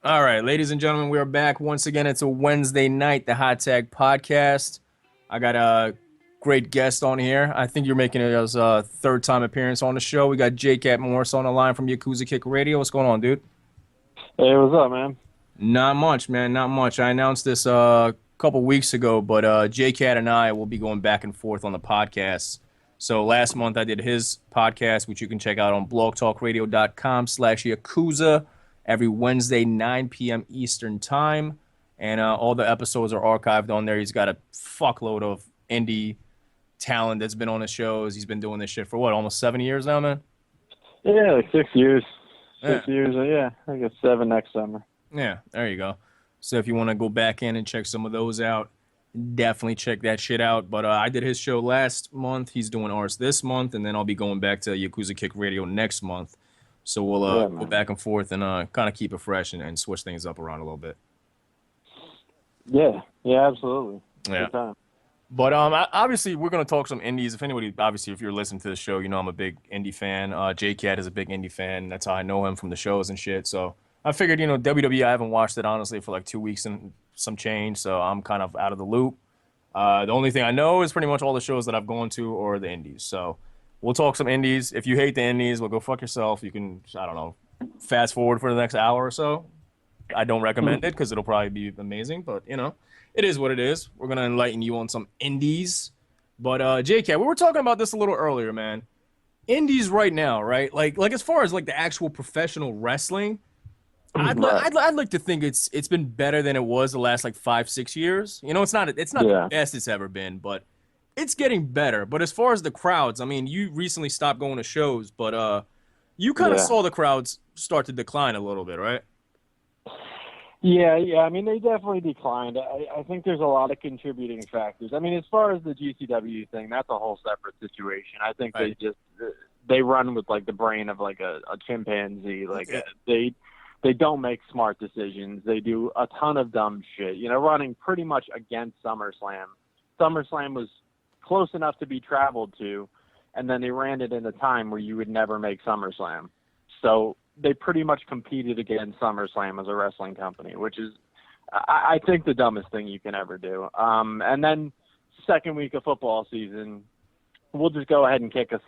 All right, ladies and gentlemen, we are back once again. It's a Wednesday night, the Hot Tag Podcast. I got a great guest on here. I think you're making it as a third time appearance on the show. We got JAPW Morris on the line from Yakuza Kick Radio. What's going on, dude? Hey, what's up, man? Not much, man. Not much. I announced this couple weeks ago, but JCat and I will be going back and forth on the podcast. So last month I did his podcast, which you can check out on blogtalkradio.com/Yakuza every Wednesday, 9 p.m. Eastern Time. And all the episodes are archived on there. He's got a fuckload of indie talent that's been on the shows. He's been doing this shit for what, almost 7 years now, man? Yeah, like 6 years. Yeah. 6 years, yeah. I guess 7 next summer. Yeah, there you go. So if you want to go back in and check some of those out, definitely check that shit out. But I did his show last month. He's doing ours this month, and then I'll be going back to Yakuza Kick Radio next month. So we'll go back and forth and kind of keep it fresh and switch things up around a little bit. Yeah, absolutely. Yeah. Good time. But obviously, we're going to talk some indies. If anybody, obviously, if you're listening to the show, you know I'm a big indie fan. J-Cat is a big indie fan. That's how I know him from the shows and shit. So I figured, WWE, I haven't watched it, honestly, for like 2 weeks and some change. So I'm kind of out of the loop. The only thing I know is pretty much all the shows that I've gone to are the indies. So we'll talk some indies. If you hate the indies, well, go fuck yourself. You can, I don't know, fast forward for the next hour or so. I don't recommend it because it'll probably be amazing, but, it is what it is. We're going to enlighten you on some indies. But, JK, we were talking about this a little earlier, man. Indies right now, right? Like as far as, like, the actual professional wrestling, I'd like to think it's been better than it was the last, like, 5-6 years. It's not the best it's ever been, but it's getting better. But as far as the crowds, I mean, you recently stopped going to shows, but you kind of saw the crowds start to decline a little bit, right? Yeah. I mean, they definitely declined. I think there's a lot of contributing factors. I mean, as far as the GCW thing, that's a whole separate situation. I think they run with, like, the brain of, like, a chimpanzee. Like, they don't make smart decisions. They do a ton of dumb shit, running pretty much against SummerSlam. SummerSlam was close enough to be traveled to, and then they ran it in a time where you would never make SummerSlam. So they pretty much competed against SummerSlam as a wrestling company, which is, I think, the dumbest thing you can ever do. And then second week of football season, we'll just go ahead and kick a,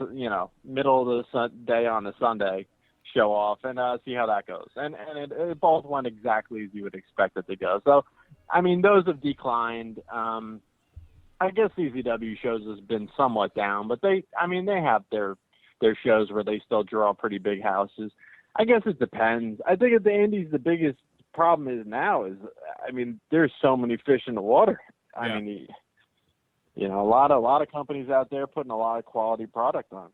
middle of the day on a Sunday show off and see how that goes. And it both went exactly as you would expect it to go. So, I mean, those have declined. I guess CZW shows has been somewhat down, but they have their shows where they still draw pretty big houses. I guess it depends. I think at the Indies, the biggest problem is now is, I mean, there's so many fish in the water. I mean, a lot of companies out there putting a lot of quality product on.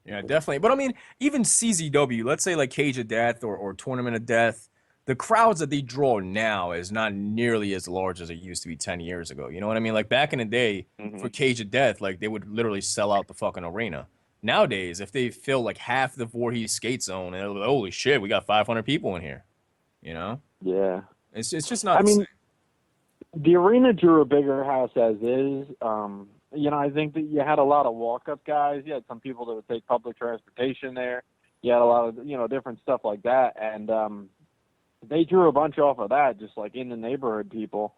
Yeah, definitely. But I mean, even CZW, let's say like Cage of Death or Tournament of Death, the crowds that they draw now is not nearly as large as it used to be 10 years ago. You know what I mean? Like back in the day, for Cage of Death, like they would literally sell out the fucking arena. Nowadays, if they fill like half the Voorhees skate zone, and like, holy shit, we got 500 people in here. Yeah. It's just not the same. The arena drew a bigger house as is. I think that you had a lot of walk-up guys. You had some people that would take public transportation there. You had a lot of, different stuff like that. And they drew a bunch off of that, just like in the neighborhood people.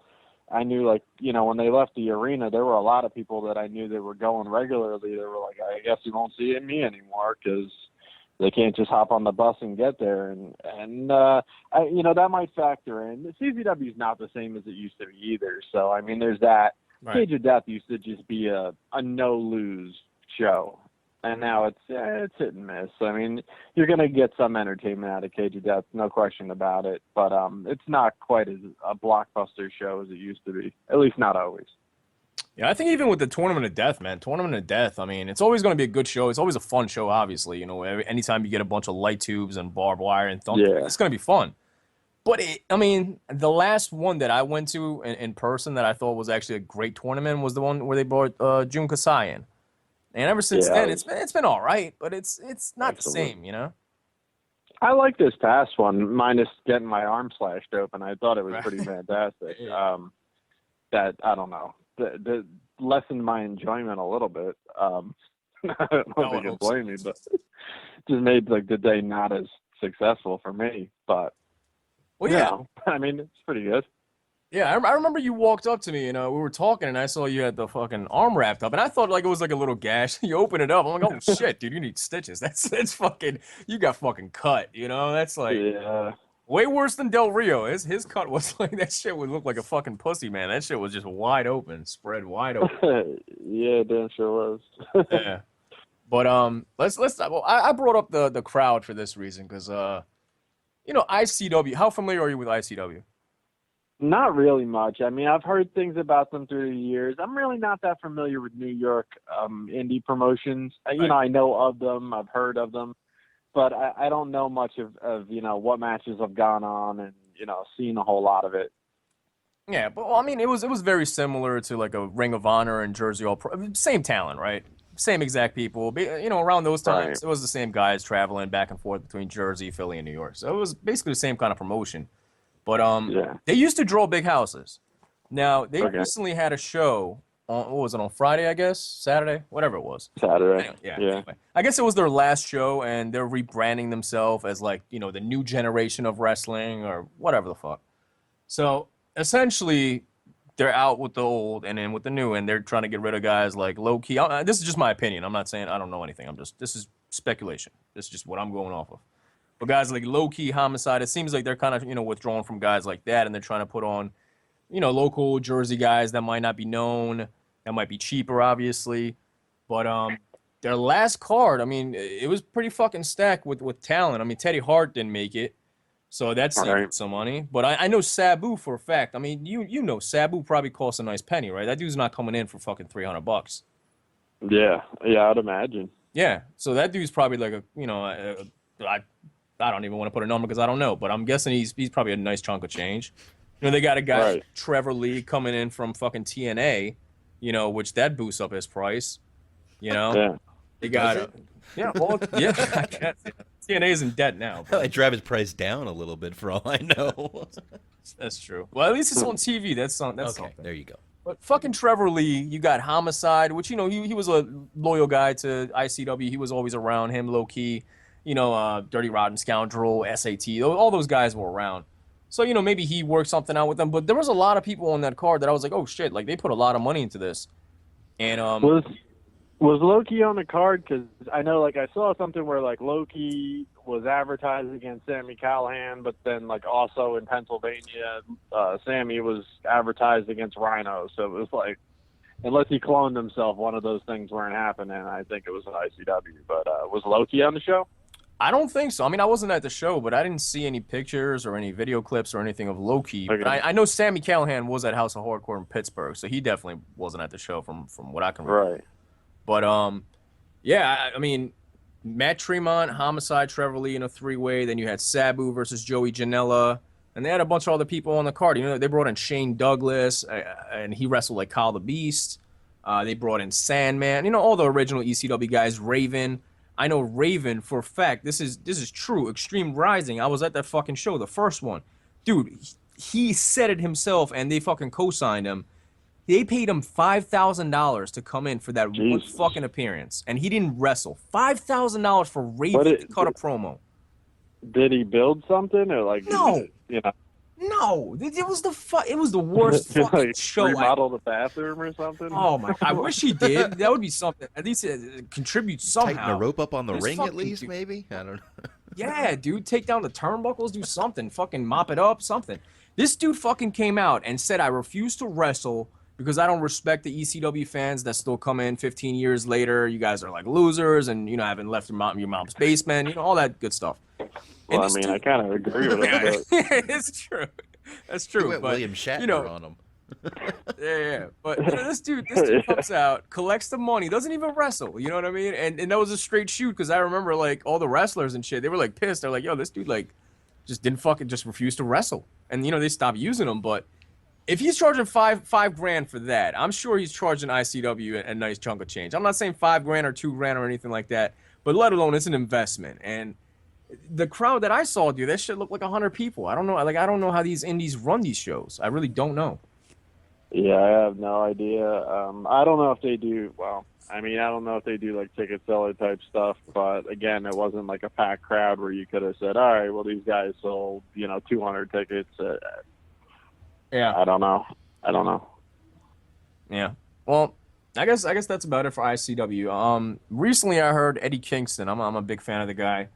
I knew, like, when they left the arena, there were a lot of people that I knew that were going regularly. They were like, I guess you won't see me anymore because they can't just hop on the bus and get there. And that might factor in. The CZW is not the same as it used to be either. So, I mean, there's that. Right. Cage of Death used to just be a no-lose show. And now it's hit and miss. I mean, you're going to get some entertainment out of Cage of Death, no question about it. But it's not quite as a blockbuster show as it used to be, at least not always. Yeah, I think even with the Tournament of Death, man, Tournament of Death, I mean, it's always going to be a good show. It's always a fun show, obviously. Anytime you get a bunch of light tubes and barbed wire and thunder, it's going to be fun. But, the last one that I went to in person that I thought was actually a great tournament was the one where they brought Jun Kasayan. And ever since then, it's been all right, but it's not the same, I like this past one, minus getting my arm slashed open. I thought it was pretty fantastic. That, I don't know, that lessened my enjoyment a little bit. I don't know if you can blame me, but just made like the day not as successful for me. But Well, yeah. I mean, it's pretty good. Yeah, I remember you walked up to me and we were talking and I saw you had the fucking arm wrapped up and I thought like it was like a little gash. You open it up, I'm like, oh shit, dude, you need stitches. That's fucking, you got fucking cut, That's like way worse than Del Rio. His cut was like, that shit would look like a fucking pussy, man. That shit was just wide open, spread wide open. Yeah, damn sure was. Yeah. But let's well, I brought up the crowd for this reason because ICW. How familiar are you with ICW? Not really much. I mean, I've heard things about them through the years. I'm really not that familiar with New York indie promotions. Right. I know of them. I've heard of them, but I don't know much of what matches have gone on and seen a whole lot of it. Yeah, but well, I mean, it was very similar to like a Ring of Honor and Jersey All Pro. Same talent, right? Same exact people. Around those times, Right. It was the same guys traveling back and forth between Jersey, Philly, and New York. So it was basically the same kind of promotion. But they used to draw big houses. Now they recently had a show on what was it on Friday? I guess Saturday, whatever it was. Saturday. Anyway, yeah. Anyway. I guess it was their last show, and they're rebranding themselves as like the new generation of wrestling or whatever the fuck. So essentially, they're out with the old and in with the new, and they're trying to get rid of guys like low key. This is just my opinion. I'm not saying I don't know anything. This is speculation. This is just what I'm going off of. But guys like low key Homicide, it seems like they're kind of withdrawing from guys like that, and they're trying to put on local Jersey guys that might not be known, that might be cheaper, obviously. But their last card, I mean, it was pretty fucking stacked with talent. I mean, Teddy Hart didn't make it. So that's some money. But I know Sabu for a fact. I mean, you know Sabu probably costs a nice penny, right? That dude's not coming in for fucking $300. Yeah, I'd imagine. Yeah, so that dude's probably like I don't even want to put a number because I don't know, but I'm guessing he's probably a nice chunk of change. They got a guy like Trevor Lee coming in from fucking TNA, which that boosts up his price. Yeah. They got I guess. TNA's in debt now. I drive his price down a little bit for all I know. That's true. Well, at least it's on TV. That's okay, something. There you go. But fucking Trevor Lee, you got Homicide, which he was a loyal guy to ICW. He was always around him, low key. Dirty Rotten Scoundrel, SAT, all those guys were around. So, maybe he worked something out with them. But there was a lot of people on that card that I was like, oh shit, like they put a lot of money into this. And was Loki on the card? Because I know, like, I saw something where like Loki was advertised against Sami Callihan, but then like also in Pennsylvania, Sami was advertised against Rhino. So it was like, unless he cloned himself, one of those things weren't happening. I think it was an ICW. But was Loki on the show? I don't think so. I mean, I wasn't at the show, but I didn't see any pictures or any video clips or anything of Loki. Okay. But I know Sami Callihan was at House of Hardcore in Pittsburgh, so he definitely wasn't at the show from what I can remember. Right. But yeah, I mean, Matt Tremont, Homicide, Trevor Lee in a three-way. Then you had Sabu versus Joey Janela, and they had a bunch of other people on the card. They brought in Shane Douglas, and he wrestled like Kyle the Beast. They brought in Sandman. All the original ECW guys. Raven. I know Raven for a fact. This is true. Extreme Rising. I was at that fucking show, the first one. Dude, he said it himself, and they fucking co-signed him. They paid him $5,000 to come in for that one fucking appearance, and he didn't wrestle. $5,000 for Raven to cut a promo. Did he build something or like? No. No, it was the worst fucking like show. Remodel the bathroom or something. Oh my! I wish he did. That would be something. At least contribute somehow. Tighten a rope up on the ring at least, dude. maybe. I don't know. Yeah, dude, take down the turnbuckles, do something, fucking mop it up, something. This dude fucking came out and said, "I refuse to wrestle because I don't respect the ECW fans that still come in 15 years later. You guys are like losers, and haven't left your mom's basement, all that good stuff." Well, I mean, I kind of agree with it. But... It's true. That's true. You went but, William Shatner on him. Yeah. But this dude comes out, collects the money, doesn't even wrestle. You know what I mean? And that was a straight shoot because I remember like all the wrestlers and shit. They were like pissed. They're like, "Yo, this dude like just didn't fucking just refuse to wrestle." And they stopped using him. But if he's charging five grand for that, I'm sure he's charging ICW a nice chunk of change. I'm not saying $5 grand or $2 grand or anything like that, but let alone it's an investment. And the crowd that I saw, dude, that shit looked like 100 people. I don't know. Like, I don't know how these indies run these shows. I really don't know. Yeah, I have no idea. I don't know if they do. Well, I mean, I don't know if they do like ticket seller type stuff, but again, it wasn't like a packed crowd where you could have said, all right, well, these guys sold, 200 tickets. Yeah. I don't know. Yeah. Well, I guess that's about it for ICW. Recently I heard Eddie Kingston. I'm a big fan of the guy.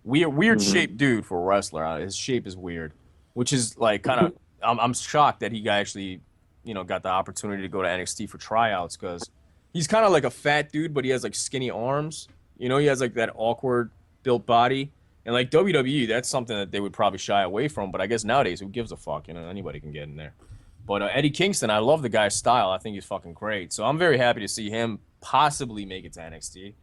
Weird shaped dude for a wrestler. His shape is weird, which is like kind of. I'm shocked that he actually, got the opportunity to go to NXT for tryouts because he's kind of like a fat dude, but he has like skinny arms. He has like that awkward built body, and like WWE, that's something that they would probably shy away from. But I guess nowadays, who gives a fuck? Anybody can get in there. But Eddie Kingston, I love the guy's style. I think he's fucking great. So I'm very happy to see him possibly make it to NXT.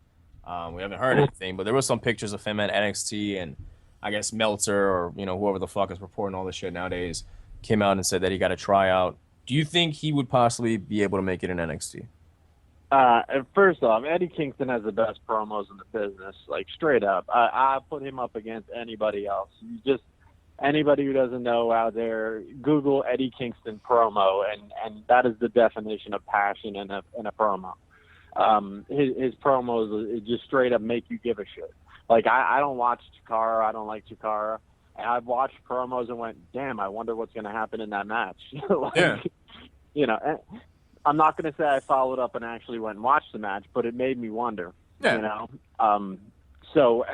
We haven't heard anything, but there were some pictures of him at NXT, and I guess Meltzer or whoever the fuck is reporting all this shit nowadays came out and said that he got a tryout. Do you think he would possibly be able to make it in NXT? First off, Eddie Kingston has the best promos in the business, like straight up. I put him up against anybody else. Anybody who doesn't know out there, Google Eddie Kingston promo, and that is the definition of passion in a promo. His promos just straight up make you give a shit. Like I don't watch Chikara, I don't like Chikara, and I've watched promos and went, damn, I wonder what's going to happen in that match. I'm not going to say I followed up and actually went and watched the match, but it made me wonder. Yeah. So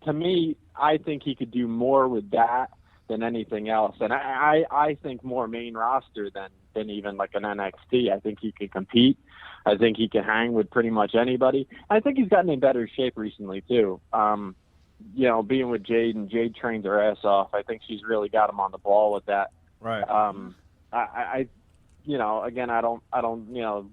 to me, I think he could do more with that than anything else, and I think more main roster than even like an NXT. I think he can compete. I think he can hang with pretty much anybody. I think he's gotten in better shape recently too. Being with Jade, and Jade trains her ass off. I think she's really got him on the ball with that. Right. Again, I don't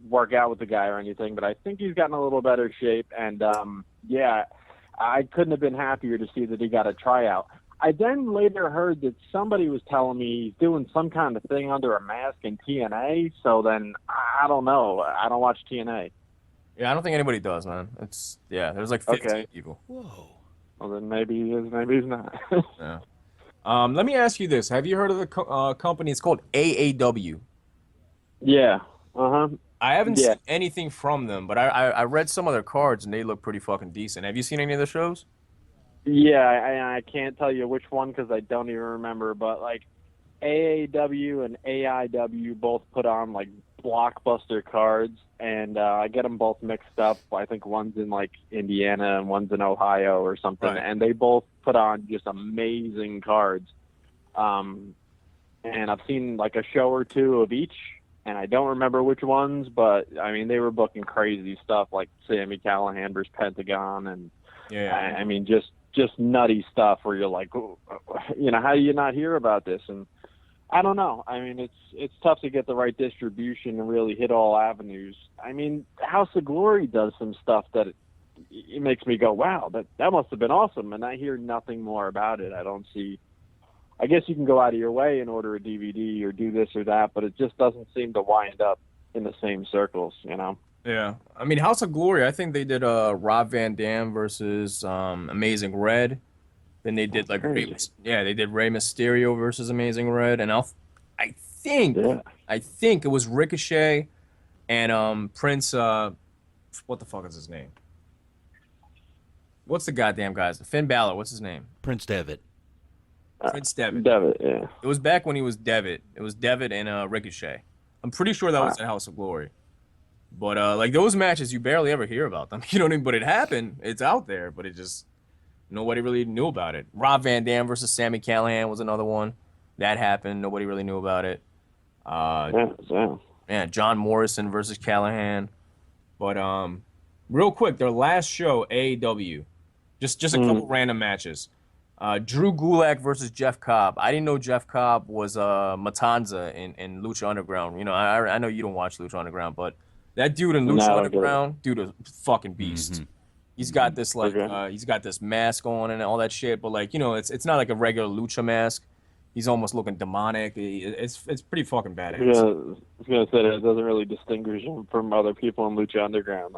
work out with the guy or anything, but I think he's gotten a little better shape. And I couldn't have been happier to see that he got a tryout. I then later heard that somebody was telling me he's doing some kind of thing under a mask in TNA. So then I don't know. I don't watch TNA. Yeah, I don't think anybody does, man. There's like 15 people. Whoa. Well, then maybe he is, maybe he's not. Yeah. Let me ask you this: have you heard of the company? It's called AAW. Yeah. I haven't seen anything from them, but I read some of their cards and they look pretty fucking decent. Have you seen any of the shows? Yeah, I can't tell you which one because I don't even remember, but like AAW and AIW both put on like blockbuster cards, and I get them both mixed up. I think one's in like Indiana and one's in Ohio or something, right. And they both put on just amazing cards. And I've seen like a show or two of each, and I don't remember which ones, but I mean they were booking crazy stuff like Sami Callihan versus Pentagon, and I mean just nutty stuff where you're like, how do you not hear about this? And I don't know. I mean, it's tough to get the right distribution and really hit all avenues. I mean, House of Glory does some stuff that it makes me go, wow, that must have been awesome. And I hear nothing more about it. I guess you can go out of your way and order a DVD or do this or that, but it just doesn't seem to wind up in the same circles, Yeah, I mean House of Glory. I think they did Rob Van Dam versus Amazing Red. Then they did like they did Rey Mysterio versus Amazing Red, and I think it was Ricochet and Prince. What the fuck is his name? What's the goddamn guy's? Finn Balor. What's his name? Prince Devitt. Prince Devitt. Devitt, yeah. It was back when he was Devitt. It was Devitt and Ricochet. I'm pretty sure that was at House of Glory. But like those matches, you barely ever hear about them. You know what I mean? But it happened. It's out there, but it just nobody really knew about it. Rob Van Dam versus Sami Callihan was another one that happened. Nobody really knew about it. John Morrison versus Callihan. But real quick, their last show, AAW, just a couple random matches. Drew Gulak versus Jeff Cobb. I didn't know Jeff Cobb was Matanza in Lucha Underground. I know you don't watch Lucha Underground, but that dude in Lucha Underground, dude, a fucking beast. Mm-hmm. He's got this he's got this mask on and all that shit, but like it's not like a regular Lucha mask. He's almost looking demonic. It's pretty fucking badass. Yeah, I was gonna say that it doesn't really distinguish him from other people in Lucha Underground.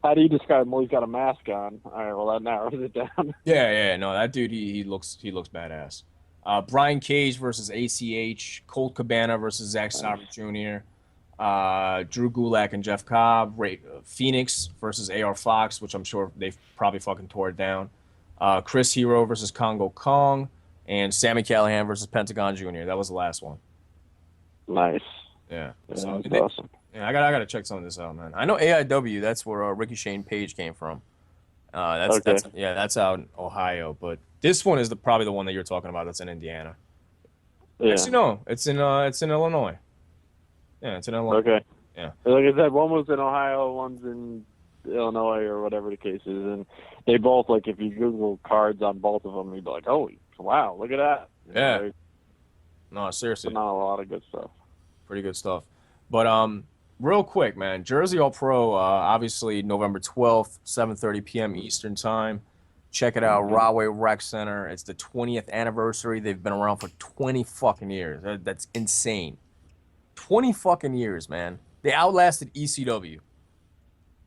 How do you describe him? Well, he's got a mask on. All right, well that narrows it down. No, that dude he looks badass. Brian Cage versus ACH, Colt Cabana versus Zack Sabre Jr. Drew Gulak and Jeff Cobb, Phoenix versus AR Fox, which I'm sure they probably fucking tore it down. Chris Hero versus Congo Kong, and Sammy Callahan versus Pentagon Jr. That was the last one. Nice. Yeah. That's So awesome. yeah, I gotta check some of this out, man. I know AIW. That's where Ricky Shane Page came from. That's out in Ohio. But this one is probably the one that you're talking about. That's in Indiana. Yeah. Actually, no, it's in Illinois. Yeah, it's in Illinois. Okay. Yeah. Like I said, one was in Ohio, one's in Illinois, or whatever the case is, and they both, like, if you Google cards on both of them, you'd be like, "Holy wow, look at that!" Yeah. No, seriously. Not a lot of good stuff. Pretty good stuff. But real quick, man, Jersey All Pro, obviously November 12th, 7:30 p.m. Eastern Time. Check it out, Rahway Rec Center. It's the 20th anniversary. They've been around for 20 fucking years. That's insane. 20 fucking years, man. They outlasted ECW.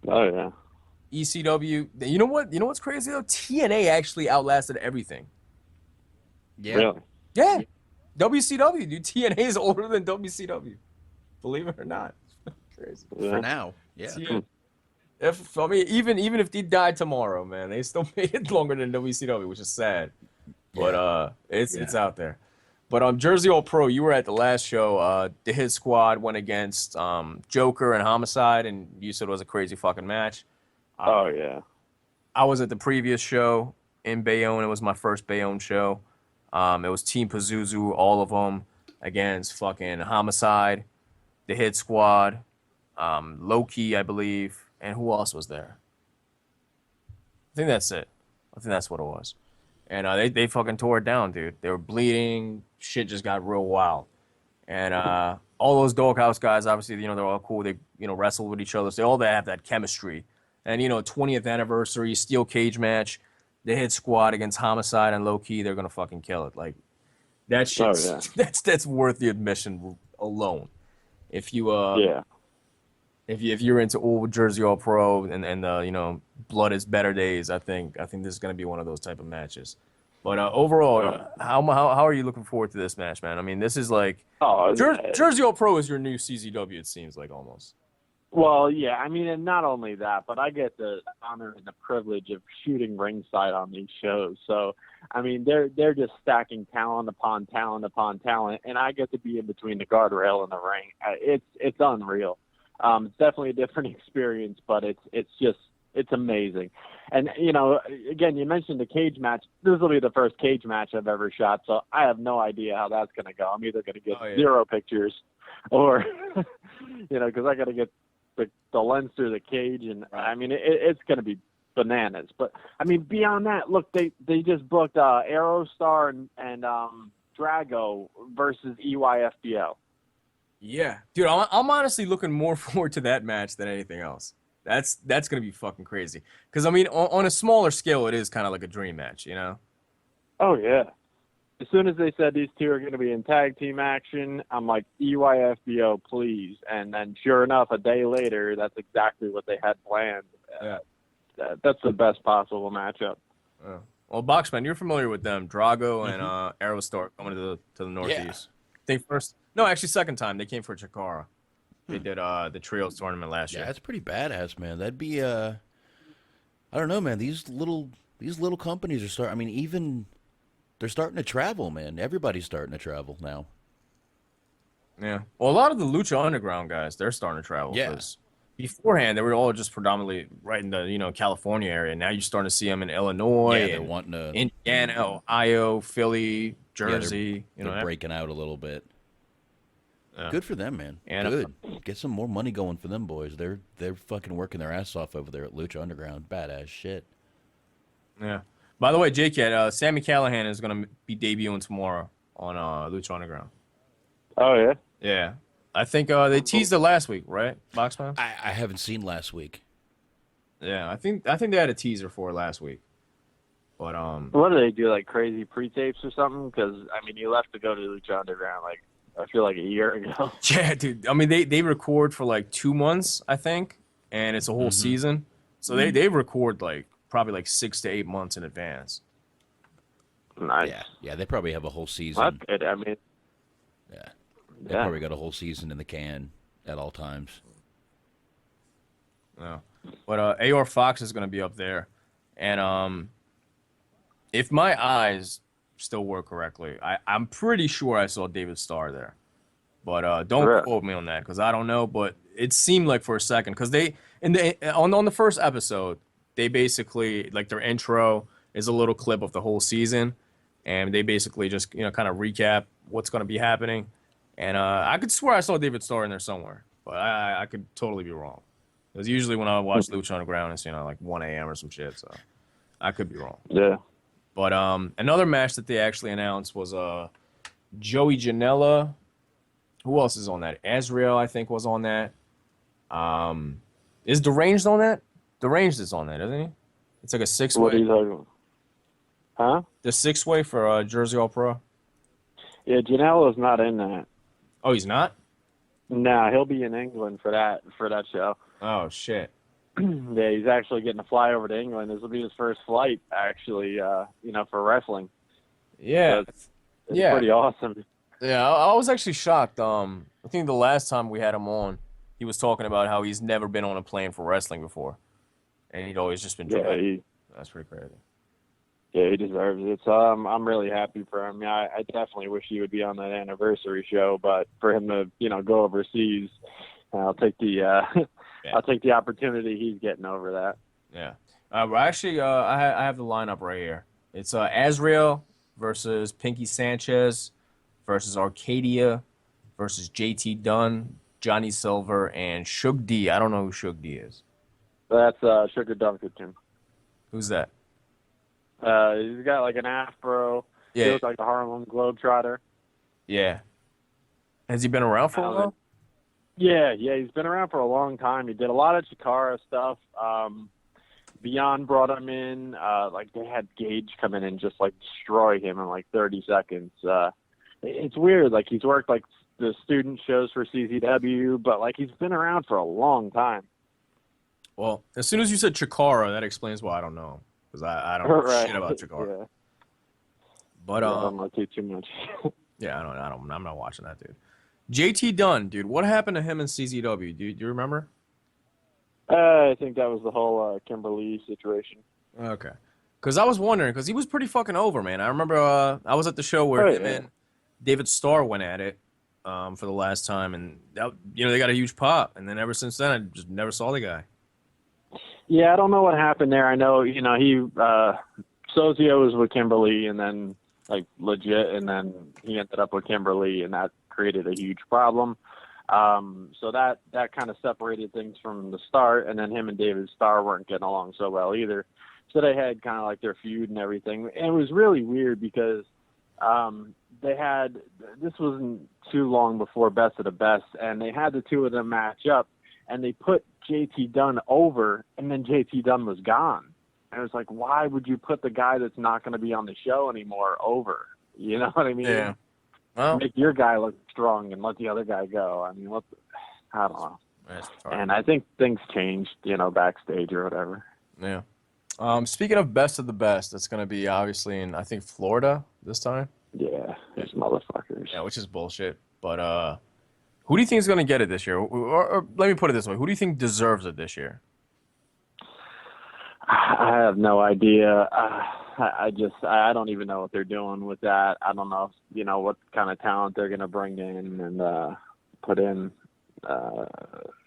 Oh yeah. ECW. You know what? You know what's crazy though? TNA actually outlasted everything. Yeah. Really? Yeah. WCW, dude. TNA is older than WCW. Believe it or not. Crazy. Yeah. For now. Yeah. Even if they died tomorrow, man, they still made it longer than WCW, which is sad. But it's out there. But Jersey All Pro, you were at the last show. The Hit Squad went against Joker and Homicide, and you said it was a crazy fucking match. Oh yeah. I was at the previous show in Bayonne. It was my first Bayonne show. It was Team Pazuzu, all of them, against fucking Homicide, the Hit Squad, Loki, I believe, and who else was there? I think that's it. I think that's what it was. And they fucking tore it down, dude. They were bleeding. Shit just got real wild. And all those Doghouse guys, obviously, they're all cool. They, wrestle with each other. So they have that chemistry. And, 20th anniversary, steel cage match. The Hit Squad against Homicide and Low Key, they're gonna fucking kill it. Like that shit. Oh, yeah. That's worth the admission alone. If you Yeah. if you're into old Jersey All Pro and Blood is Better Days, I think this is gonna be one of those type of matches. But overall, how are you looking forward to this match, man? I mean, this is like Jersey All Pro is your new CZW. It seems like almost. Well, yeah, I mean, and not only that, but I get the honor and the privilege of shooting ringside on these shows. So, I mean, they're just stacking talent upon talent upon talent, and I get to be in between the guardrail and the ring. It's unreal. It's definitely a different experience, but it's amazing. And again, you mentioned the cage match. This will be the first cage match I've ever shot, so I have no idea how that's going to go. I'm either going to get zero pictures, or because I got to get the lens through the cage, and I mean it's going to be bananas. But I mean, beyond that, look, they just booked Aerostar and Drago versus EYFBO. Yeah, dude, I'm honestly looking more forward to that match than anything else. That's gonna be fucking crazy. Because I mean, on a smaller scale, it is kind of like a dream match, Oh yeah. As soon as they said these two are going to be in tag team action, I'm like, EYFBO, please. And then sure enough, a day later, that's exactly what they had planned. Yeah. That's the best possible matchup. Well, Boxman, you're familiar with them. Drago and Aerostar coming to the Northeast. They second time. They came for Chikara. They did the Trios tournament last year. Yeah, that's pretty badass, man. That'd be, I don't know, man. These little companies are starting, I mean, even... They're starting to travel, man. Everybody's starting to travel now. Yeah. Well, a lot of the Lucha Underground guys, they're starting to travel. Yeah. Beforehand, they were all just predominantly right in the California area. Now you're starting to see them in Illinois, they're wanting to Indiana, Ohio, Philly, Jersey. They're breaking out a little bit. Yeah. Good for them, man. And good. Get some more money going for them boys. They're fucking working their ass off over there at Lucha Underground. Badass shit. Yeah. By the way, J-Cat, Sammy Callahan is going to be debuting tomorrow on Lucha Underground. Oh, yeah? Yeah. I think they teased it last week, right, Boxman? I haven't seen last week. Yeah, I think they had a teaser for it last week. But what do they do, like crazy pre-tapes or something? Because, I mean, you left to go to Lucha Underground, like, I feel like a year ago. Yeah, dude. I mean, they record for like 2 months, I think, and it's a whole season. So they record probably like 6 to 8 months in advance. Nice. Yeah, they probably have a whole season. That's good. I mean, They probably got a whole season in the can. at all times. No. But AR Fox is going to be up there. And if my eyes still work correctly, I'm pretty sure I saw David Starr there. But don't quote me on that because I don't know. But it seemed like for a second because they on the first episode, they basically like their intro is a little clip of the whole season, and they basically just kind of recap what's going to be happening. And I could swear I saw David Starr in there somewhere, but I could totally be wrong. Because usually when I watch Lucha Underground, it's like 1 a.m. or some shit, so I could be wrong. Yeah. But another match that they actually announced was Joey Janela. Who else is on that? Azrael, I think, was on that. Is Deranged on that? Deranged is on that, isn't he? It's like a 6-way. What are you talking about? Huh? The 6-way for Jersey All Pro. Yeah, Janela's not in that. Oh, he's not? Nah, he'll be in England for that show. Oh shit. Yeah, he's actually getting to fly over to England. This will be his first flight, actually. For wrestling. Yeah. So it's pretty awesome. Yeah, I was actually shocked. I think the last time we had him on, he was talking about how he's never been on a plane for wrestling before, and he'd always just been driving. Yeah, that's pretty crazy. Yeah, he deserves it. So I'm really happy for him. Yeah, I definitely wish he would be on that anniversary show, but for him to go overseas, I'll take the I'll take the opportunity he's getting over that. Yeah. Actually, I have the lineup right here. It's Azrael versus Pinky Sanchez versus Arcadia versus JT Dunn, Johnny Silver, and Shug D. I don't know who Shug D is. That's Sugar Dunkerton. Who's that? He's got like an afro. Yeah. He looks like a Harlem Globetrotter. Yeah. Has he been around for a while? Yeah, he's been around for a long time. He did a lot of Chikara stuff. Beyond brought him in. Like they had Gage come in and just like destroy him in like 30 seconds. It's weird. Like he's worked like the student shows for CZW, but like he's been around for a long time. Well, as soon as you said Chikara, that explains why I don't know. Because I don't know shit about Chikara. Yeah. But I don't know too much. Yeah, I'm not watching that, dude. JT Dunn, dude, what happened to him in CZW? Do you remember? I think that was the whole Kimberly situation. Okay. Because I was wondering, because he was pretty fucking over, man. I remember I was at the show where him and David Starr went at it for the last time, and that, they got a huge pop. And then ever since then, I just never saw the guy. Yeah, I don't know what happened there. I know, he Sozio was with Kimberly, and then like legit, and then he ended up with Kimberly, and that created a huge problem. So that kind of separated things from the start, and then him and David Starr weren't getting along so well either. So they had kind of like their feud and everything. And it was really weird because this wasn't too long before Best of the Best, and they had the two of them match up, and they put JT Dunn over, and then JT Dunn was gone. And it was like, why would you put the guy that's not going to be on the show anymore over? You know what I mean? Yeah. Well, make your guy look strong and let the other guy go. I mean, I don't know. And I think things changed, backstage or whatever. Yeah. Speaking of Best of the Best, it's going to be obviously in, I think, Florida this time. Yeah, there's motherfuckers. Yeah, which is bullshit. But who do you think is going to get it this year? Or let me put it this way. Who do you think deserves it this year? I have no idea. I don't even know what they're doing with that. I don't know, what kind of talent they're going to bring in and put in.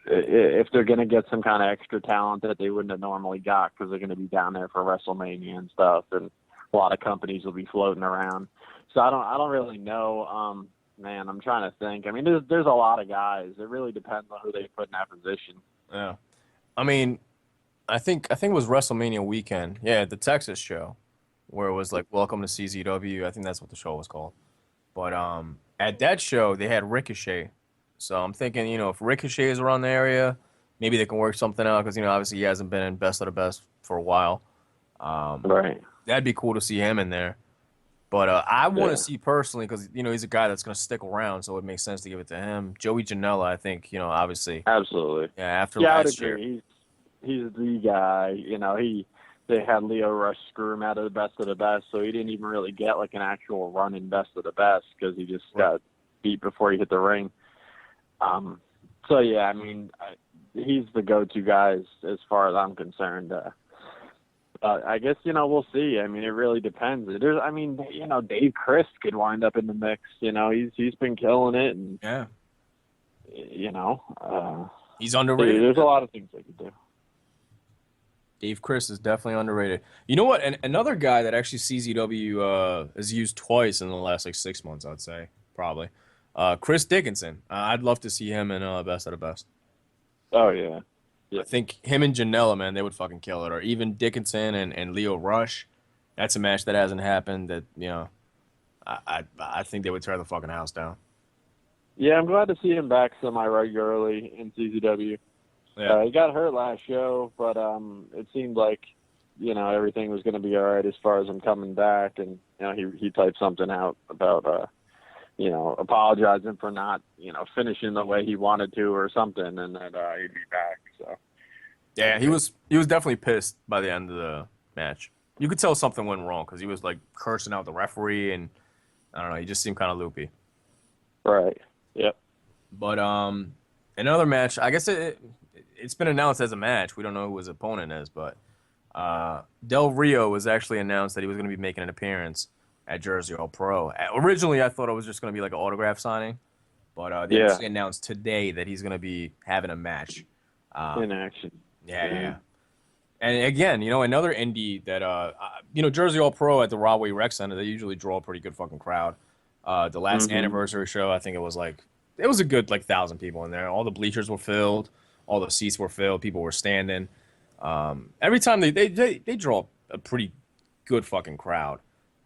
If they're going to get some kind of extra talent that they wouldn't have normally got because they're going to be down there for WrestleMania and stuff, and a lot of companies will be floating around. So I don't really know. Man, I'm trying to think. I mean, there's a lot of guys. It really depends on who they put in that position. Yeah, I mean, I think it was WrestleMania weekend. Yeah, the Texas show, where it was like Welcome to CZW. I think that's what the show was called. But at that show they had Ricochet. So I'm thinking, if Ricochet is around the area, maybe they can work something out because, obviously he hasn't been in Best of the Best for a while. Right. That'd be cool to see him in there. But I want to see personally because, he's a guy that's going to stick around, so it makes sense to give it to him. Joey Janela, I think, obviously. Absolutely. Yeah, after last year. He's the guy. They had Leo Rush screw him out of the Best of the Best, so he didn't even really get like an actual run in Best of the Best because he just got beat before he hit the ring. So So yeah, I mean, he's the go-to guy as far as I'm concerned. I guess, we'll see. I mean, it really depends. Dave Crist could wind up in the mix. He's been killing it, and Yeah. He's Dude, underrated. there's a lot of things they could do. Dave Crist is definitely underrated. You know what? And another guy that actually CZW has used twice in the last 6 months, I'd say, probably. Chris Dickinson. I'd love to see him in Best of the Best. Oh yeah. I think him and Janela, man, they would fucking kill it. Or even Dickinson and Leo Rush. That's a match that hasn't happened. That I think they would tear the fucking house down. Yeah, I'm glad to see him back semi-regularly in CZW. Yeah. He got hurt last show, but it seemed like everything was going to be all right as far as him coming back, and he typed something out about apologizing for not finishing the way he wanted to or something, and that he'd be back. So Yeah, he was definitely pissed by the end of the match. You could tell something went wrong because he was like cursing out the referee, and I don't know, he just seemed kind of loopy. Right. Yep. But another match, I guess it's been announced as a match. We don't know who his opponent is, but Del Rio was actually announced that he was going to be making an appearance at Jersey All Pro. Originally, I thought it was just going to be like an autograph signing, but they actually announced today that he's going to be having a match. In action. Yeah. And again, another indie that, Jersey All Pro at the Rahway Rec Center, they usually draw a pretty good fucking crowd. The last anniversary show, I think it was a good 1,000 people in there. All the bleachers were filled, all the seats were filled, people were standing. Every time they draw a pretty good fucking crowd.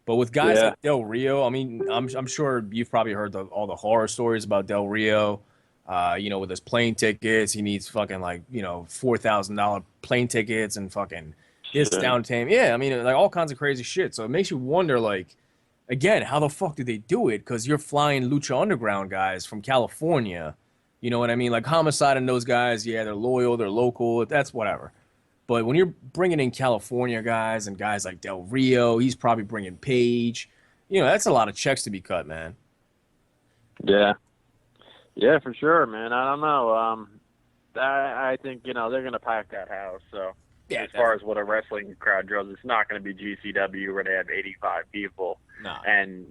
But with guys like Del Rio, I mean, I'm sure you've probably heard all the horror stories about Del Rio. With his plane tickets, he needs fucking $4,000 plane tickets and fucking his downtime. Yeah, I mean, all kinds of crazy shit. So it makes you wonder, again, how the fuck do they do it? Because you're flying Lucha Underground guys from California. You know what I mean? Like Homicide and those guys, yeah, they're loyal, they're local, that's whatever. But when you're bringing in California guys and guys like Del Rio, he's probably bringing Paige. That's a lot of checks to be cut, man. Yeah. Yeah, for sure, man. I don't know. I think, they're going to pack that house. So Yeah, as far as what a wrestling crowd draws, it's not going to be GCW where they have 85 people. No. And,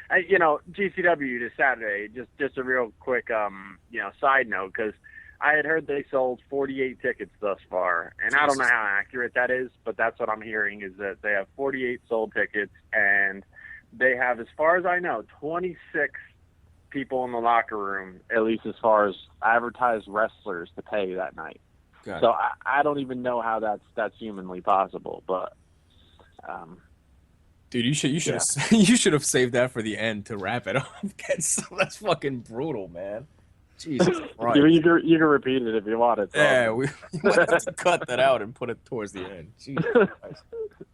GCW this Saturday, just a real quick, side note, because I had heard they sold 48 tickets thus far. And I don't know how accurate that is, but that's what I'm hearing is that they have 48 sold tickets, and they have, as far as I know, 26 people in the locker room, at least as far as advertised wrestlers to pay that night. So I don't even know how that's humanly possible, but dude, you should have saved that for the end to wrap it up. That's fucking brutal, man. Jesus Christ. You can repeat it if you want it. So. Yeah, we might have to cut that out and put it towards the end. Jesus Christ.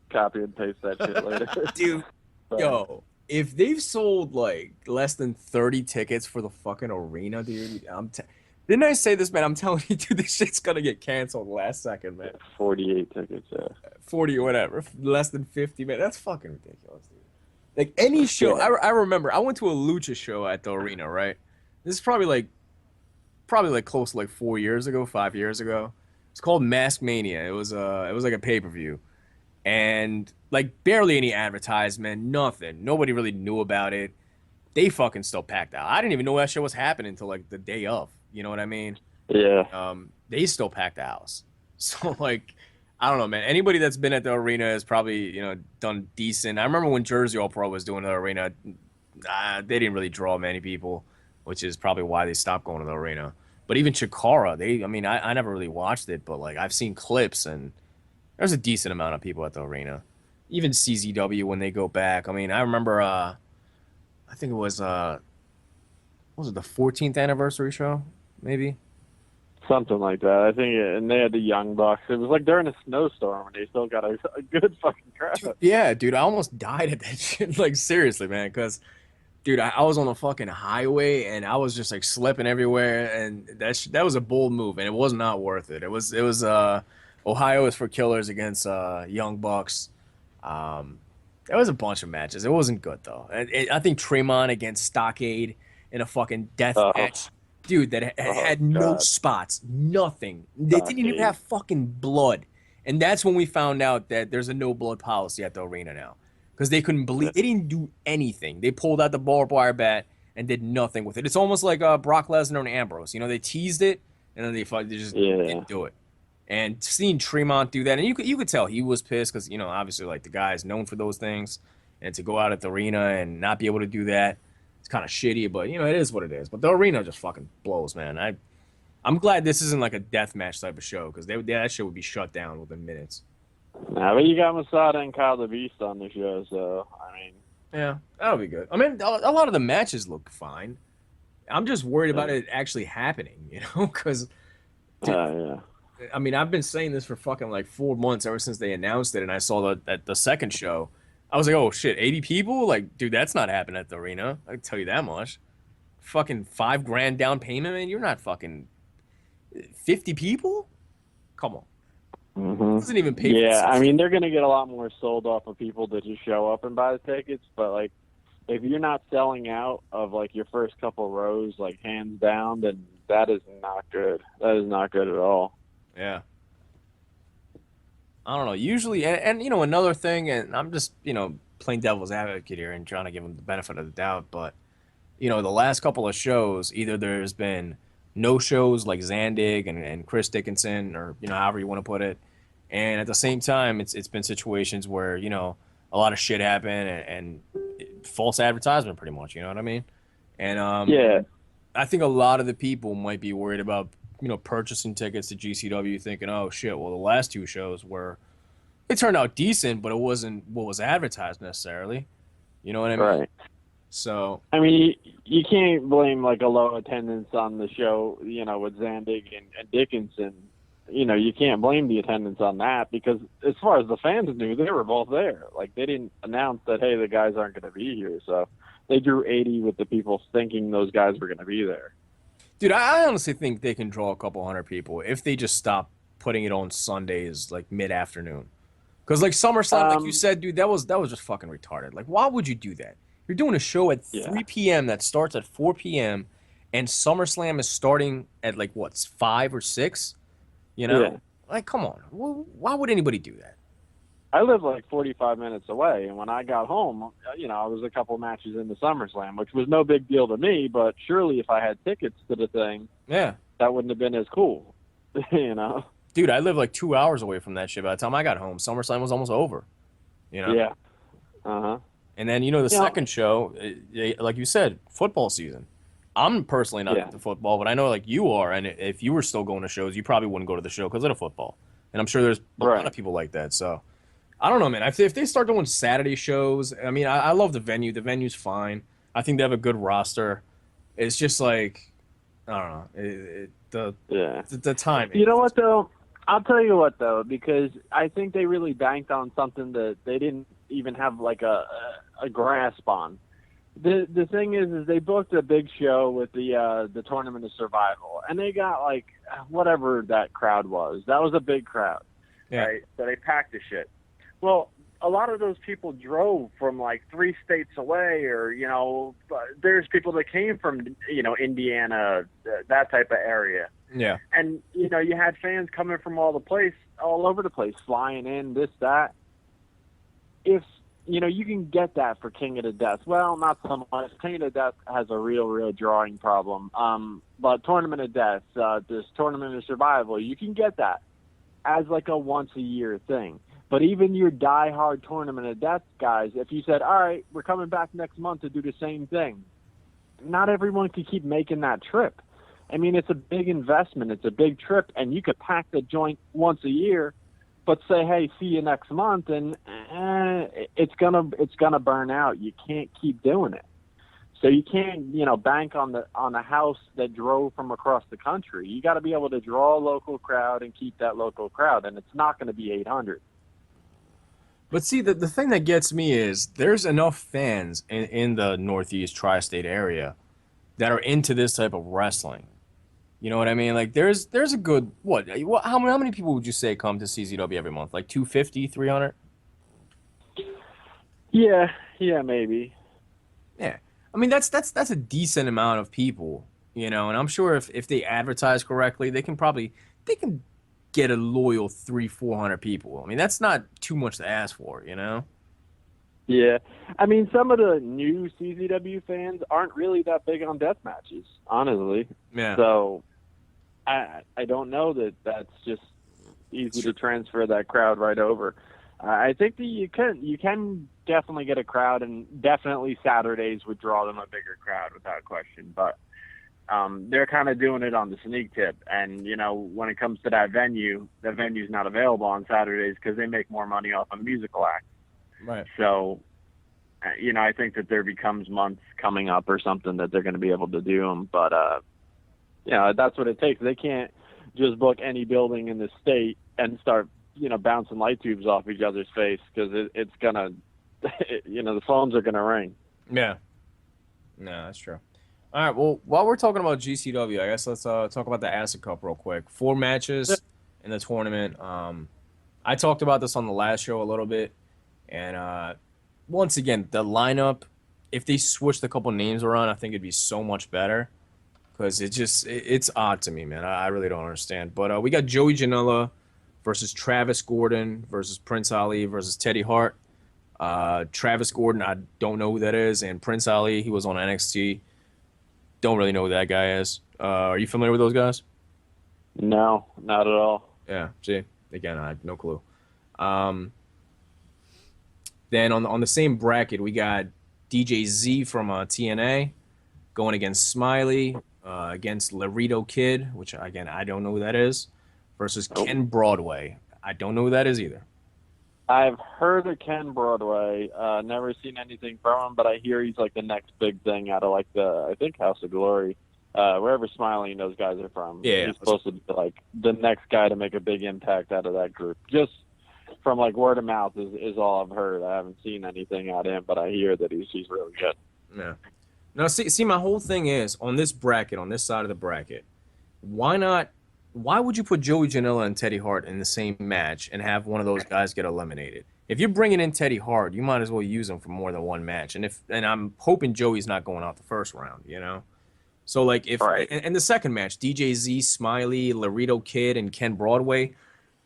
Copy and paste that shit later. Dude, yo, if they've sold less than 30 tickets for the fucking arena, dude, didn't I say this, man? I'm telling you, dude, this shit's gonna get canceled last second, man. 48 tickets, yeah. 40 or whatever, less than 50, man. That's fucking ridiculous, dude. Any show, I remember, I went to a Lucha show at the arena, right? This is probably close to 4 years ago, 5 years ago. It's called Mask Mania. It was like a pay-per-view. And barely any advertisement, nothing. Nobody really knew about it. They fucking still packed out. I didn't even know that shit was happening until the day of. You know what I mean? Yeah. They still packed the house. So I don't know, man. Anybody that's been at the arena has probably done decent. I remember when Jersey All Pro was doing the arena, they didn't really draw many people, which is probably why they stopped going to the arena. But even Chikara, I never really watched it, but I've seen clips and there's a decent amount of people at the arena. Even CZW when they go back. I remember I think it was the 14th anniversary show, maybe? Something like that. I think, and they had the Young Bucks. It was during a snowstorm, and they still got a good fucking crowd. Yeah, dude, I almost died at that shit. Seriously, man, because, dude, I was on a fucking highway, and I was just, slipping everywhere, and that was a bold move, and it was not worth it. It was Ohio is for Killers against Young Bucks. There was a bunch of matches. It wasn't good, though. I think Tremont against Stockade in a fucking death match dude, that had no spots, nothing. They didn't even have fucking blood. And that's when we found out that there's a no blood policy at the arena now. Because they couldn't believe, they didn't do anything. They pulled out the barbed wire bat and did nothing with it. It's almost like Brock Lesnar and Ambrose. You know, they teased it and then they just didn't do it. And seeing Tremont do that, and you could tell he was pissed because, you know, obviously, like, the guy is known for those things. And to go out at the arena and not be able to do that, it's kind of shitty, but, you know, it is what it is. But the arena just fucking blows, man. I'm glad this isn't like a deathmatch type of show because that shit would be shut down within minutes. Nah, but you got Masada and Kyle the Beast on the show, so, I mean. Yeah, that'll be good. I mean, a lot of the matches look fine. I'm just worried about it actually happening, you know, because, I mean, I've been saying this for fucking like 4 months ever since they announced it, and I saw the second show. I was like, oh shit, 80 people? Like, dude, that's not happening at the arena. I can tell you that much. Fucking $5,000 down payment, man. You're not fucking 50 people? Come on. Mm-hmm. Doesn't even pay. Yeah, I mean, they're gonna get a lot more sold off of people that just show up and buy the tickets. But like, if you're not selling out of like your first couple rows, like hands down, then that is not good. That is not good at all. Yeah. I don't know. Usually, and you know, another thing, and I'm just, you know, playing devil's advocate here and trying to give them the benefit of the doubt, but, you know, the last couple of shows, either there's been no shows like Zandig and Chris Dickinson, or, you know, however you want to put it, and at the same time, it's been situations where, you know, a lot of shit happened and false advertisement, pretty much. You know what I mean? And I think a lot of the people might be worried about, you know, purchasing tickets to GCW thinking, oh shit, well, the last two shows it turned out decent, but it wasn't what was advertised necessarily. You know what I mean? Right. So, I mean, you can't blame like a low attendance on the show, you know, with Zandig and Dickinson. You know, you can't blame the attendance on that because as far as the fans knew, they were both there. Like, they didn't announce that, hey, the guys aren't going to be here. So they drew 80 with the people thinking those guys were going to be there. Dude, I honestly think they can draw a couple hundred people if they just stop putting it on Sundays, like mid-afternoon. Because like SummerSlam, like you said, dude, that was just fucking retarded. Like, why would you do that? You're doing a show at 3 p.m. that starts at 4 p.m. and SummerSlam is starting at like what, 5 or 6? You know, like, come on, why would anybody do that? I live like 45 minutes away, and when I got home, you know, I was a couple matches into SummerSlam, which was no big deal to me, but surely if I had tickets to the thing, that wouldn't have been as cool, you know? Dude, I live like 2 hours away from that shit. By the time I got home, SummerSlam was almost over, you know? Yeah. Uh-huh. And then, you know, the second show, like you said, football season. I'm personally not into football, but I know like you are, and if you were still going to shows, you probably wouldn't go to the show because of the football. And I'm sure there's a lot of people like that, so... I don't know, man. If they start doing Saturday shows, I mean, I love the venue. The venue's fine. I think they have a good roster. It's just like, I don't know, the timing. You know what, though? I'll tell you what, though, because I think they really banked on something that they didn't even have like a grasp on. The thing is they booked a big show with the Tournament of Survival, and they got like whatever that crowd was. That was a big crowd, right? So they packed the shit. Well, a lot of those people drove from like 3 states away, or, you know, there's people that came from, you know, Indiana, that type of area. Yeah. And, you know, you had fans coming from all over the place, flying in, this, that. If, you know, you can get that for King of the Death. Well, not so much. King of the Death has a real drawing problem. But Tournament of Death, this Tournament of Survival, you can get that as like a once-a-year thing. But even your die-hard Tournament of Death guys, if you said, all right, we're coming back next month to do the same thing, not everyone could keep making that trip. I mean, it's a big investment. It's a big trip, and you could pack the joint once a year, but say, hey, see you next month, and it's gonna burn out. You can't keep doing it. So you can't, you know, bank on a house that drove from across the country. You got to be able to draw a local crowd and keep that local crowd, and it's not going to be 800. But see, the thing that gets me is there's enough fans in the Northeast tri-state area that are into this type of wrestling. You know what I mean? Like, there's a good, how many people would you say come to CZW every month? Like 250, 300? Yeah, maybe. Yeah. I mean, that's a decent amount of people you know, and I'm sure if they advertise correctly, they can get a loyal 300-400 people. I mean, that's not too much to ask for, you know? Yeah. I mean, some of the new CZW fans aren't really that big on death matches, honestly. Yeah. So I don't know that that's just easy to transfer that crowd right over. I think that you can definitely get a crowd, and definitely Saturdays would draw them a bigger crowd without question. But they're kind of doing it on the sneak tip. And, you know, when it comes to that venue's not available on Saturdays because they make more money off a musical act. Right. So, you know, I think that there becomes months coming up or something that they're going to be able to do them. But, you know, that's what it takes. They can't just book any building in the state and start, you know, bouncing light tubes off each other's face because it's going to, you know, the phones are going to ring. Yeah. No, that's true. All right, well, while we're talking about GCW, I guess let's talk about the Acid Cup real quick. 4 matches in the tournament. I talked about this on the last show a little bit. And once again, the lineup, if they switched a couple names around, I think it'd be so much better. Because it's odd to me, man. I really don't understand. But we got Joey Janela versus Travis Gordon versus Prince Ali versus Teddy Hart. Travis Gordon, I don't know who that is. And Prince Ali, he was on NXT. Don't really know who that guy is. Are you familiar with those guys? No, not at all. Yeah, see, again, I have no clue. Then on the same bracket, we got DJ Z from TNA going against Smiley, against Laredo Kid, which, again, I don't know who that is, versus Ken Broadway. I don't know who that is either. I've heard of Ken Broadway. Never seen anything from him, but I hear he's like the next big thing out of like I think House of Glory, wherever Smiley and those guys are from. Yeah, he's supposed to be like the next guy to make a big impact out of that group. Just from like word of mouth is all I've heard. I haven't seen anything out of him, but I hear that he's really good. Yeah. Now, see, my whole thing is on this bracket, on this side of the bracket, why would you put Joey Janela and Teddy Hart in the same match and have one of those guys get eliminated? If you're bringing in Teddy Hart, you might as well use him for more than one match. And I'm hoping Joey's not going out the first round, you know? So, like, and the second match, DJ Z, Smiley, Laredo Kid, and Ken Broadway,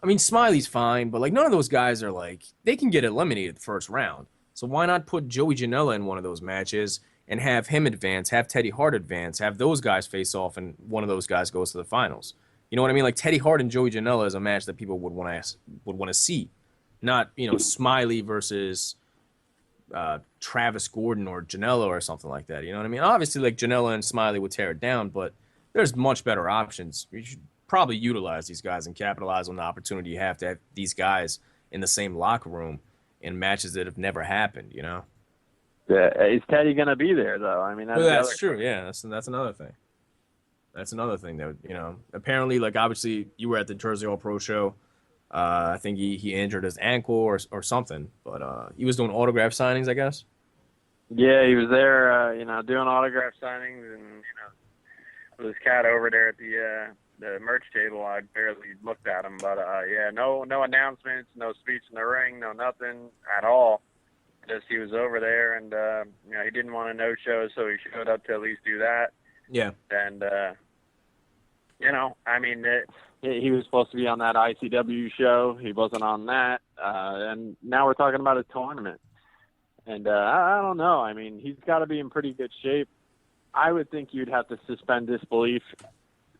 I mean, Smiley's fine, but, like, none of those guys are, like, they can get eliminated the first round. So why not put Joey Janela in one of those matches and have him advance, have Teddy Hart advance, have those guys face off, and one of those guys goes to the finals? You know what I mean? Like Teddy Hart and Joey Janela is a match that people would want to see, not, you know, Smiley versus Travis Gordon or Janela or something like that. You know what I mean? Obviously, like Janela and Smiley would tear it down, but there's much better options. You should probably utilize these guys and capitalize on the opportunity you have to have these guys in the same locker room in matches that have never happened. You know? Yeah, is Teddy gonna be there though? I mean, that's true. Yeah, that's another thing. That's another thing that, you know, apparently, like, obviously you were at the Jersey All Pro show. I think he injured his ankle or something, but he was doing autograph signings, I guess. Yeah, he was there, you know, doing autograph signings, and, you know, with his cat over there at the merch table, I barely looked at him, but yeah, no announcements, no speech in the ring, no nothing at all. Just he was over there, and you know, he didn't want a no-show, so he showed up to at least do that. Yeah. And you know, I mean, he was supposed to be on that ICW show. He wasn't on that. And now we're talking about a tournament. And I don't know. I mean, he's got to be in pretty good shape. I would think you'd have to suspend disbelief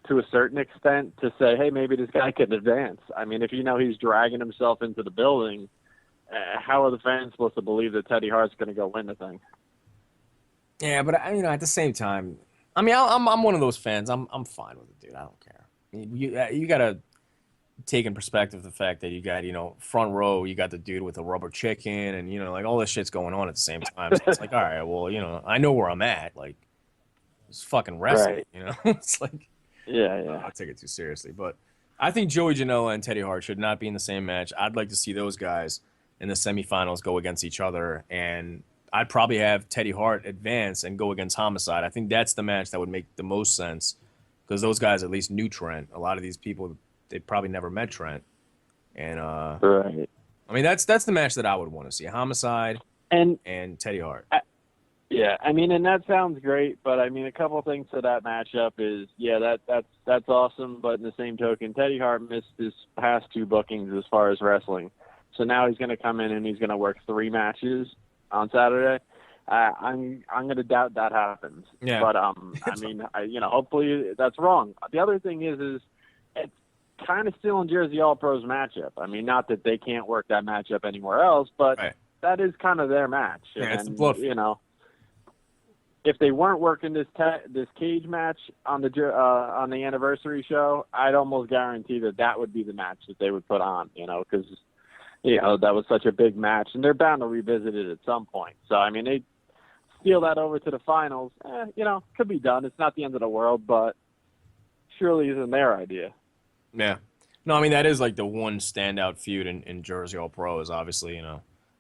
to a certain extent to say, hey, maybe this guy could advance. I mean, if you know he's dragging himself into the building, how are the fans supposed to believe that Teddy Hart's going to go win the thing? Yeah, but, you know, at the same time, I mean, I'm one of those fans. I'm fine with it, dude. I don't care. I mean, you gotta take in perspective the fact that you got, you know, front row, you got the dude with the rubber chicken, and, you know, like all this shit's going on at the same time. So it's like, all right, well, you know, I know where I'm at. Like, it's fucking wrestling, right. you know. It's like, yeah. I don't take it too seriously, but I think Joey Janela and Teddy Hart should not be in the same match. I'd like to see those guys in the semifinals go against each other, and I'd probably have Teddy Hart advance and go against Homicide. I think that's the match that would make the most sense because those guys at least knew Trent. A lot of these people, they probably never met Trent. And right. I mean, that's the match that I would want to see: Homicide and Teddy Hart. Yeah, I mean, and that sounds great, but I mean, a couple of things to that matchup is, yeah, that's awesome, but in the same token, Teddy Hart missed his past 2 bookings as far as wrestling, so now he's going to come in and he's going to work 3 matches on Saturday. I'm going to doubt that happens. Yeah. But I mean, hopefully that's wrong. The other thing is it's kind of still in Jersey All Pros matchup. I mean, not that they can't work that matchup anywhere else, but that is kind of their match. Yeah, and, it's the blood. If they weren't working this cage match on the anniversary show, I'd almost guarantee that would be the match that they would put on. Because that was such a big match, and they're bound to revisit it at some point. So I mean, they steal that over to the finals. Could be done. It's not the end of the world, but surely isn't their idea. Yeah. No, I mean, that is like the one standout feud in Jersey All Pro is obviously,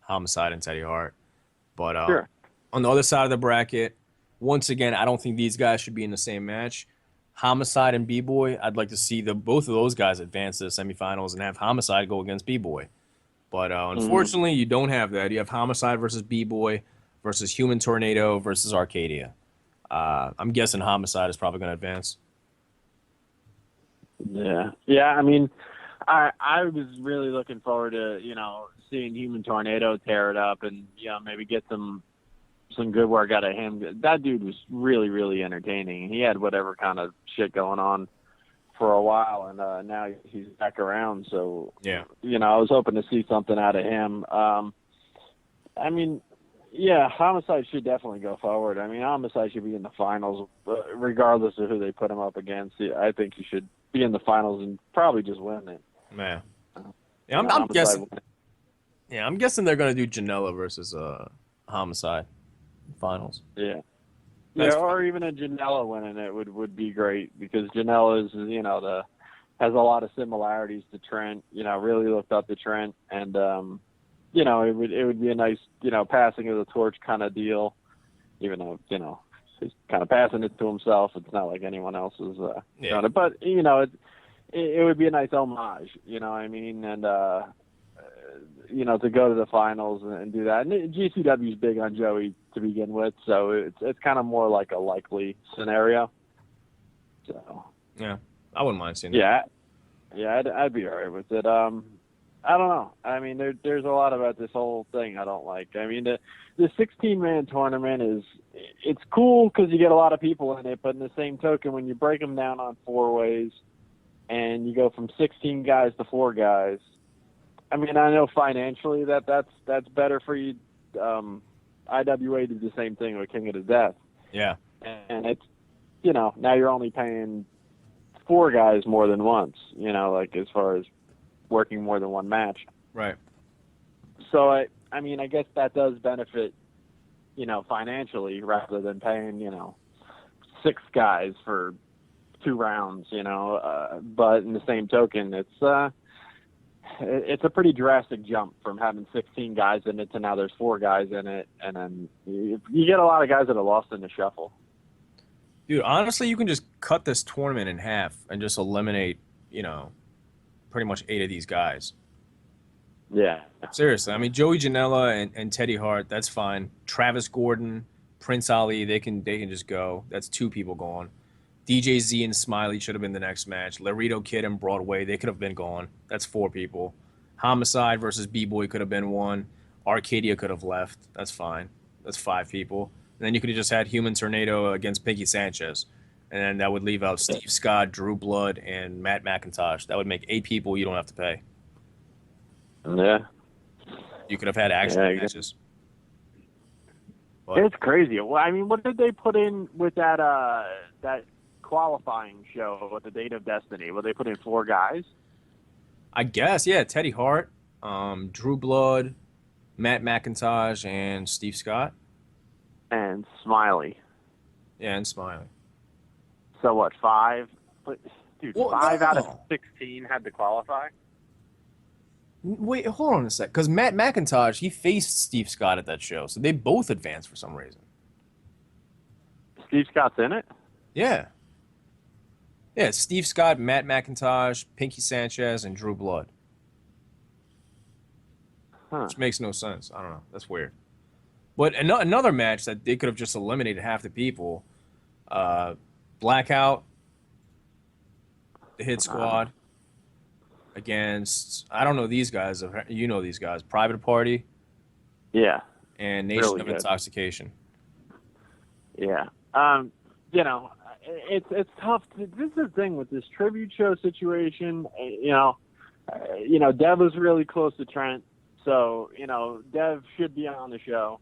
Homicide and Teddy Hart. But sure. On the other side of the bracket, once again, I don't think these guys should be in the same match. Homicide and B-Boy, I'd like to see both of those guys advance to the semifinals and have Homicide go against B-Boy. But unfortunately, you don't have that. You have Homicide versus B-Boy versus Human Tornado versus Arcadia. I'm guessing Homicide is probably going to advance. Yeah. I mean, I was really looking forward to seeing Human Tornado tear it up and maybe get some good work out of him. That dude was really, really entertaining. He had whatever kind of shit going on for a while, and now he's back around. So yeah, I was hoping to see something out of him. I mean, yeah, Homicide should definitely go forward. I mean, Homicide should be in the finals, regardless of who they put him up against. I think he should be in the finals and probably just win it. Man, yeah, I'm guessing. Yeah, I'm guessing they're gonna do Janela versus Homicide finals. Yeah. Or even a Janela winning it would be great, because Janela is has a lot of similarities to Trent. Really looked up to Trent, and it would be a nice passing of the torch kind of deal, even though he's kind of passing it to himself. It's not like anyone else is doing it, but it would be a nice homage. You know what I mean? And to go to the finals and do that. And GCW is big on Joey to begin with, so it's kind of more like a likely scenario. So yeah, I wouldn't mind seeing that. Yeah, I'd be all right with it. I don't know. I mean, there's a lot about this whole thing I don't like. I mean, the 16-man tournament it's cool because you get a lot of people in it, but in the same token, when you break them down on 4 ways and you go from 16 guys to 4 guys, I mean, I know financially that's better for you. IWA did the same thing with King of the Death. Yeah. And it's, now you're only paying 4 guys more than once, like as far as working more than one match. Right. So, I mean, I guess that does benefit, financially, rather than paying, 6 guys for 2 rounds, but in the same token, it's a pretty drastic jump from having 16 guys in it to now there's 4 guys in it, and then you get a lot of guys that are lost in the shuffle. Dude, honestly, you can just cut this tournament in half and just eliminate, pretty much 8 of these guys. Yeah. Seriously, I mean, Joey Janela and Teddy Hart, that's fine. Travis Gordon, Prince Ali, they can just go. That's 2 people gone. DJ Z and Smiley should have been the next match. Laredo Kid and Broadway, they could have been gone. That's 4 people. Homicide versus B-Boy could have been 1. Arcadia could have left. That's fine. That's 5 people. And then you could have just had Human Tornado against Pinky Sanchez. And then that would leave out Steve Scott, Drew Blood, and Matt McIntosh. That would make 8 people you don't have to pay. Yeah. You could have had actual matches. But it's crazy. Well, I mean, what did they put in with that qualifying show at the Date of Destiny? Will they put in 4 guys? I guess, yeah. Teddy Hart, Drew Blood, Matt McIntosh, and Steve Scott. And Smiley. Yeah, and Smiley. So what, 5? But, dude, well, 5 out of 16 had to qualify? Wait, hold on a sec. Because Matt McIntosh, he faced Steve Scott at that show, so they both advanced for some reason. Steve Scott's in it? Yeah. Yeah, Steve Scott, Matt McIntosh, Pinky Sanchez, and Drew Blood. Huh. Which makes no sense. I don't know. That's weird. But another match that they could have just eliminated half the people. Blackout, the Hit Squad against, I don't know these guys. You know these guys. Private Party. Yeah. And Nation of Intoxication. Yeah. You know, it's tough. This is the thing with this tribute show situation. You know, Dev was really close to Trent, so you know Dev should be on the show.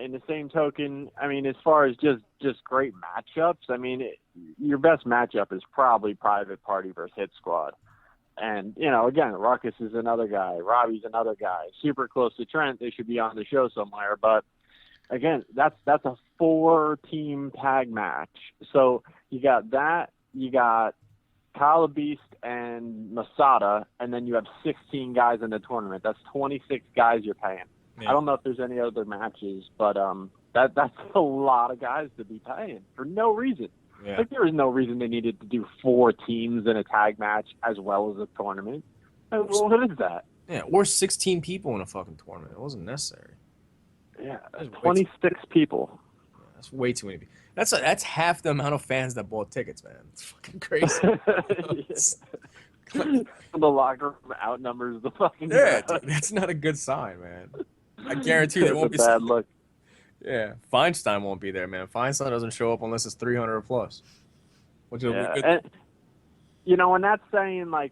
In the same token, I mean, as far as just great matchups, I mean, your best matchup is probably Private Party versus Hit Squad. And, you know, again, Ruckus is another guy. Robbie's another guy. Super close to Trent. They should be on the show somewhere. But, again, that's a 4-team tag match. So you got that. You got Kyle Beast and Masada, and then you have 16 guys in the tournament. That's 26 guys you're paying. Yeah. I don't know if there's any other matches, but that's a lot of guys to be paying for no reason. Yeah. Like, there was no reason they needed to do 4 teams in a tag match as well as a tournament. What is that? Yeah, or 16 people in a fucking tournament. It wasn't necessary. Yeah, 26 people. Yeah, that's way too many people. That's half the amount of fans that bought tickets, man. It's fucking crazy. The locker room outnumbers the fucking dude, that's not a good sign, man. I guarantee there won't be bad look. Yeah, Feinstein won't be there, man. Feinstein doesn't show up unless it's 300 or plus. Which will be good. And, you know, and that's saying all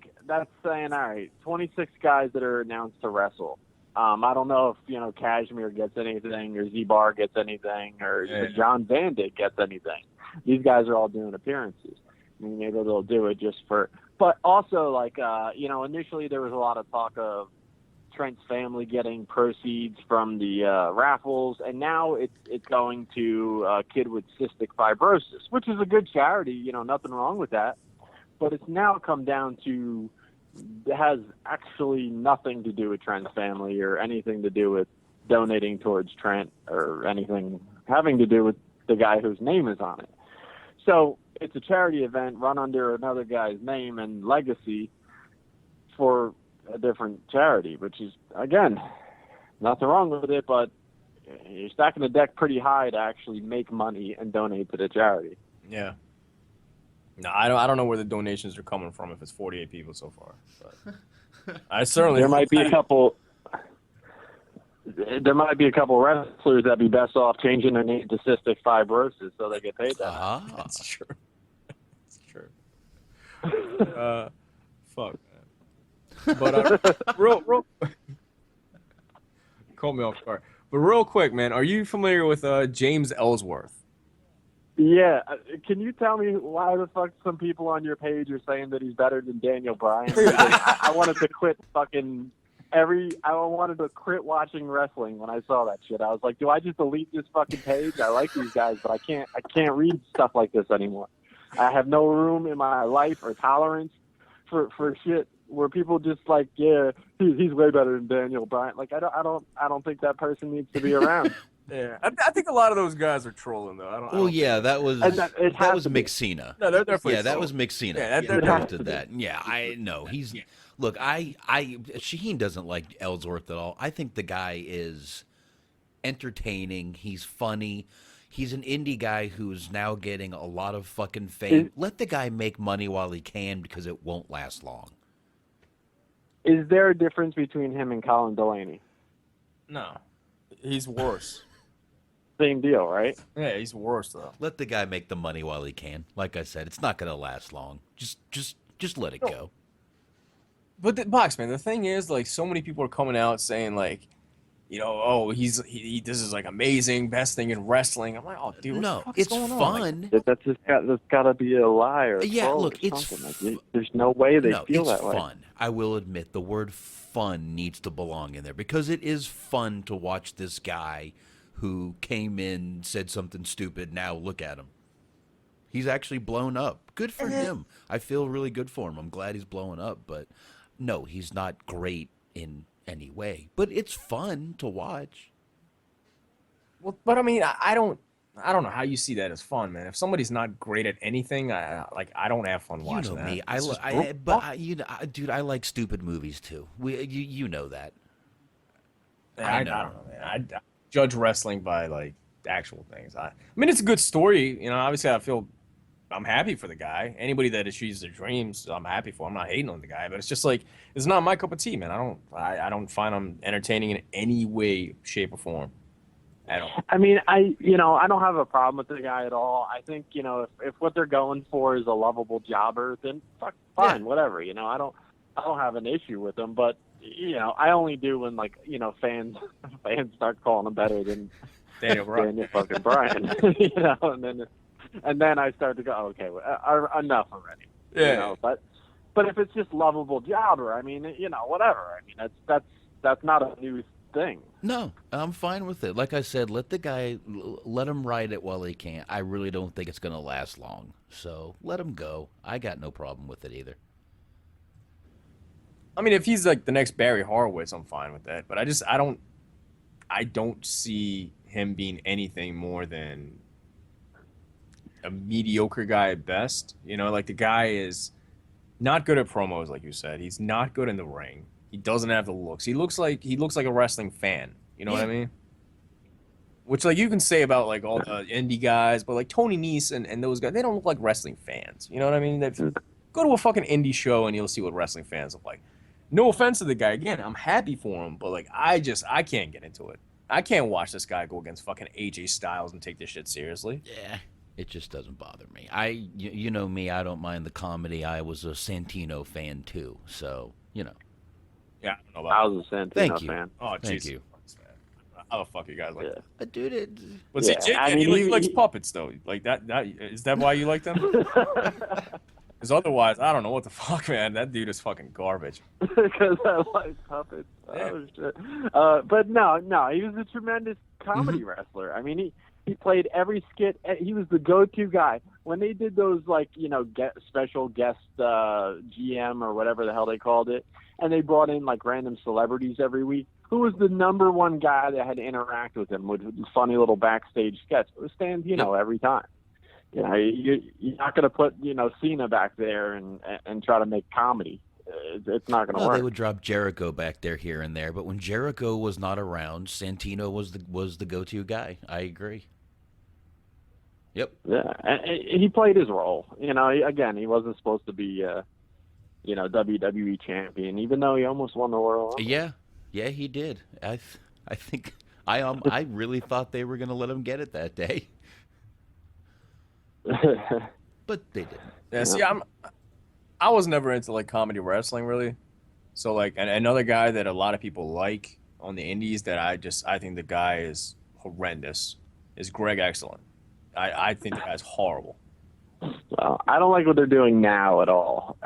right, 26 guys that are announced to wrestle. I don't know if, you know, Kashmir gets anything or Z-Bar gets anything or John Van Dyke gets anything. These guys are all doing appearances. I mean, maybe they'll do it just for – but also, like, you know, initially there was a lot of talk of Trent's family getting proceeds from the raffles, and now it's going to a kid with cystic fibrosis, which is a good charity, you know, nothing wrong with that. But it's now come down to it has actually nothing to do with Trent's family or anything to do with donating towards Trent or anything having to do with the guy whose name is on it. So it's a charity event run under another guy's name and legacy for a different charity, which is, again, nothing wrong with it, but you're stacking the deck pretty high to actually make money and donate to the charity. Yeah. No, I don't know where the donations are coming from if it's 48 people so far. But I certainly there might be a couple wrestlers that'd be best off changing their name to cystic fibrosis so they get paid that. That's true. That's true. Fuck. But real caught me off guard. But real quick, man, are you familiar with James Ellsworth? Yeah. Can you tell me why the fuck some people on your page are saying that he's better than Daniel Bryan? I wanted to quit fucking I wanted to quit watching wrestling when I saw that shit. I was like, do I just delete this fucking page? I like these guys, but I can't read stuff like this anymore. I have no room in my life or tolerance for shit where people just like, yeah, he's way better than Daniel Bryan. Like, I don't think that person needs to be around. Yeah, I think a lot of those guys are trolling though. That was Mick Cena. No, they're definitely. Yeah, that was Mick Cena. Yeah, they're posted that. Yeah, I know. He's look. Shaheen doesn't like Ellsworth at all. I think the guy is entertaining. He's funny. He's an indie guy who's now getting a lot of fucking fame. Let the guy make money while he can because it won't last long. Is there a difference between him and Colin Delaney? No, he's worse. Same deal, right? Yeah, he's worse though. Let the guy make the money while he can. Like I said, it's not going to last long. Just let it go. But Boxman, the thing is, like, so many people are coming out saying, like, you know, oh, this is like amazing, best thing in wrestling. I'm like, oh, dude, no, it's fun. Like, that's got to be a lie or look, it's like, there's no way they feel that way. It's fun. I will admit the word fun needs to belong in there because it is fun to watch this guy who came in, said something stupid. Now look at him. He's actually blown up. Good for him. I feel really good for him. I'm glad he's blowing up. But no, he's not great in any way. But it's fun to watch. Well, but I mean, I don't know how you see that as fun, man. If somebody's not great at anything, I don't have fun watching that. Dude, I like stupid movies too. You know that. I don't know, man. judge wrestling by like actual things. I mean, it's a good story. You know, obviously, I'm happy for the guy. Anybody that achieves their dreams, I'm happy for. I'm not hating on the guy, but it's just like it's not my cup of tea, man. I don't find him entertaining in any way, shape, or form. I don't. I mean, I don't have a problem with the guy at all. I think, if what they're going for is a lovable jobber, then fine, whatever. I don't have an issue with him, but I only do when fans start calling him better than Daniel fucking Bryan, and then I start to go, okay, enough already. Yeah. But if it's just lovable jobber, I mean, whatever. I mean, that's not a new thing. No, I'm fine with it. Like I said, let him ride it while he can. I really don't think it's going to last long. So let him go. I got no problem with it either. I mean, if he's like the next Barry Horowitz, I'm fine with that. But I don't see him being anything more than a mediocre guy at best. Like the guy is not good at promos, like you said. He's not good in the ring. He doesn't have the looks. He looks like a wrestling fan. You know what I mean? Which like you can say about like all the indie guys, but like Tony Nese and those guys, they don't look like wrestling fans. You know what I mean? Go to a fucking indie show and you'll see what wrestling fans look like. No offense to the guy. Again, I'm happy for him, but like I can't get into it. I can't watch this guy go against fucking AJ Styles and take this shit seriously. Yeah. It just doesn't bother me. You know me, I don't mind the comedy. I was a Santino fan too, so, Yeah, I don't know I about was a Santino Thank you. fan. Oh, Thank Jesus you. Christ, man. How the fuck you guys like that? Dude, But see, he likes puppets, though. Like, that is that why you like them? Because otherwise, I don't know what the fuck, man. That dude is fucking garbage. Because I like puppets. Yeah. Oh, shit. But no, he was a tremendous comedy wrestler. I mean, he played every skit. He was the go-to guy. When they did those, special guest GM or whatever the hell they called it, and they brought in, random celebrities every week, who was the number one guy that had to interact with him with funny little backstage sketch? It was Santino every time. You're not going to put, Cena back there and try to make comedy. It's not going to work. They would drop Jericho back there here and there, but when Jericho was not around, Santino was the go-to guy. I agree. Yep. Yeah, and he played his role. Again, he wasn't supposed to be, WWE champion, even though he almost won the World Rumble. Yeah, he did. I think I really thought they were going to let him get it that day, but they didn't. Yeah. See, I was never into comedy wrestling really, so and another guy that a lot of people like on the indies that I think the guy is horrendous is Greg Excellent. I think the guy's horrible. Well, I don't like what they're doing now at all.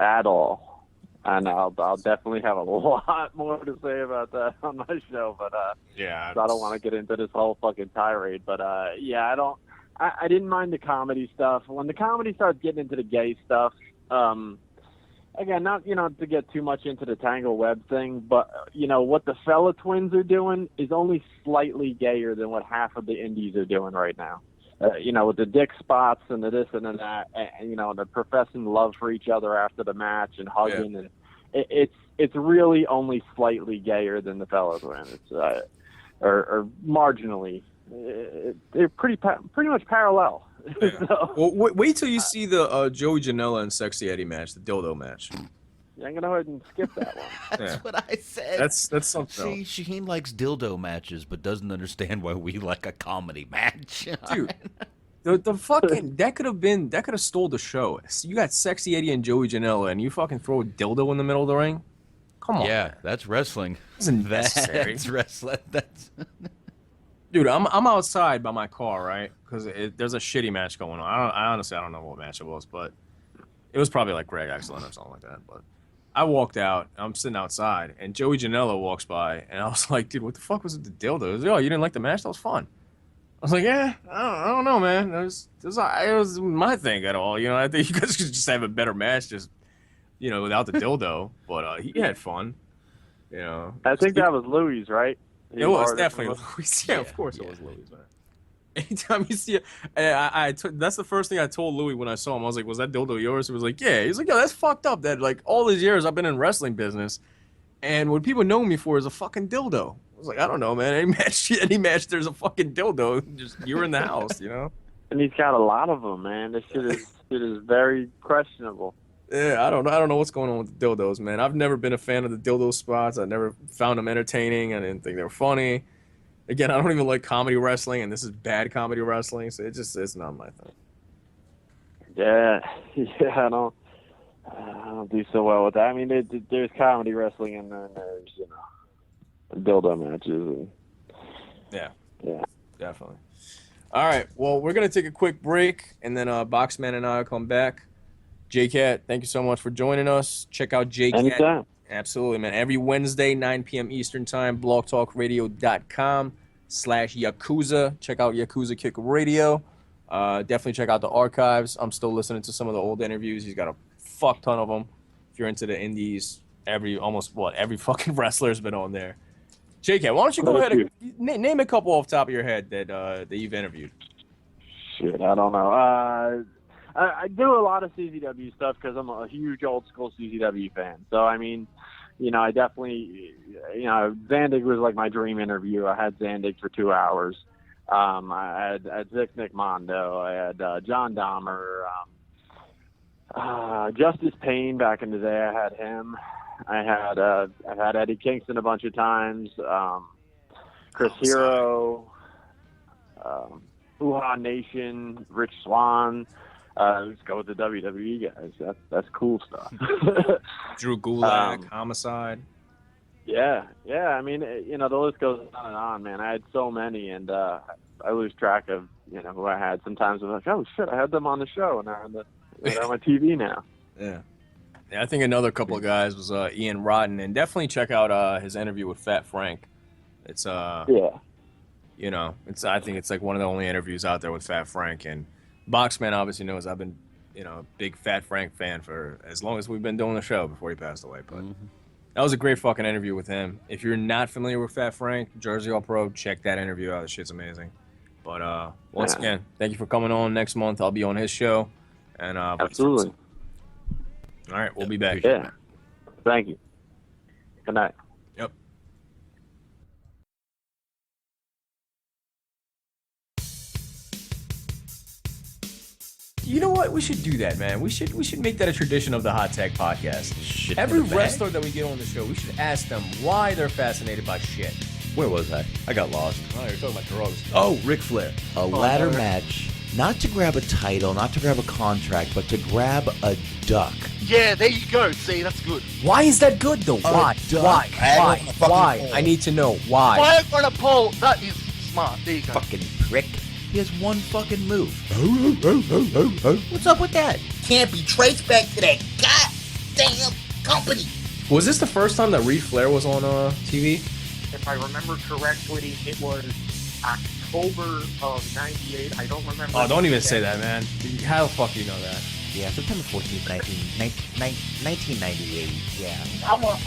And I'll definitely have a lot more to say about that on my show. But yeah, so I don't want to get into this whole fucking tirade. But I don't. I didn't mind the comedy stuff. When the comedy starts getting into the gay stuff, again, not to get too much into the Tangle Web thing, but what the fella twins are doing is only slightly gayer than what half of the indies are doing right now. With the dick spots and the this and the that, and the professing love for each other after the match and hugging, and it's really only slightly gayer than the fellas twins. It's or marginally. They're pretty much parallel. Yeah. So, well, wait till you see the Joey Janela and Sexy Eddie match, the dildo match. I'm gonna go ahead and skip that one. That's what I said. That's something. See, Shaheen likes dildo matches, but doesn't understand why we like a comedy match. Dude, the fucking that could have stole the show. You got Sexy Eddie and Joey Janela, and you fucking throw a dildo in the middle of the ring. Come on. Yeah, man. That's wrestling. Isn't necessary. That's wrestling. That's. Dude, I'm outside by my car, right? Because there's a shitty match going on. I honestly don't know what match it was, but it was probably like Greg Excellent or something like that. But I walked out. I'm sitting outside, and Joey Janela walks by, and I was like, "Dude, what the fuck was with the dildo?" He was like, "Oh, you didn't like the match? That was fun." I was like, "Yeah, I don't know, man. It was my thing at all. I think you guys could just have a better match, just without the dildo." But he had fun. I think that was Louis, right? It was definitely Louis. Yeah, of course it was Louis, man. Anytime you see it, that's the first thing I told Louis when I saw him. I was like, "Was that dildo yours?" He was like, "Yeah." He's like, "Yeah, that's fucked up. That all these years I've been in wrestling business, and what people know me for is a fucking dildo." I was like, I don't know, man. Any match, there's a fucking dildo. Just you're in the house, you know. And he's got a lot of them, man. This shit is very questionable. Yeah, I don't know what's going on with the dildos, man. I've never been a fan of the dildo spots. I never found them entertaining. I didn't think they were funny. Again, I don't even like comedy wrestling, and this is bad comedy wrestling, so it's not my thing. Yeah, I don't do so well with that. I mean, there's comedy wrestling, and then there's dildo matches. And, yeah, definitely. All right, well, we're gonna take a quick break, and then Boxman and I will come back. J-Cat, thank you so much for joining us. Check out J-Cat. Anytime. Absolutely, man. Every Wednesday, 9 p.m. Eastern Time, blogtalkradio.com/Yakuza. Check out Yakuza Kick Radio. Definitely check out the archives. I'm still listening to some of the old interviews. He's got a fuck ton of them. If you're into the indies, every fucking wrestler's been on there. J-Cat, why don't you go ahead and name a couple off the top of your head that you've interviewed? Shit, I don't know. I do a lot of CZW stuff because I'm a huge old school CZW fan. So, I mean, I definitely, Zandig was like my dream interview. I had Zandig for 2 hours. I had Nick Mondo. I had John Dahmer. Justice Payne back in the day. I had him. I've had Eddie Kingston a bunch of times. Chris Hero. Wuhan Nation. Rich Swann. Let's go with the WWE guys. That's cool stuff. Drew Gulak, Homicide. Yeah. I mean, the list goes on and on, man. I had so many, and I lose track of who I had. Sometimes I'm like, oh shit, I had them on the show, and they're on my TV now. Yeah, I think another couple of guys was Ian Rotten, and definitely check out his interview with Fat Frank. It's I think it's like one of the only interviews out there with Fat Frank, and Boxman obviously knows I've been, a big Fat Frank fan for as long as we've been doing the show before he passed away. But that was a great fucking interview with him. If you're not familiar with Fat Frank, Jersey All Pro, check that interview out. The shit's amazing. But once again, thank you for coming on. Next month I'll be on his show. And absolutely. All right, we'll be back. Yeah. Thank you. Good night. Yep. You know what? We should do that, man. We should make that a tradition of the Hot Tag Podcast. Shit Every in the bag. wrestler that we get on the show, we should ask them why they're fascinated by shit. Where was I? I got lost. Oh, you're talking about drugs. Oh, Ric Flair. A ladder match, not to grab a title, not to grab a contract, but to grab a duck. Yeah, there you go. See, that's good. Why is that good, though? Why? duck. Why? I need to know why. Why on a pole? That is smart. There you go. Fucking prick. He has one fucking move. What's up with that? Can't be traced back to that goddamn company. Was this the first time that Ric Flair was on TV? If I remember correctly, it was October of '98. I don't remember. Oh, don't even say that, man. How the fuck do you know that? Yeah, September 14th, 1998. Yeah.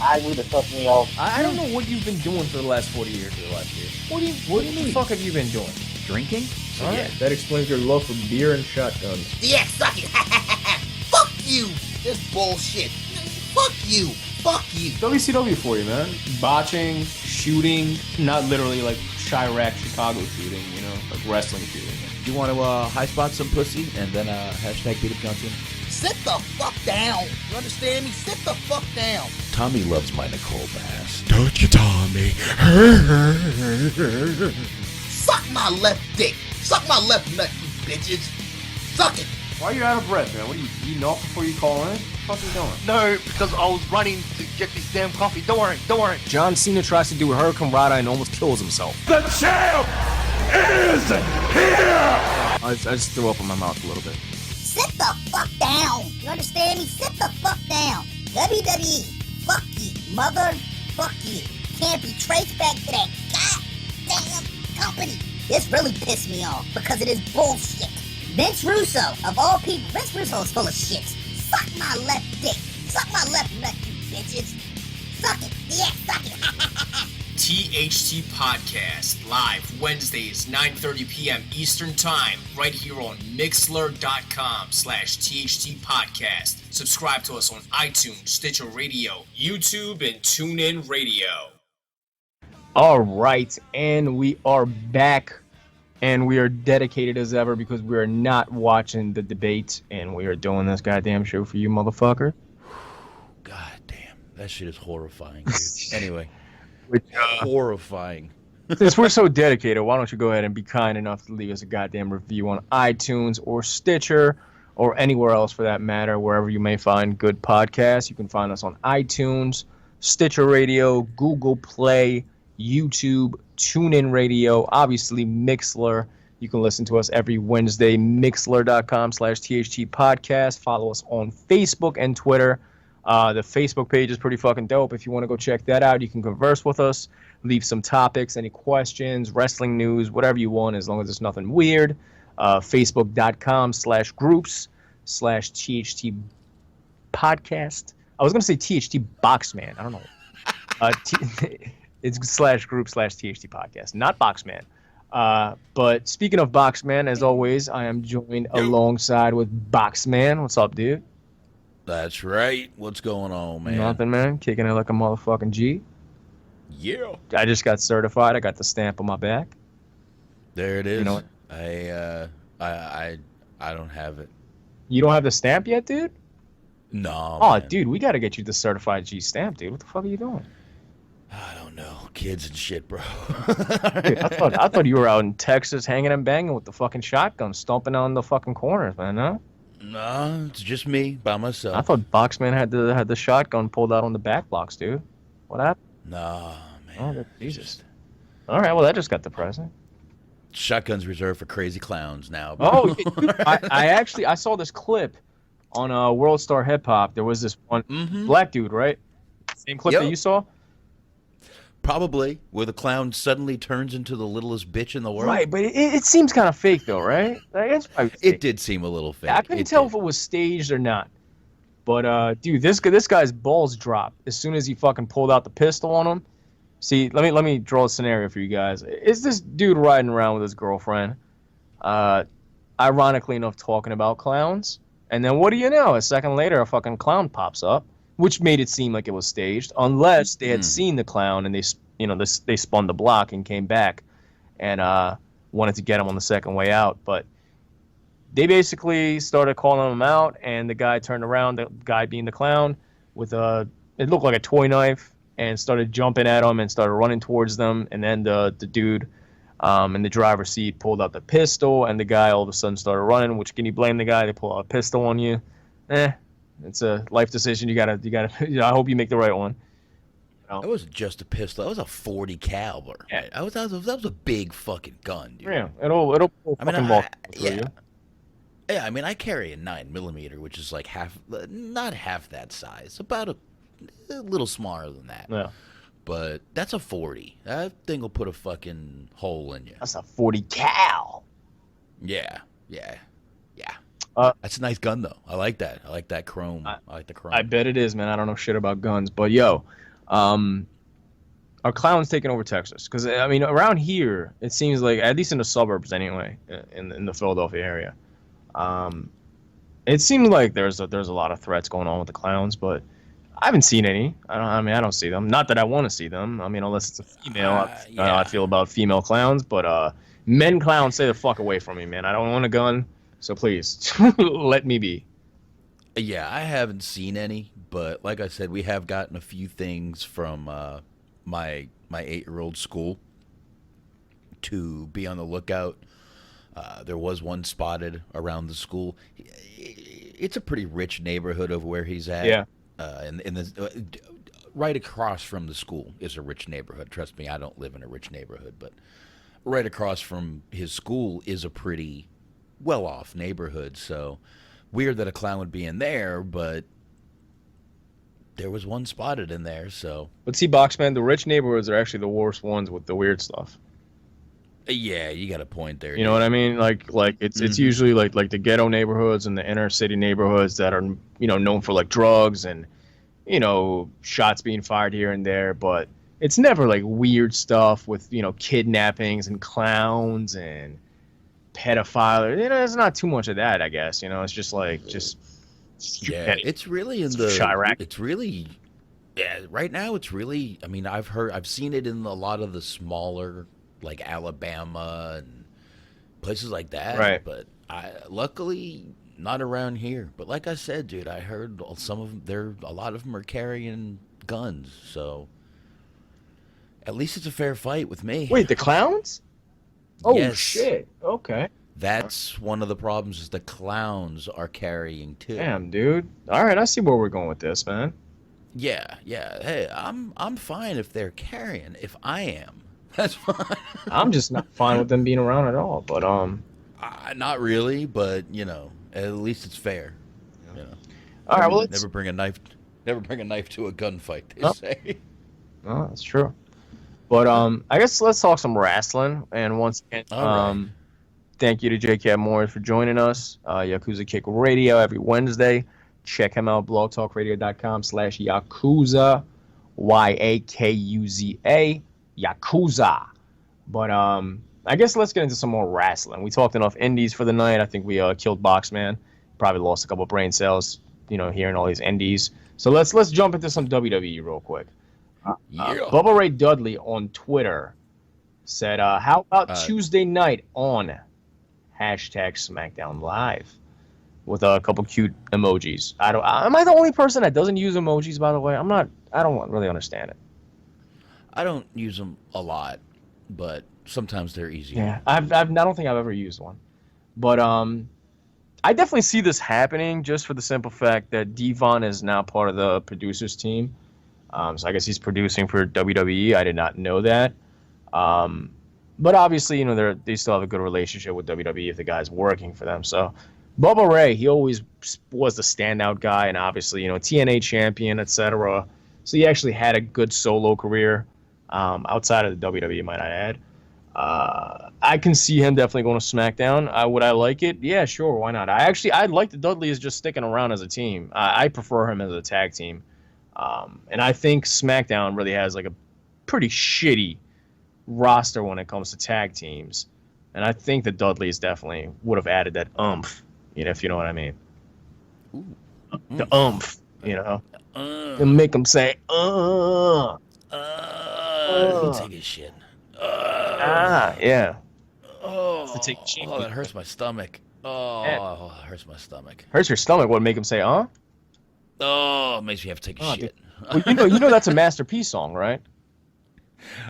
I would have fucked me off. I don't know what you've been doing for the last 40 years or the last year. What do you mean? Fuck have you been doing? Drinking? All right, that explains your love for beer and shotguns. Yeah, suck it. Fuck you. This bullshit. Fuck you. Fuck you. WCW for you, man. Botching, shooting, not literally like Chirac Chicago shooting, like wrestling shooting. You want to high spot some pussy and then hashtag beat up John Cena? Sit the fuck down. You understand me? Sit the fuck down. Tommy loves my Nicole Bass. Don't you, Tommy? Suck my left dick. Suck my left nut, you bitches. Suck it. Why are you out of breath, man? What are you eating off before you call in? What the fuck are you doing? No, because I was running to get this damn coffee. Don't worry. John Cena tries to do a Hurricane Rana and almost kills himself. The champ is here! I just threw up in my mouth a little bit. Sit the fuck down. You understand me? Sit the fuck down. WWE. Fuck you, mother. Fuck you. Can't be traced back to that goddamn company. This really pissed me off because it is bullshit. Vince Russo, of all people, Vince Russo is full of shit. Suck my left dick. Suck my left nut, you bitches. Suck it. Yeah, suck it. THT Podcast, live Wednesdays, 9:30 p.m. Eastern Time, right here on Mixlr.com/THT Podcast. Subscribe to us on iTunes, Stitcher Radio, YouTube, and TuneIn Radio. All right, and we are back, and we are dedicated as ever because we are not watching the debate, and we are doing this goddamn show for you, motherfucker. God damn, that shit is horrifying, dude. Anyway, Which, horrifying. Since we're so dedicated, why don't you go ahead and be kind enough to leave us a goddamn review on iTunes or Stitcher or anywhere else for that matter, wherever you may find good podcasts. You can find us on iTunes, Stitcher Radio, Google Play, YouTube, TuneIn Radio, obviously Mixlr. You can listen to us every Wednesday, mixlr.com/THT podcast. Follow us on Facebook and Twitter. The Facebook page is pretty fucking dope. If you want to go check that out, you can converse with us, leave some topics, any questions, wrestling news, whatever you want, as long as it's nothing weird. Facebook.com/groups/THT podcast. I was going to say THT Boxman. I don't know. It's /group/THT podcast, not Boxman. But speaking of Boxman, as always, I am joined alongside with Boxman. What's up, dude? That's right. What's going on, man? Nothing, man. Kicking it like a motherfucking G. Yeah. I just got certified. I got the stamp on my back. There it is. You know what? I don't have it. You don't have the stamp yet, dude? No. Oh, man. dude, we got to get you the certified G stamp, dude. What the fuck are you doing? I don't know. Kids and shit, bro. Dude, I thought you were out in Texas hanging and banging with the fucking shotgun, stomping on the fucking corners, man. No? No, it's just me by myself. I thought Boxman had the shotgun pulled out on the back blocks, dude. What happened? No, man. Oh, Jesus. All right, well, that just got depressing. Shotgun's reserved for crazy clowns now. Bro. Oh, dude, I saw this clip on World Star Hip Hop. There was this one black dude, right? Same clip that you saw? Probably, where the clown suddenly turns into the littlest bitch in the world. Right, but it seems kind of fake, though, right? Like, it's probably fake. It did seem a little fake. I couldn't tell if it was staged or not. But, dude, this guy's balls dropped as soon as he fucking pulled out the pistol on him. See, let me draw a scenario for you guys. Is this dude riding around with his girlfriend, ironically enough, talking about clowns? And then what do you know? A second later, a fucking clown pops up, which made it seem like it was staged, unless they had seen the clown and they spun the block and came back and wanted to get him on the second way out. But they basically started calling him out, and the guy turned around, the guy being the clown, with it looked like a toy knife, and started jumping at him and started running towards them. And then the dude in the driver's seat pulled out the pistol, and the guy all of a sudden started running. Which, can you blame the guy? They pull out a pistol on you. It's a life decision. You gotta. I hope you make the right one. That wasn't just a pistol. That was a .40 caliber. Yeah. Right? That was a big fucking gun, dude. Yeah, it'll pull fucking ball through you. Yeah, I mean, I carry a 9mm, which is like not half that size, about a little smaller than that. Yeah. But that's a .40. That thing will put a fucking hole in you. That's a .40 cal. Yeah. That's a nice gun, though. I like that. I like that chrome. I like the chrome. I bet it is, man. I don't know shit about guns, but yo, are clowns taking over Texas? Because I mean, around here, it seems like, at least in the suburbs, anyway, in the Philadelphia area, it seems like there's a lot of threats going on with the clowns, but I haven't seen any. I don't see them. Not that I want to see them. I mean, unless it's a female. I feel about female clowns, but men clowns, stay the fuck away from me, man. I don't want a gun, so please let me be. Yeah, I haven't seen any, but like I said, we have gotten a few things from my 8-year-old school to be on the lookout. There was one spotted around the school. It's a pretty rich neighborhood of where he's at. Yeah. Right across from the school is a rich neighborhood. Trust me, I don't live in a rich neighborhood, but right across from his school is a pretty well-off neighborhood. So weird that a clown would be in there, but there was one spotted in there. So, but see, Boxman, the rich neighborhoods are actually the worst ones with the weird stuff. Yeah, you got a point there. You know what I mean? Like it's usually like the ghetto neighborhoods and the inner city neighborhoods that are, known for like drugs and, shots being fired here and there. But it's never like weird stuff with, kidnappings and clowns and pedophiles. There's not too much of that, I guess. It's just like yeah, it's really in the Chirac. It's really, yeah, right now it's really. I mean, I've seen it in a lot of the smaller, like Alabama and places like that. Right. But luckily not around here. But like I said, dude, I heard some of them. A lot of them are carrying guns. So at least it's a fair fight with me. Wait, the clowns? Oh Yes. shit. Okay. That's one of the problems is the clowns are carrying too. Damn, dude. All right, I see where we're going with this, man. Yeah. Hey, I'm fine if they're carrying. If I am, that's fine. I'm just not fine with them being around at all. But not really, but at least it's fair. all right. Well, never bring a knife to a gunfight. They say. Oh, that's true. But I guess let's talk some wrestling. And once again, All right. thank you to JK Morris for joining us. Yakuza Kick Radio every Wednesday. Check him out, blogtalkradio.com/Yakuza, YAKUZA, Yakuza. But I guess let's get into some more wrestling. We talked enough indies for the night. I think we killed Boxman. Probably lost a couple brain cells, hearing all these indies. So let's jump into some WWE real quick. Bubba Ray Dudley on Twitter said, how about Tuesday night on #SmackDown Live with a couple cute emojis. Am I the only person that doesn't use emojis, by the way? I don't really understand it. I don't use them a lot, but sometimes they're easy. Yeah, I don't think I've ever used one. But I definitely see this happening just for the simple fact that Devon is now part of the producers team. So I guess he's producing for WWE. I did not know that. But obviously, they still have a good relationship with WWE if the guy's working for them. So Bubba Ray, he always was the standout guy, and obviously, TNA champion, etc. So he actually had a good solo career outside of the WWE, might I add. I can see him definitely going to SmackDown. Would I like it? Yeah, sure. Why not? I like the Dudleys just sticking around as a team. I prefer him as a tag team. And I think SmackDown really has like a pretty shitty roster when it comes to tag teams. And I think the Dudleys definitely would have added that oomph, if you know what I mean. Ooh. The oomph, and make them say, Let me take a shit. Yeah. Oh, take a shit. that hurts my stomach. Oh, it hurts my stomach. Hurts your stomach. What make them say, Oh, it makes me have to take a shit. Well, you know that's a Master P song, right?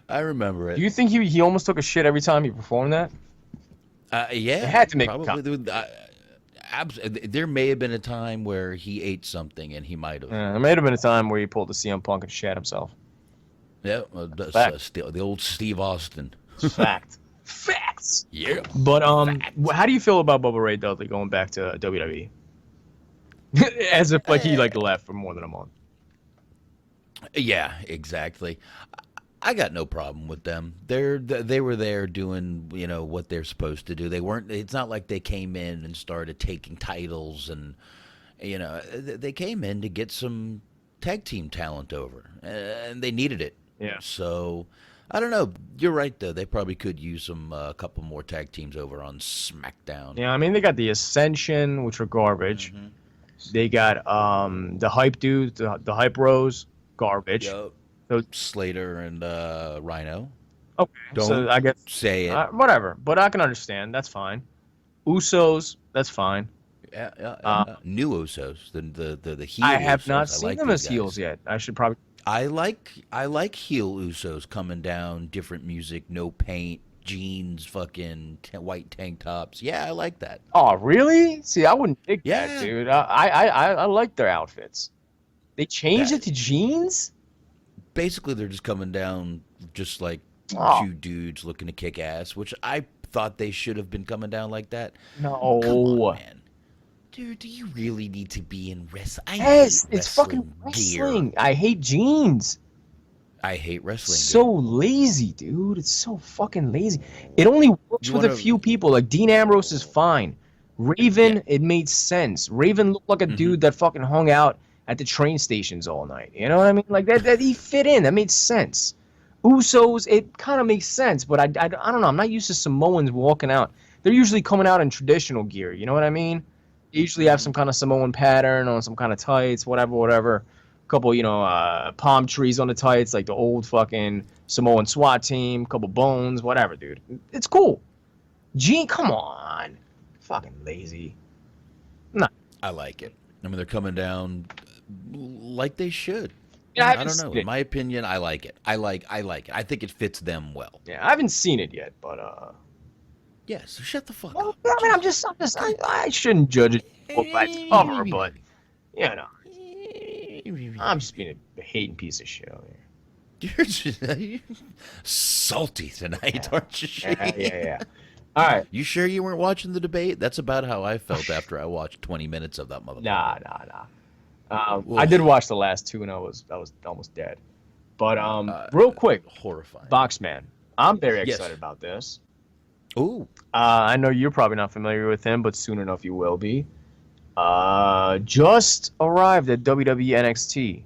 I remember it. Do you think he almost took a shit every time he performed that? Yeah. It had to make probably. There may have been a time where he ate something, and he might have. There may have been a time where he pulled the CM Punk and shat himself. Yeah, the old Steve Austin. Fact. Facts. Yeah. But how do you feel about Bubba Ray Dudley going back to WWE? As if he left for more than a month. Yeah, exactly. I got no problem with them. They were there doing what they're supposed to do. They weren't. It's not like they came in and started taking titles, and they came in to get some tag team talent over, and they needed it. Yeah. So I don't know. You're right though. They probably could use a couple more tag teams over on SmackDown. Yeah, I mean they got the Ascension, which are garbage. Mm-hmm. They got the Hype Dudes, the Hype Bros, garbage. Yep. So, Slater and Rhino. Okay, Don't so I guess say it. Whatever, but I can understand. That's fine. Usos, that's fine. Yeah. New Usos, the heel. I have Usos. not seen them as heels yet. I should probably. I like heel Usos coming down, different music, no paint, jeans, fucking white tank tops. Yeah, I like that. Oh, really? See, I wouldn't dig that, dude. I like their outfits. They changed it to jeans? Basically, they're just coming down just like two dudes looking to kick ass, which I thought they should have been coming down like that. No. Come on, man. Dude, do you really need to be in wrestling? Yes, it's fucking wrestling. I hate jeans. I hate wrestling. So lazy, dude. It's so fucking lazy. It only works with a few people. Like Dean Ambrose is fine. Raven, it made sense. Raven looked like a dude that fucking hung out at the train stations all night. You know what I mean? Like that he fit in. That made sense. Usos, it kind of makes sense, but I don't know. I'm not used to Samoans walking out. They're usually coming out in traditional gear. You know what I mean? They usually have some kind of Samoan pattern on some kind of tights, whatever. couple, palm trees on the tights, like the old fucking Samoan SWAT team, couple bones, whatever, dude. It's cool. Gene, come on. Fucking lazy. Nah. I like it. I mean, they're coming down like they should. Yeah, I don't know. In my opinion, I like it. I like it. I think it fits them well. Yeah, I haven't seen it yet, but yeah, so shut the fuck well, up. I mean, I shouldn't judge it by its cover, but I'm just being a hating piece of shit over here. You're salty tonight, aren't you? Yeah. All right. You sure you weren't watching the debate? That's about how I felt after I watched 20 minutes of that motherfucker. Nah. I did watch the last two, and I was almost dead. But real quick, horrifying. Boxman, I'm very excited about this. Ooh. I know you're probably not familiar with him, but soon enough you will be. Just arrived at WWE NXT.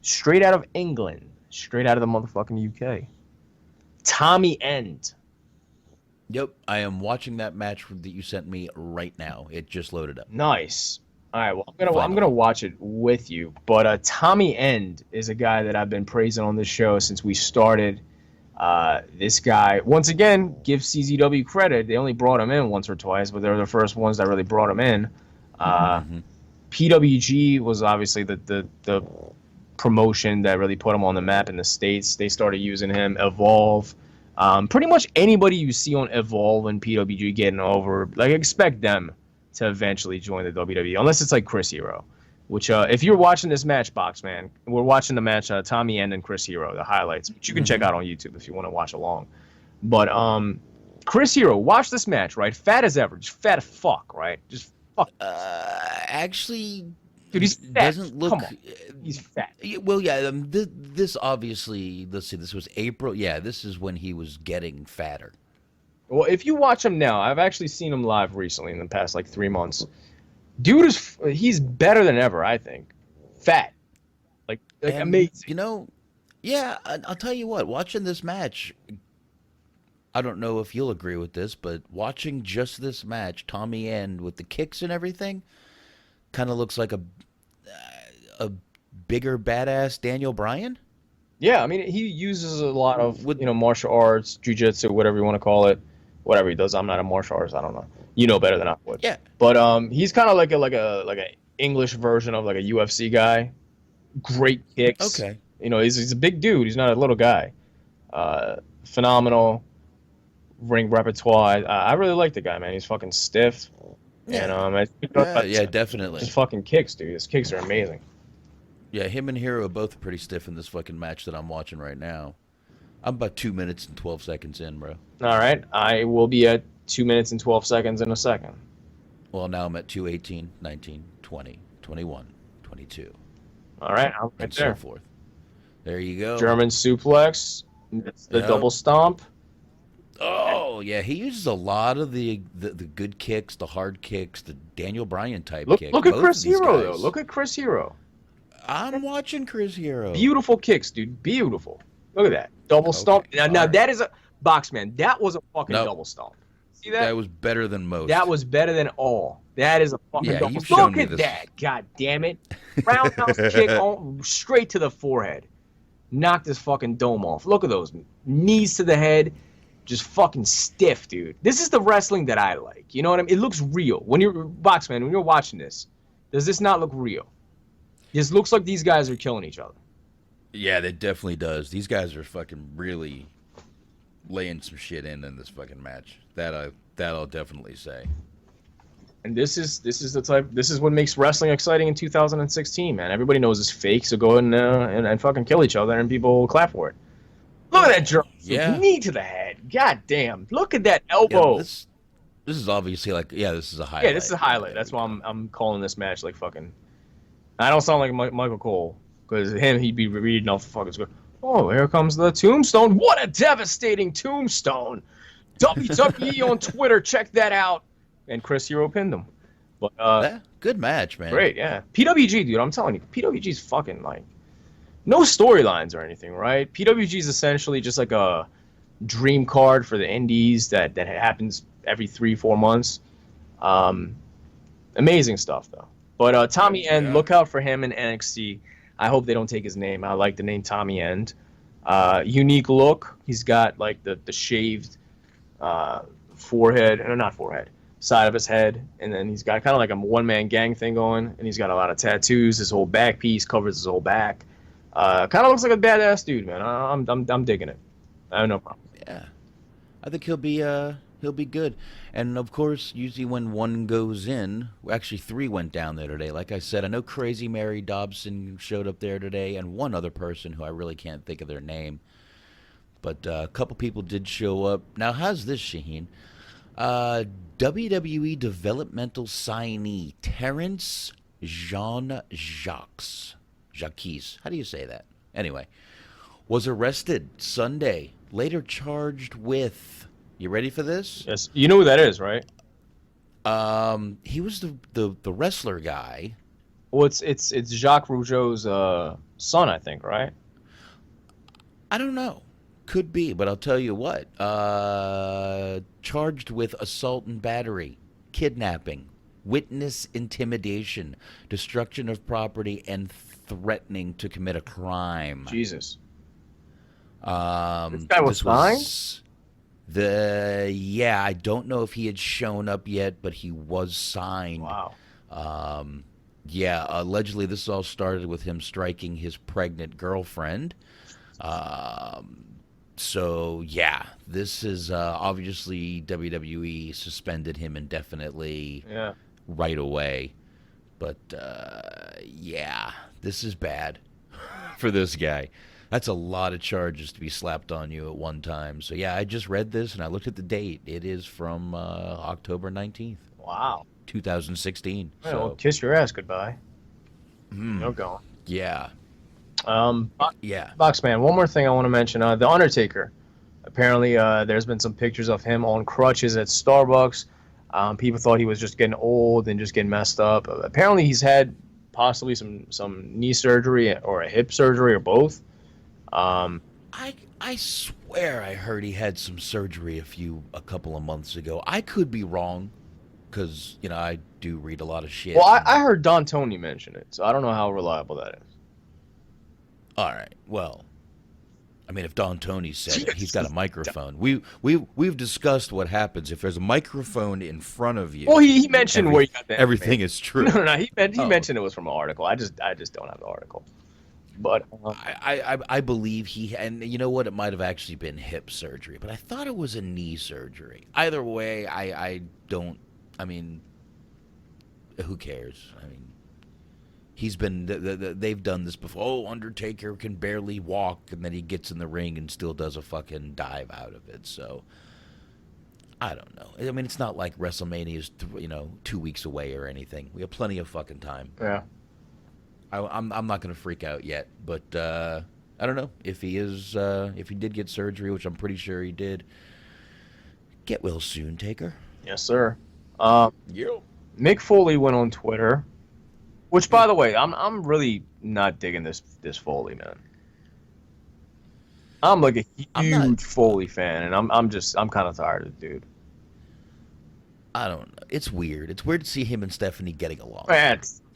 Straight out of England. Straight out of the motherfucking UK. Tommy End. Yep, I am watching that match that you sent me right now. It just loaded up. Nice. All right, well, I'm gonna watch it with you. But Tommy End is a guy that I've been praising on this show since we started. This guy, once again, give CZW credit. They only brought him in once or twice, but they were the first ones that really brought him in. PWG was obviously the promotion that really put him on the map in the States. They started using him. Evolve. Pretty much anybody you see on Evolve and PWG getting over, like, expect them to eventually join the WWE, unless it's like Chris Hero, which if you're watching this match, Boxman, we're watching the match Tommy End and Chris Hero, the highlights, which you can check out on YouTube if you want to watch along. But Chris Hero, watch this match, right? Fat as ever, just fat as fuck, right? Just fuck. Actually, dude, he's fat. Doesn't look. Come on. He's fat. Well, yeah. This obviously. Let's see. This was April. Yeah, this is when he was getting fatter. Well, if you watch him now, I've actually seen him live recently in the past like 3 months. Dude he's better than ever, I think. Fat, like amazing. Yeah. I'll tell you what. Watching this match, I don't know if you'll agree with this, but watching just this match, Tommy End with the kicks and everything, kind of looks like a bigger badass Daniel Bryan. Yeah, I mean, he uses a lot of martial arts, jiu-jitsu, whatever you want to call it. Whatever he does, I'm not a martial artist. I don't know. You know better than I would. Yeah. But he's kind of like a English version of like a UFC guy. Great kicks. Okay. He's a big dude. He's not a little guy. Phenomenal ring repertoire. I really like the guy, man. He's fucking stiff. Yeah. And Definitely. His fucking kicks, dude. His kicks are amazing. Yeah, him and Hero are both pretty stiff in this fucking match that I'm watching right now. I'm about 2 minutes and 12 seconds in, bro. All right. I will be at 2 minutes and 12 seconds in a second. Well, now I'm at 2:18, 19, 20, 21, 22. All right. I'm right and there. so forth. There you go. German suplex. The double stomp. Oh, yeah. He uses a lot of the good kicks, the hard kicks, the Daniel Bryan type kicks. Look at Chris Hero, though. Look at Chris Hero. I'm watching Chris Hero. Beautiful kicks, dude. Beautiful. Look at that. Double stomp. Now that is a Boxman. That was a fucking double stomp. See that? That was better than most. That was better than all. That is a fucking double stomp. Look at that. God damn it. Roundhouse kick straight to the forehead. Knocked his fucking dome off. Look at those. Knees to the head. Just fucking stiff, dude. This is the wrestling that I like. You know what I mean? It looks real. When you're Boxman, when you're watching this, does this not look real? This looks like these guys are killing each other. Yeah, that definitely does. These guys are fucking really laying some shit in this fucking match. That I'll definitely say. And this is what makes wrestling exciting in 2016, man. Everybody knows it's fake, so go ahead and fucking kill each other, and people will clap for it. Look at that jerk. Yeah. Knee to the head. God damn. Look at that elbow. Yeah, this is obviously this is a highlight. Yeah, this is a highlight. That's why I'm calling this match like fucking. I don't sound like Michael Cole, because he'd be reading off the fucking script. Oh, here comes the tombstone. What a devastating tombstone. WWE on Twitter, check that out. And Chris Hero pinned him. But good match, man. Great, yeah. PWG, dude, I'm telling you, PWG's fucking like no storylines or anything, right? PWG's essentially just like a dream card for the indies that happens every 3-4 months. Amazing stuff though. But Tommy End, look out for him in NXT. I hope they don't take his name. I like the name Tommy End. Unique look. He's got like the shaved forehead, no, not forehead, side of his head, and then he's got kind of like a one-man gang thing going, and he's got a lot of tattoos. His whole back piece covers his whole back. Kind of looks like a badass dude, man. I'm digging it. I have no problem. Yeah, I think he'll be good. And of course, usually when one goes in, actually 3 went down there today. Like I said, I know Crazy Mary Dobson showed up there today, and one other person who I really can't think of their name. But a couple people did show up. Now, how's this, Shaheen? WWE developmental signee Terrence Jean-Jacques. How do you say that? Anyway, was arrested Sunday, later charged with... You ready for this? Yes. You know who that is, right? He was the wrestler guy. Well, it's Jacques Rougeau's son, I think, right? I don't know. Could be, but I'll tell you what. Charged with assault and battery, kidnapping, witness intimidation, destruction of property, and threatening to commit a crime. Jesus. This guy was signed? I don't know if he had shown up yet, but he was signed. Wow. Allegedly this all started with him striking his pregnant girlfriend. This is obviously WWE suspended him indefinitely right away. But this is bad for this guy. That's a lot of charges to be slapped on you at one time. So, I just read this, and I looked at the date. It is from October 19th. Wow. 2016. Well, kiss your ass goodbye. No going. Yeah. Boxman, one more thing I want to mention. The Undertaker. Apparently, there's been some pictures of him on crutches at Starbucks. People thought he was just getting old and just getting messed up. Apparently, he's had possibly some knee surgery or a hip surgery or both. I swear I heard he had some surgery a couple of months ago. I could be wrong, because I do read a lot of shit. Well, I heard Don Tony mention it, so I don't know how reliable that is. All right. Well, I mean, if Don Tony said it, he's got a microphone. We've discussed what happens if there's a microphone in front of you. Well, he mentioned where you got that. Everything is true. No. He mentioned it was from an article. I just don't have the article. But I believe and you know what? It might have actually been hip surgery, but I thought it was a knee surgery. Either way, I don't. I mean, who cares? I mean, he's been. They've done this before. Oh, Undertaker can barely walk, and then he gets in the ring and still does a fucking dive out of it. So I don't know. I mean, it's not like WrestleMania is 2 weeks away or anything. We have plenty of fucking time. Yeah. I'm not going to freak out yet, but I don't know if he did get surgery, which I'm pretty sure he did. Get well soon, Taker. Yes, sir. Mick Foley went on Twitter, which, by the way, I'm really not digging this Foley, man. I'm like a huge Foley fan, and I'm kind of tired of the dude. I don't know. It's weird. It's weird to see him and Stephanie getting along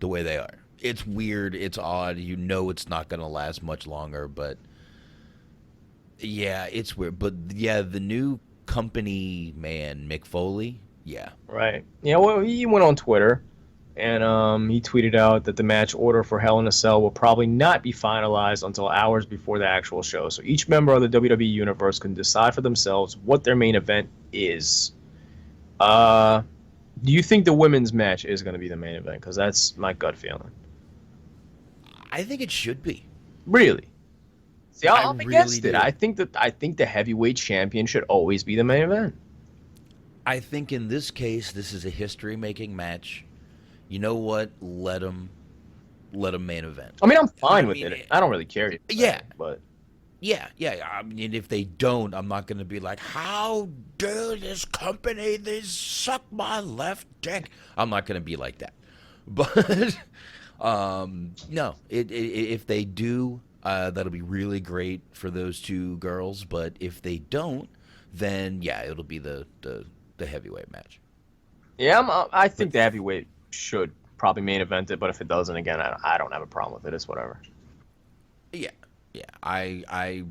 the way they are. It's weird. It's odd. It's not going to last much longer, but it's weird. But the new company man, Mick Foley, right. Yeah, well, he went on Twitter, and he tweeted out that the match order for Hell in a Cell will probably not be finalized until hours before the actual show. So each member of the WWE universe can decide for themselves what their main event is. Do you think the women's match is going to be the main event? Because that's my gut feeling. I think it should be. Really? See, I'm against really it. I think the heavyweight champion should always be the main event. I think in this case, this is a history-making match. You know what? Let them main event. I mean, I'm fine with it. I don't really care. But yeah. I mean, if they don't, I'm not going to be like, how dare this company? They suck my left dick. I'm not going to be like that. But no, if they do, that'll be really great for those two girls. But if they don't, then it'll be the heavyweight match. Yeah, I think the heavyweight should probably main event it, but if it doesn't, again, I don't have a problem with it. It's whatever. Yeah. I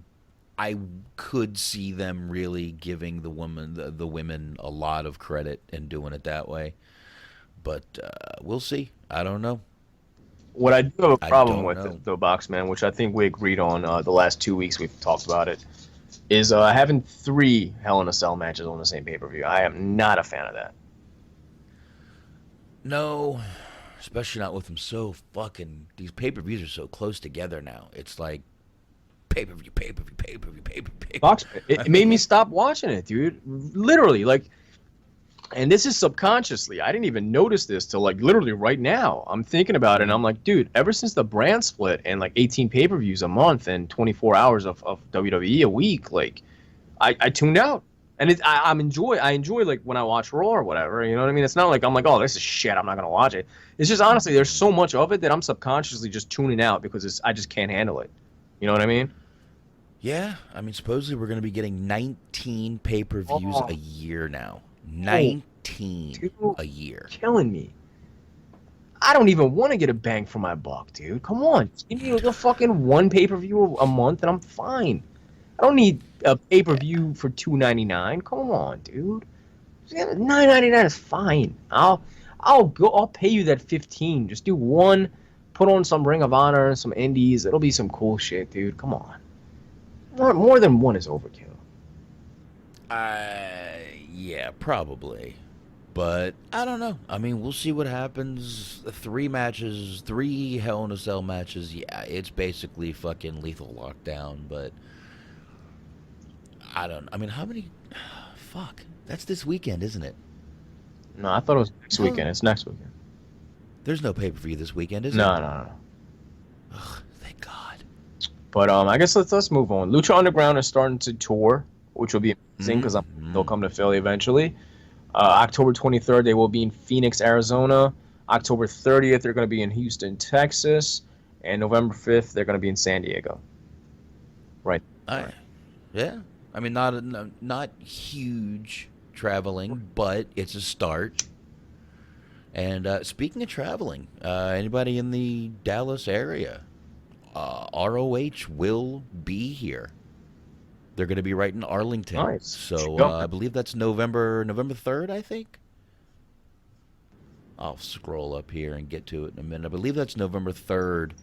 could see them really giving the women a lot of credit and doing it that way, but we'll see. I don't know. What I do have a problem with, though, Boxman, which I think we agreed on the last 2 weeks we've talked about it, is having 3 Hell in a Cell matches on the same pay-per-view. I am not a fan of that. No, especially not with them so fucking... These pay-per-views are so close together now. It's like pay-per-view. Boxman, it made me stop watching it, dude. Literally, like... And this is subconsciously. I didn't even notice this till like literally right now. I'm thinking about it and I'm like, dude, ever since the brand split and like 18 pay-per-views a month and 24 hours of WWE a week, like I tuned out. And I enjoy like when I watch Raw or whatever, you know what I mean? It's not like I'm like, oh, this is shit, I'm not going to watch it. It's just honestly, there's so much of it that I'm subconsciously just tuning out because I just can't handle it. You know what I mean? Yeah, I mean, supposedly we're going to be getting 19 pay-per-views a year now. 19 a year. Killing me. I don't even want to get a bang for my buck, dude. Come on. Just give me a fucking 1 pay-per-view a month and I'm fine. I don't need a pay-per-view for $2.99. Come on, dude. $9.99 is fine. I'll pay you that $15. Just do 1, put on some Ring of Honor, some indies. It'll be some cool shit, dude. Come on. More than 1 is overkill. Yeah, probably. But I don't know. I mean, we'll see what happens. 3 matches, 3 Hell in a Cell matches. Yeah, it's basically fucking Lethal Lockdown, but I mean, how many? Fuck. That's this weekend, isn't it? No, I thought it was next weekend. It's next weekend. There's no pay-per-view this weekend, is there? No. Ugh, thank God. But I guess let's move on. Lucha Underground is starting to tour, which will be amazing because they'll come to Philly eventually. October 23rd, they will be in Phoenix, Arizona. October 30th, they're going to be in Houston, Texas. And November 5th, they're going to be in San Diego. Right. Yeah. I mean, not huge traveling, but it's a start. And speaking of traveling, anybody in the Dallas area, ROH will be here. They're going to be right in Arlington. Nice. So I believe that's November 3rd, I think. I'll scroll up here and get to it in a minute. I believe that's November 3rd.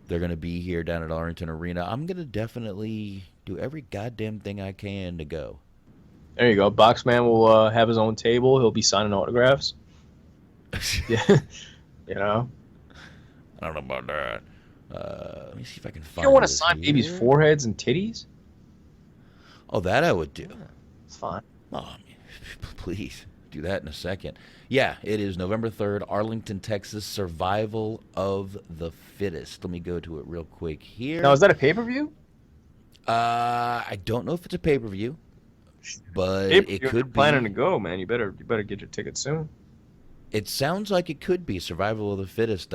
They're going to be here down at Arlington Arena. I'm going to definitely do every goddamn thing I can to go. There you go. Boxman will have his own table. He'll be signing autographs. Yeah. You know? I don't know about that. Let me see if I can find You don't want to this sign here. babies' foreheads and titties? Oh, that I would do. Yeah, it's fine. Oh, please do that in a second. Yeah, it is November 3rd, Arlington, Texas, Survival of the Fittest. Let me go to it real quick here. Now, is that a pay-per-view? I don't know if it's a pay-per-view, but If it you're could be. planning to go, man, you better get your ticket soon. It sounds like it could be Survival of the Fittest.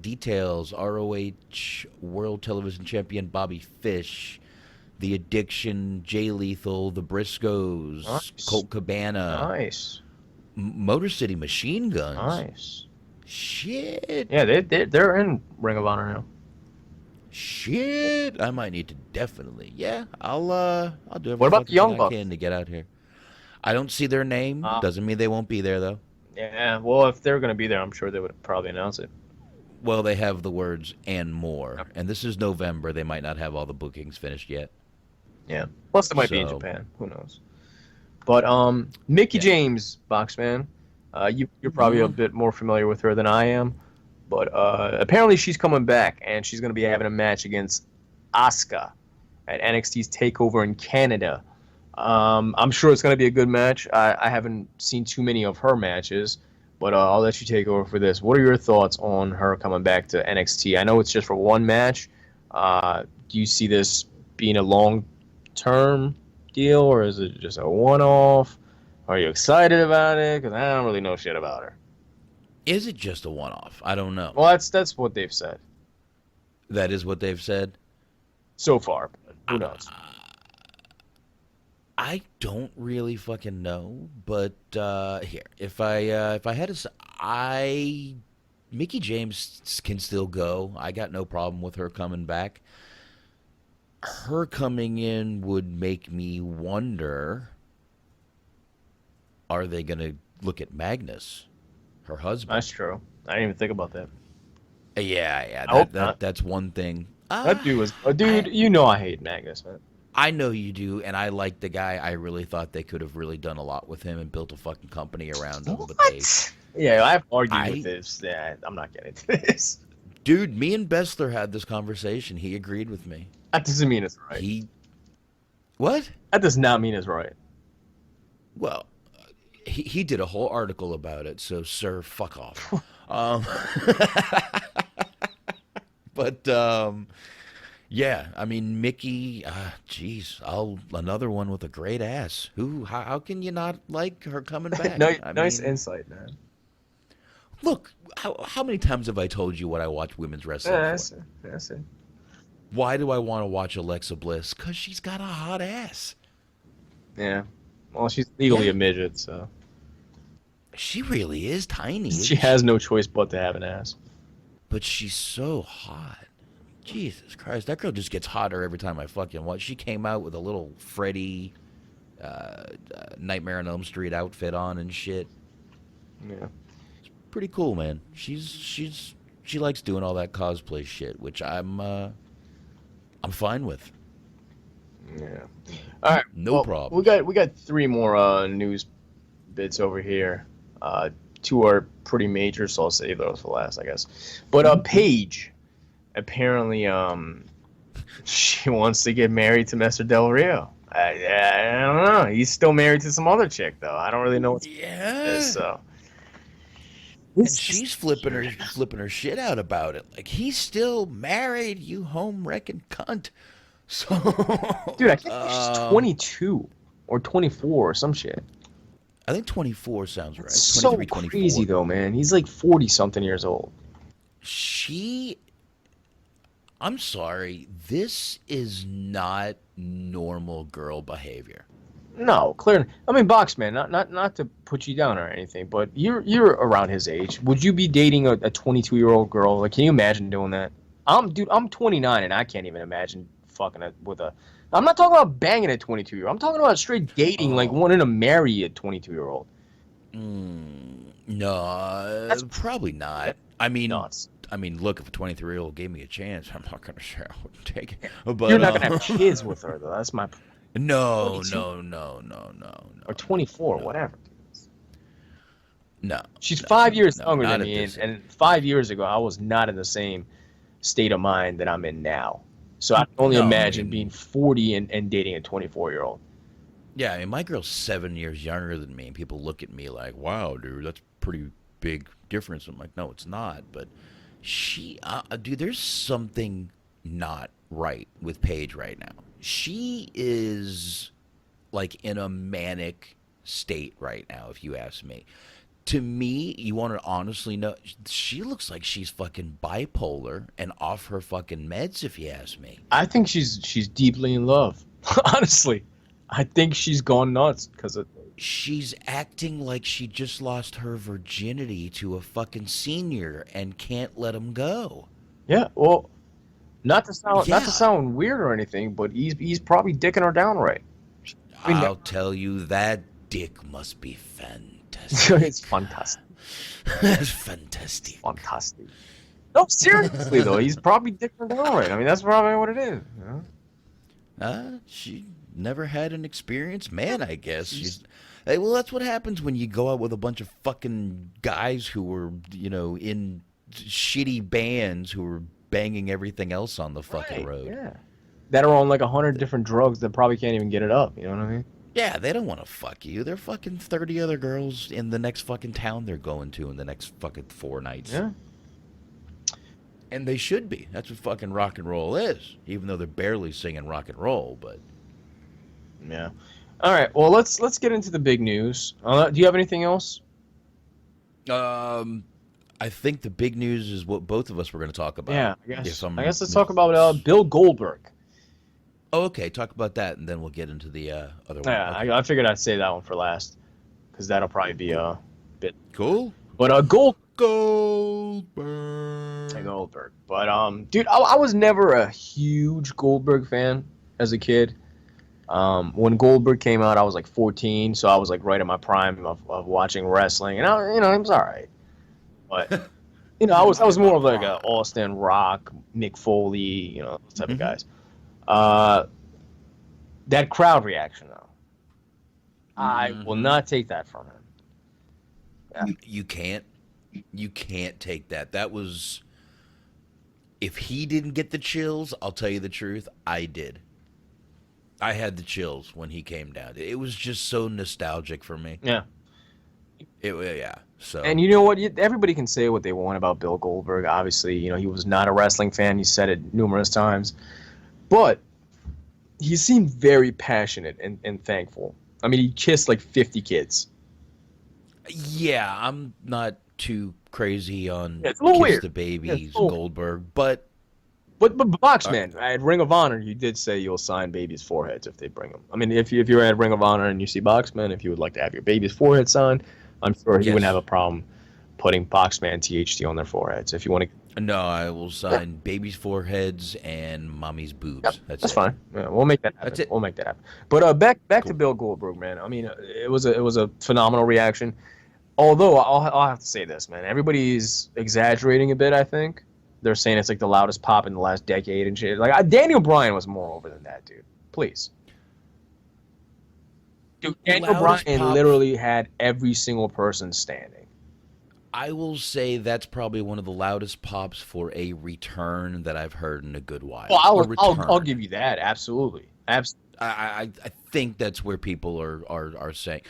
Details: ROH World Television Champion Bobby Fish, The Addiction, Jay Lethal, The Briscoes, Nice. Colt Cabana, Nice. Motor City Machine Guns. Nice. Shit. Yeah, they're in Ring of Honor now. Shit. I might need to definitely. Yeah, I'll do everything What about the Young I Bucks? can to get out here. I don't see their name. Doesn't mean they won't be there though. Yeah, well, if they're going to be there, I'm sure they would probably announce it. Well, they have the words "and more," and this is November. They might not have all the bookings finished yet. Yeah. Plus, they might be in So- Japan. Who knows? But Mickey James, Boxman, you're probably a bit more familiar with her than I am. But apparently she's coming back, and she's going to be having a match against Asuka at NXT's TakeOver in Canada. I'm sure it's going to be a good match. I haven't seen too many of her matches, but I'll let you take over for this. What are your thoughts on her coming back to NXT? I know it's just for one match. Do you see this being a long-term deal, or is it just a one-off? Are you excited about it? Because I don't really know shit about her. Is it just a one-off? I don't know. Well, that's what they've said That is what they've said. so far. But who knows? I don't really fucking know, but here, if I had to, Mickie James can still go. I got no problem with her coming back. Her coming in would make me wonder, are they going to look at Magnus, her husband? That's true. I didn't even think about that. Yeah. That's one thing. That dude was... dude, you know I hate Magnus, man. I know you do, and I like the guy. I really thought they could have really done a lot with him and built a fucking company around him. But Yeah, I've argued with this. Yeah, I'm not getting into this. Dude, me and Bessler had this conversation. He agreed with me. That doesn't mean it's right. What? That does not mean it's right. Well, he did a whole article about it, so, sir, fuck off. Yeah, I mean, Mickie, geez, another one with a great ass. How can you not like her coming back? Nice insight, man. Look, how many times have I told you what I watch women's wrestling for? That's it. Why do I want to watch Alexa Bliss? Because she's got a hot ass. Yeah. Well, she's legally a midget, so. She really is tiny. She has no choice but to have an ass. But she's so hot. Jesus Christ, that girl just gets hotter every time I fucking watch. She came out with a little Freddy Nightmare on Elm Street outfit on and shit. Yeah. It's pretty cool, man. She likes doing all that cosplay shit, which I'm fine with. Yeah. All right. No problem. We got 3 more news bits over here. 2 are pretty major, so I'll save those for last, I guess. But Paige, apparently, she wants to get married to Mr. Del Rio. I don't know. He's still married to some other chick, though. I don't really know what's so. And she's flipping her shit out about it. Like, he's still married, you home wrecking cunt. So, dude, I think she's 22 or 24 or some shit. I think 24 sounds right. It's so crazy, though, man. He's like 40-something years old. I'm sorry, this is not normal girl behavior. No, clearly. I mean, Boxman, not to put you down or anything, but you're around his age. Would you be dating a 22-year-old girl? Like, can you imagine doing that? I'm 29 and I can't even imagine fucking with a. I'm not talking about banging a 22-year-old. I'm talking about straight dating, like wanting to marry a 22-year-old. No, that's probably not. I mean, nuts. I mean, look, if a 23-year-old gave me a chance, I'm not going to say I wouldn't take it. But, you're not going to have kids with her, though. That's my point. No. Or 24, whatever. No. She's 5 years younger than me, and 5 years ago, I was not in the same state of mind that I'm in now. So I can only imagine being 40 and dating a 24-year-old. Yeah, I mean, my girl's 7 years younger than me, and people look at me like, wow, dude, that's pretty big difference. I'm like, no, it's not. But she, dude, there's something not right with Paige right now. She is like in a manic state right now, if you ask me. To me, you want to honestly know, she looks like she's fucking bipolar and off her fucking meds, if you ask me. I think she's deeply in love. Honestly, I think she's gone nuts because of. She's acting like she just lost her virginity to a fucking senior and can't let him go. Yeah, well, not to sound weird or anything, but he's probably dicking her down right. I'll tell you, that dick must be fantastic. It's fantastic. That's fantastic. Fantastic. No, seriously though, he's probably dicking her down right. I mean, that's probably what it is. You know? She never had an experienced man, I guess. Hey, well, that's what happens when you go out with a bunch of fucking guys who were, in shitty bands who were banging everything else on the fucking road. Yeah. That are on like 100 different drugs that probably can't even get it up. You know what I mean? Yeah, they don't want to fuck you. They're fucking 30 other girls in the next fucking town they're going to in the next fucking 4 nights. Yeah. And they should be. That's what fucking rock and roll is. Even though they're barely singing rock and roll, but. Yeah. All right. Well, let's get into the big news. Do you have anything else? I think the big news is what both of us were going to talk about. Yeah, I guess let's talk about Bill Goldberg. Oh, okay. Talk about that, and then we'll get into the other one. Yeah, okay. I figured I'd say that one for last, because that'll probably be a bit cool. But Goldberg. But dude, I was never a huge Goldberg fan as a kid. When Goldberg came out, I was like 14, so I was like right in my prime of watching wrestling, and it was all right. But I was more of like a Austin, Rock, Mick Foley, those type of guys. That crowd reaction, though, I will not take that from him. Yeah. You can't take that. That was, if he didn't get the chills, I'll tell you the truth, I did. I had the chills when he came down. It was just so nostalgic for me. Yeah. Yeah. So. And you know what? Everybody can say what they want about Bill Goldberg. Obviously, he was not a wrestling fan. He said it numerous times. But he seemed very passionate and thankful. I mean, he kissed like 50 kids. Yeah, I'm not too crazy on it's a little Kiss weird. the Babies, Goldberg, but Boxman, at Ring of Honor, you did say you'll sign babies' foreheads if they bring them. I mean, if you're at Ring of Honor and you see Boxman, if you would like to have your baby's forehead signed, I'm sure he wouldn't have a problem putting Boxman THT on their foreheads. If you want to. No, I will sign babies' foreheads and mommy's boobs. Yep, that's it. fine. Yeah, we'll make that happen. That's it. We'll make that happen. But back to Bill Goldberg, man. I mean, it was a phenomenal reaction. Although I'll have to say this, man. Everybody's exaggerating a bit. I think they're saying it's like the loudest pop in the last decade and shit. Like Daniel Bryan was more over than that, dude. Please. Dude, Daniel Bryan literally had every single person standing. I will say that's probably one of the loudest pops for a return that I've heard in a good while. Well, I'll give you that. Absolutely. I think that's where people are saying.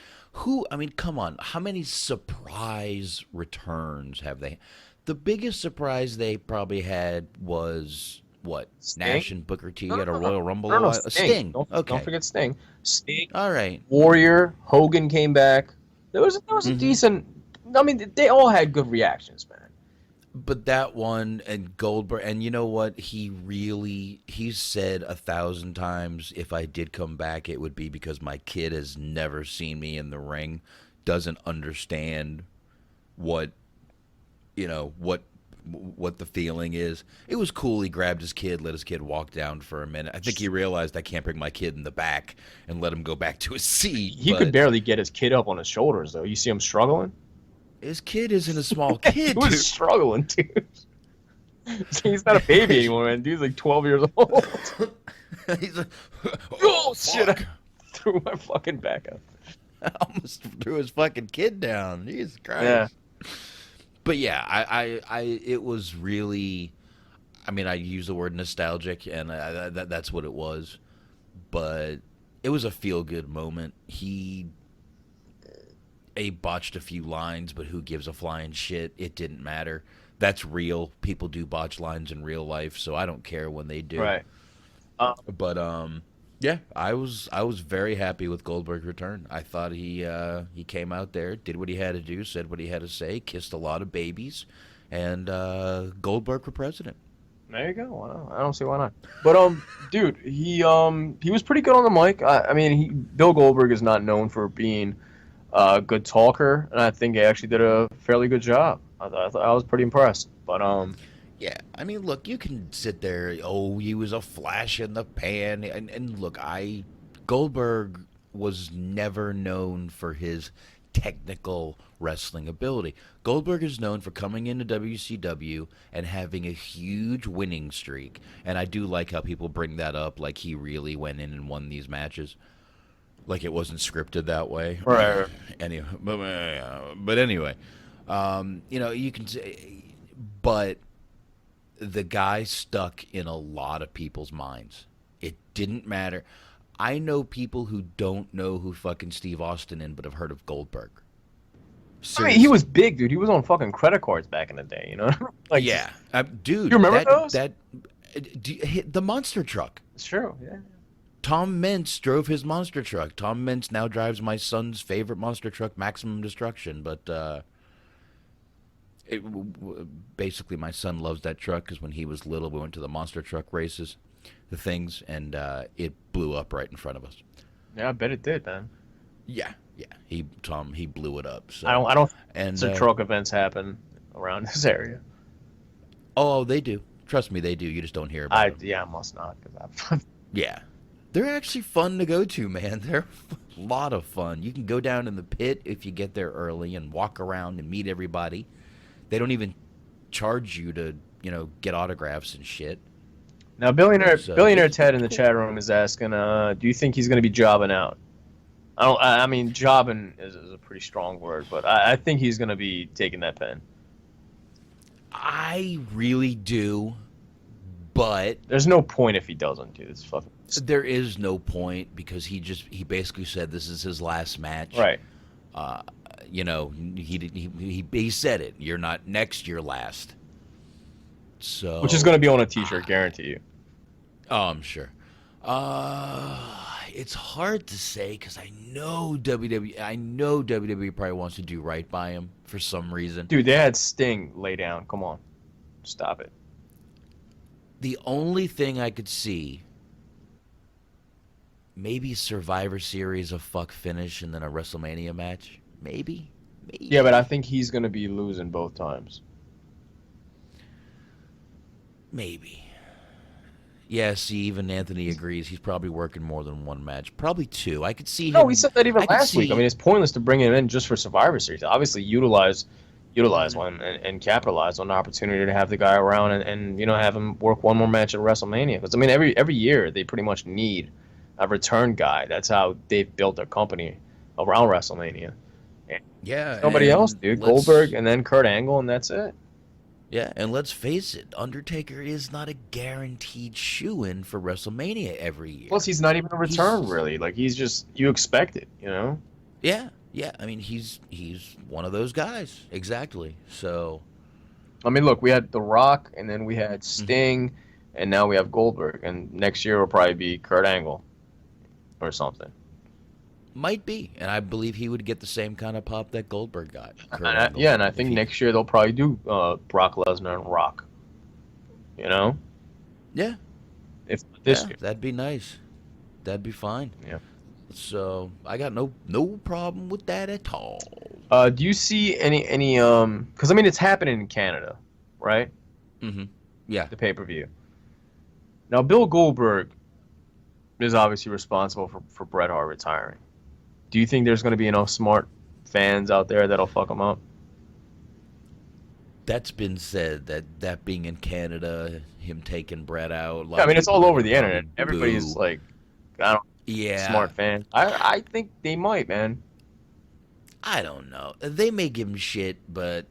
I mean, come on. How many surprise returns have they? The biggest surprise they probably had was what? Sting? Nash and Booker T at a Royal Rumble. No, Sting. Don't forget Sting. Sting. All right. Warrior. Hogan came back. There was a decent. I mean, they all had good reactions, man. But that one and Goldberg, and you know what? He's said 1,000 times, if I did come back, it would be because my kid has never seen me in the ring, doesn't understand what the feeling is. It was cool. He grabbed his kid, let his kid walk down for a minute. I think he realized I can't bring my kid in the back and let him go back to his seat. He could barely get his kid up on his shoulders, though. You see him struggling? His kid isn't a small kid, He was struggling, dude. He's not a baby anymore, man. Dude's like 12 years old. He's like, oh, shit. I threw my fucking back up. I almost threw his fucking kid down. Jesus Christ. Yeah. But yeah, it was really, I mean, I use the word nostalgic, and that's what it was. But it was a feel-good moment. He botched a few lines, but who gives a flying shit? It didn't matter. That's real. People do botch lines in real life, so I don't care when they do. Right. But yeah, I was very happy with Goldberg's return. I thought he came out there, did what he had to do, said what he had to say, kissed a lot of babies, and Goldberg for president. There you go. Wow. I don't see why not. But dude, he was pretty good on the mic. I mean, Bill Goldberg is not known for being a good talker, and I think he actually did a fairly good job. I was pretty impressed. But yeah, I mean, look, you can sit there, he was a flash in the pan, and look, Goldberg was never known for his technical wrestling ability. Goldberg is known for coming into WCW and having a huge winning streak, and I do like how people bring that up, like he really went in and won these matches. Like it wasn't scripted that way. Right. Anyway, but anyway, you can say, but the guy stuck in a lot of people's minds. It didn't matter. I know people who don't know who fucking Steve Austin is, but have heard of Goldberg. Seriously. I mean, he was big, dude. He was on fucking credit cards back in the day, you know? Like, yeah, dude. You remember those? The monster truck. It's true. Yeah. Tom Mintz drove his monster truck. Tom Mintz now drives my son's favorite monster truck, Maximum Destruction. But basically, my son loves that truck because when he was little, we went to the monster truck races, the things, and it blew up right in front of us. Yeah, I bet it did, man. Yeah. He blew it up. So. I don't. And truck events happen around this area. Oh, they do. Trust me, they do. You just don't hear about them. Yeah, I must not, because Yeah. They're actually fun to go to, man. They're a lot of fun. You can go down in the pit if you get there early and walk around and meet everybody. They don't even charge you to, get autographs and shit. Now, Billionaire it's Ted in the cool. chat room is asking, do you think he's going to be jobbing out? I mean, jobbing is a pretty strong word, but I think he's going to be taking that pen. I really do, but There's no point if he doesn't, dude. It's fucking... there is no point because he basically said this is his last match. Right. He said it. You're not next, you're last. So, Which is going to be on a T-shirt, guarantee you. Oh, I'm sure. It's hard to say because I know WWE probably wants to do right by him for some reason. Dude, they had Sting lay down. Come on. Stop it. The only thing I could see, maybe Survivor Series, a fuck finish, and then a WrestleMania match. Maybe. Yeah, but I think he's going to be losing both times. Maybe. Yeah, see, even Anthony agrees. He's probably working more than one match. Probably two. I could see him. No, he said that even last week. see- I mean, it's pointless to bring him in just for Survivor Series. Obviously, utilize one and capitalize on the opportunity to have the guy around and have him work one more match at WrestleMania. Because, I mean, every year they pretty much need a return guy. That's how they've built their company around WrestleMania. Yeah. Nobody and else, dude. let's- Goldberg and then Kurt Angle, and that's it. Yeah, and let's face it, Undertaker is not a guaranteed shoo-in for WrestleMania every year. Plus, he's not even a return, He's- really. Like, he's just, you expect it, Yeah. I mean, he's one of those guys. Exactly. So, I mean, look, we had The Rock, and then we had Sting, and now we have Goldberg. And next year will probably be Kurt Angle or something. might be. And I believe he would get the same kind of pop that Goldberg got. Kurt And Angle, and I if think he- next year they'll probably do Brock Lesnar and Rock. Yeah. If this Yeah, year. that'd be nice. That'd be fine. Yeah. So, I got no problem with that at all. Do you see any because I mean it's happening in Canada, right? Mm-hmm. Yeah. The pay-per-view. Now Bill Goldberg is obviously responsible for Bret Hart retiring. Do you think there's going to be enough smart fans out there that'll fuck him up? That's been said, that being in Canada, him taking Bret out. Yeah, I mean, it's all over the internet. Boo. Everybody's like, I don't Yeah. smart fan. I think they might, man. I don't know. They may give him shit, but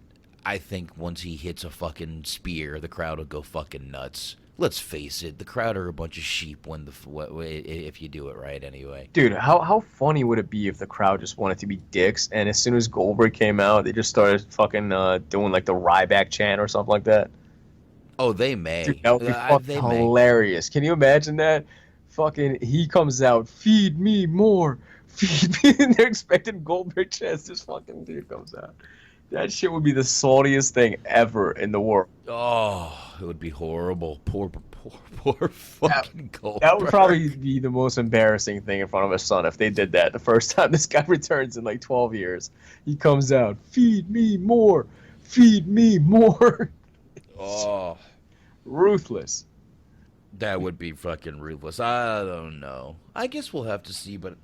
I think once he hits a fucking spear, the crowd will go fucking nuts. Let's face it, the crowd are a bunch of sheep if you do it right anyway. Dude, how funny would it be if the crowd just wanted to be dicks, and as soon as Goldberg came out, they just started fucking doing like the Ryback chant or something like that? Oh, they may. Dude, that would be They fucking may. hilarious. Can you imagine that? Fucking, he comes out, feed me more, feed me, and they're expecting Goldberg chants. This fucking dude comes out. That shit would be the saltiest thing ever in the world. Oh, it would be horrible. Poor fucking Goldberg. That would probably be the most embarrassing thing in front of his son if they did that the first time this guy returns in like 12 years. He comes out, feed me more, feed me more. Oh, Ruthless. that would be fucking ruthless. I don't know. I guess we'll have to see, but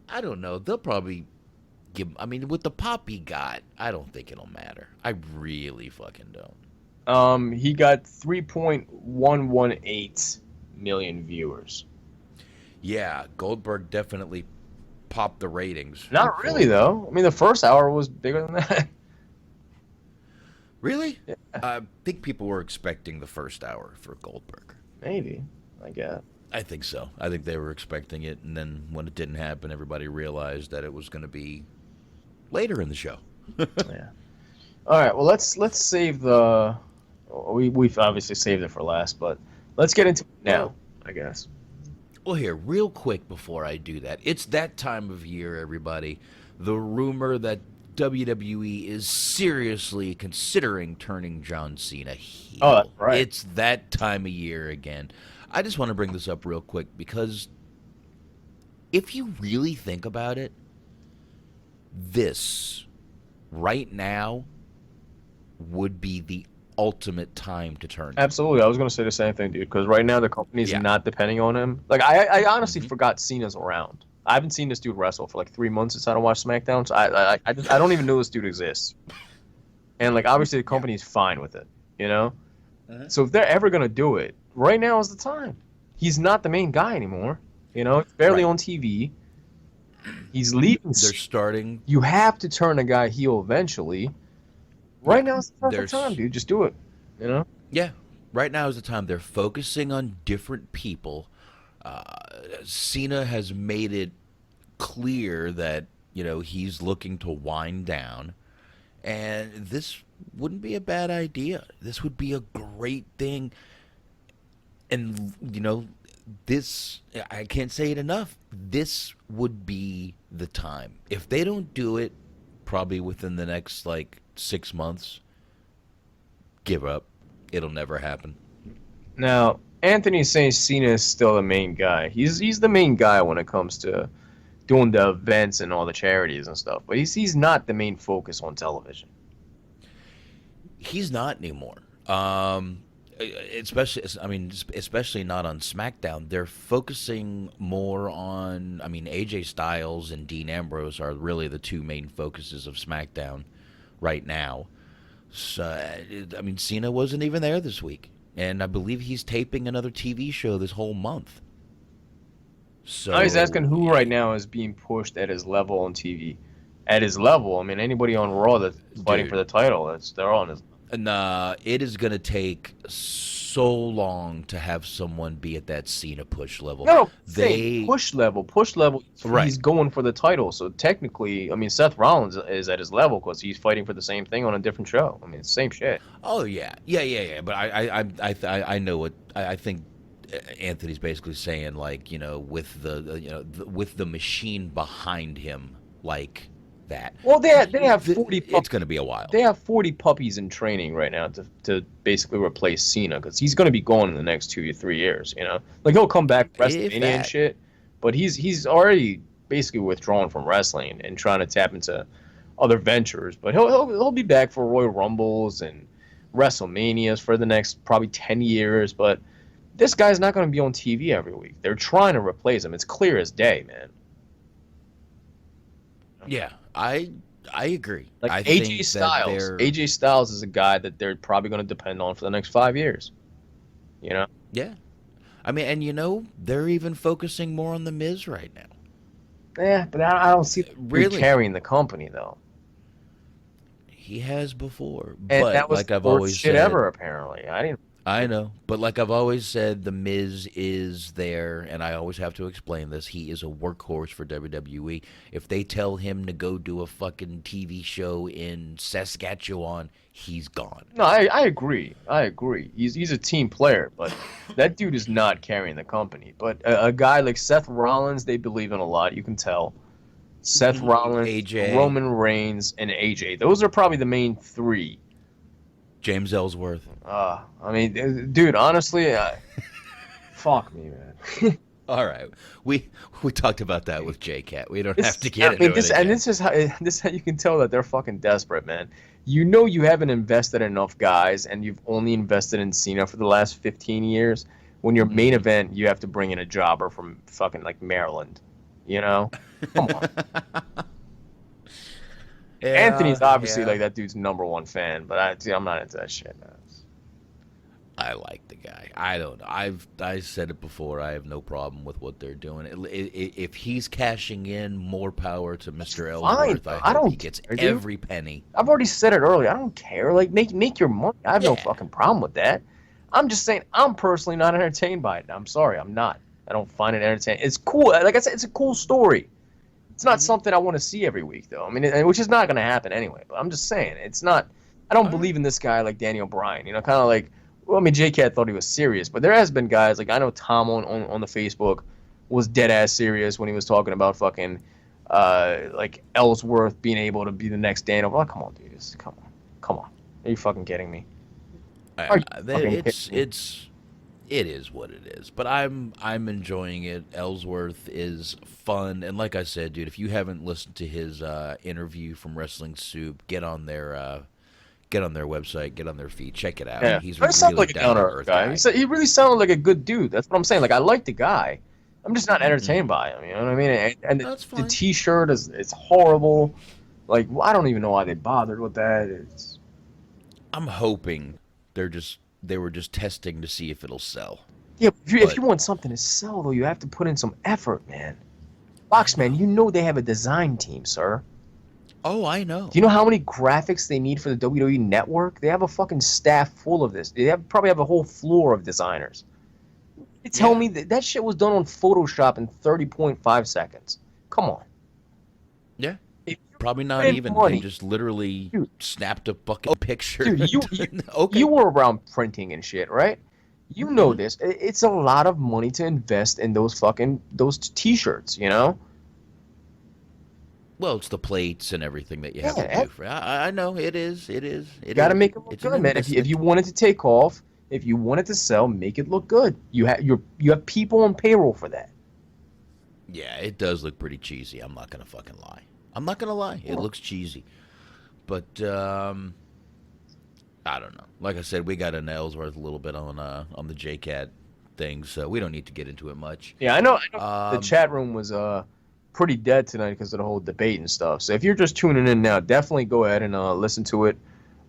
I don't know. They'll probably give. I mean, with the pop he got, I don't think it'll matter. I really fucking don't. He got 3.118 million viewers. Yeah, Goldberg definitely popped the ratings. Not really, though. I mean, the first hour was bigger than that. Really? Yeah. I think people were expecting the first hour for Goldberg. Maybe, I guess. I think so. I think they were expecting it, and then when it didn't happen, everybody realized that it was going to be later in the show. Yeah. All right. Well, let's save the. We've obviously saved it for last, but let's get into it now, I guess. Well, here, real quick before I do that, it's that time of year, everybody. The rumor that WWE is seriously considering turning John Cena heel. Oh, that's right. It's that time of year again. I just want to bring this up real quick because if you really think about it, this right now would be the ultimate time to turn. Absolutely. I was going to say the same thing, dude, because right now the company's not depending on him. Like, I honestly forgot Cena's around. I haven't seen this dude wrestle for like 3 months since I don't watch SmackDown, so I don't even know this dude exists. And, like, obviously the company's fine with it, you know? So if they're ever going to do it, right now is the time. He's not the main guy anymore, you know? He's barely on TV. He's leaving. They're starting. You have to turn a guy heel eventually. Right now is the perfect time, dude. Just do it, you know? Yeah. Right now is the time. They're focusing on different people. Cena has made it clear that, you know, he's looking to wind down. And this wouldn't be a bad idea. This would be a great thing. And, you know, this, I can't say it enough. This would be the time. If they don't do it, probably within the next, like, 6 months, give up. It'll never happen. Now, Anthony's saying Cena is still the main guy. He's the main guy when it comes to doing the events and all the charities and stuff. But he's not the main focus on television. He's not anymore. Especially not on SmackDown. They're focusing more on, AJ Styles and Dean Ambrose are really the two main focuses of SmackDown right now. So, Cena wasn't even there this week. And I believe he's taping another TV show this whole month. So now he's asking who right now is being pushed at his level on TV. At his level, anybody on Raw that's fighting for the title, they're all on his level. And it is going to take so long to have someone be at that Cena push level. No, push level. Right. He's going for the title. So technically, Seth Rollins is at his level because he's fighting for the same thing on a different show. It's same shit. Oh yeah. But I know what I think. Anthony's basically saying, like, you know, with the machine behind him, like that. Well, they have 40. It's going to be a while. They have 40 puppies in training right now to basically replace Cena because he's going to be gone in the next 2 to 3 years. You know, like he'll come back WrestleMania and shit, but he's already basically withdrawn from wrestling and trying to tap into other ventures. But he'll be back for Royal Rumbles and WrestleManias for the next probably 10 years. But this guy's not going to be on TV every week. They're trying to replace him. It's clear as day, man. Yeah, I agree. Like I AJ think Styles. AJ Styles is a guy that they're probably going to depend on for the next 5 years. You know? Yeah. And you know, they're even focusing more on The Miz right now. Yeah, but I don't see really carrying the company though. He has before, and but that was like I've the worst always shit said, ever. Apparently, I know, but like I've always said, The Miz is there, and I always have to explain this. He is a workhorse for WWE. If they tell him to go do a fucking TV show in Saskatchewan, he's gone. No, I agree. He's a team player, but that dude is not carrying the company. But a guy like Seth Rollins, they believe in a lot. You can tell. Seth Rollins, AJ. Roman Reigns, and AJ. Those are probably the main three. James Ellsworth. Dude, honestly, fuck me, man. All right, we talked about that with J-Cat. We don't have to get into this. it again. And this is how you can tell that they're fucking desperate, man. You know you haven't invested enough guys, and you've only invested in Cena for the last 15 years. When your main event, you have to bring in a jobber from fucking like Maryland. You know, come on. Yeah, Anthony's obviously like that dude's number one fan, but I'm not into that shit, man. I like the guy. I don't know. I said it before. I have no problem with what they're doing. If he's cashing in, more power to Mr. Ellsworth. I hope he gets every penny. I've already said it earlier. I don't care. Like make your money. I have no fucking problem with that. I'm just saying I'm personally not entertained by it. I'm sorry. I'm not. I don't find it entertaining. It's cool. Like I said, it's a cool story. It's not something I want to see every week, though. Which is not going to happen anyway. But I'm just saying, it's not. I don't believe in this guy like Daniel Bryan. You know, kind of like. Well, J-Cat thought he was serious, but there has been guys like I know Tom on the Facebook was dead ass serious when he was talking about fucking like Ellsworth being able to be the next Daniel. Oh, come on, dude. Come on. Are you fucking kidding me? It is what it is, but I'm enjoying it. Ellsworth is fun, and like I said, dude, if you haven't listened to his interview from Wrestling Soup, get on there get on their website, get on their feed, check it out. Yeah. He's But he sounds really like a down-to-earth guy. He really sounded like a good dude. That's what I'm saying. Like, I like the guy. I'm just not entertained by him. You know what I mean? And the T-shirt it's horrible. Like, I don't even know why they bothered with that. I'm hoping they were just testing to see if it'll sell. Yeah, if you want something to sell, though, you have to put in some effort, man. Boxman, you know they have a design team, sir. Oh, I know. Do you know how many graphics they need for the WWE Network? They have a fucking staff full of this. They probably have a whole floor of designers. You tell me that shit was done on Photoshop in 30.5 seconds. Come on. Yeah. Probably not even. They just literally snapped a fucking picture. Dude, you were around printing and shit, right? You know this. It's a lot of money to invest in those T-shirts, you know? Well, it's the plates and everything that you have to do for. I know it is. You got to make it look good, man. If you want it to take off, if you want it to sell, make it look good. You have people on payroll for that. Yeah, it does look pretty cheesy. I'm not gonna fucking lie. It looks cheesy, but I don't know. Like I said, we got an Ellsworth a little bit on the JCat thing, so we don't need to get into it much. Yeah, I know the chat room was pretty dead tonight because of the whole debate and stuff. So if you're just tuning in now, definitely go ahead and listen to it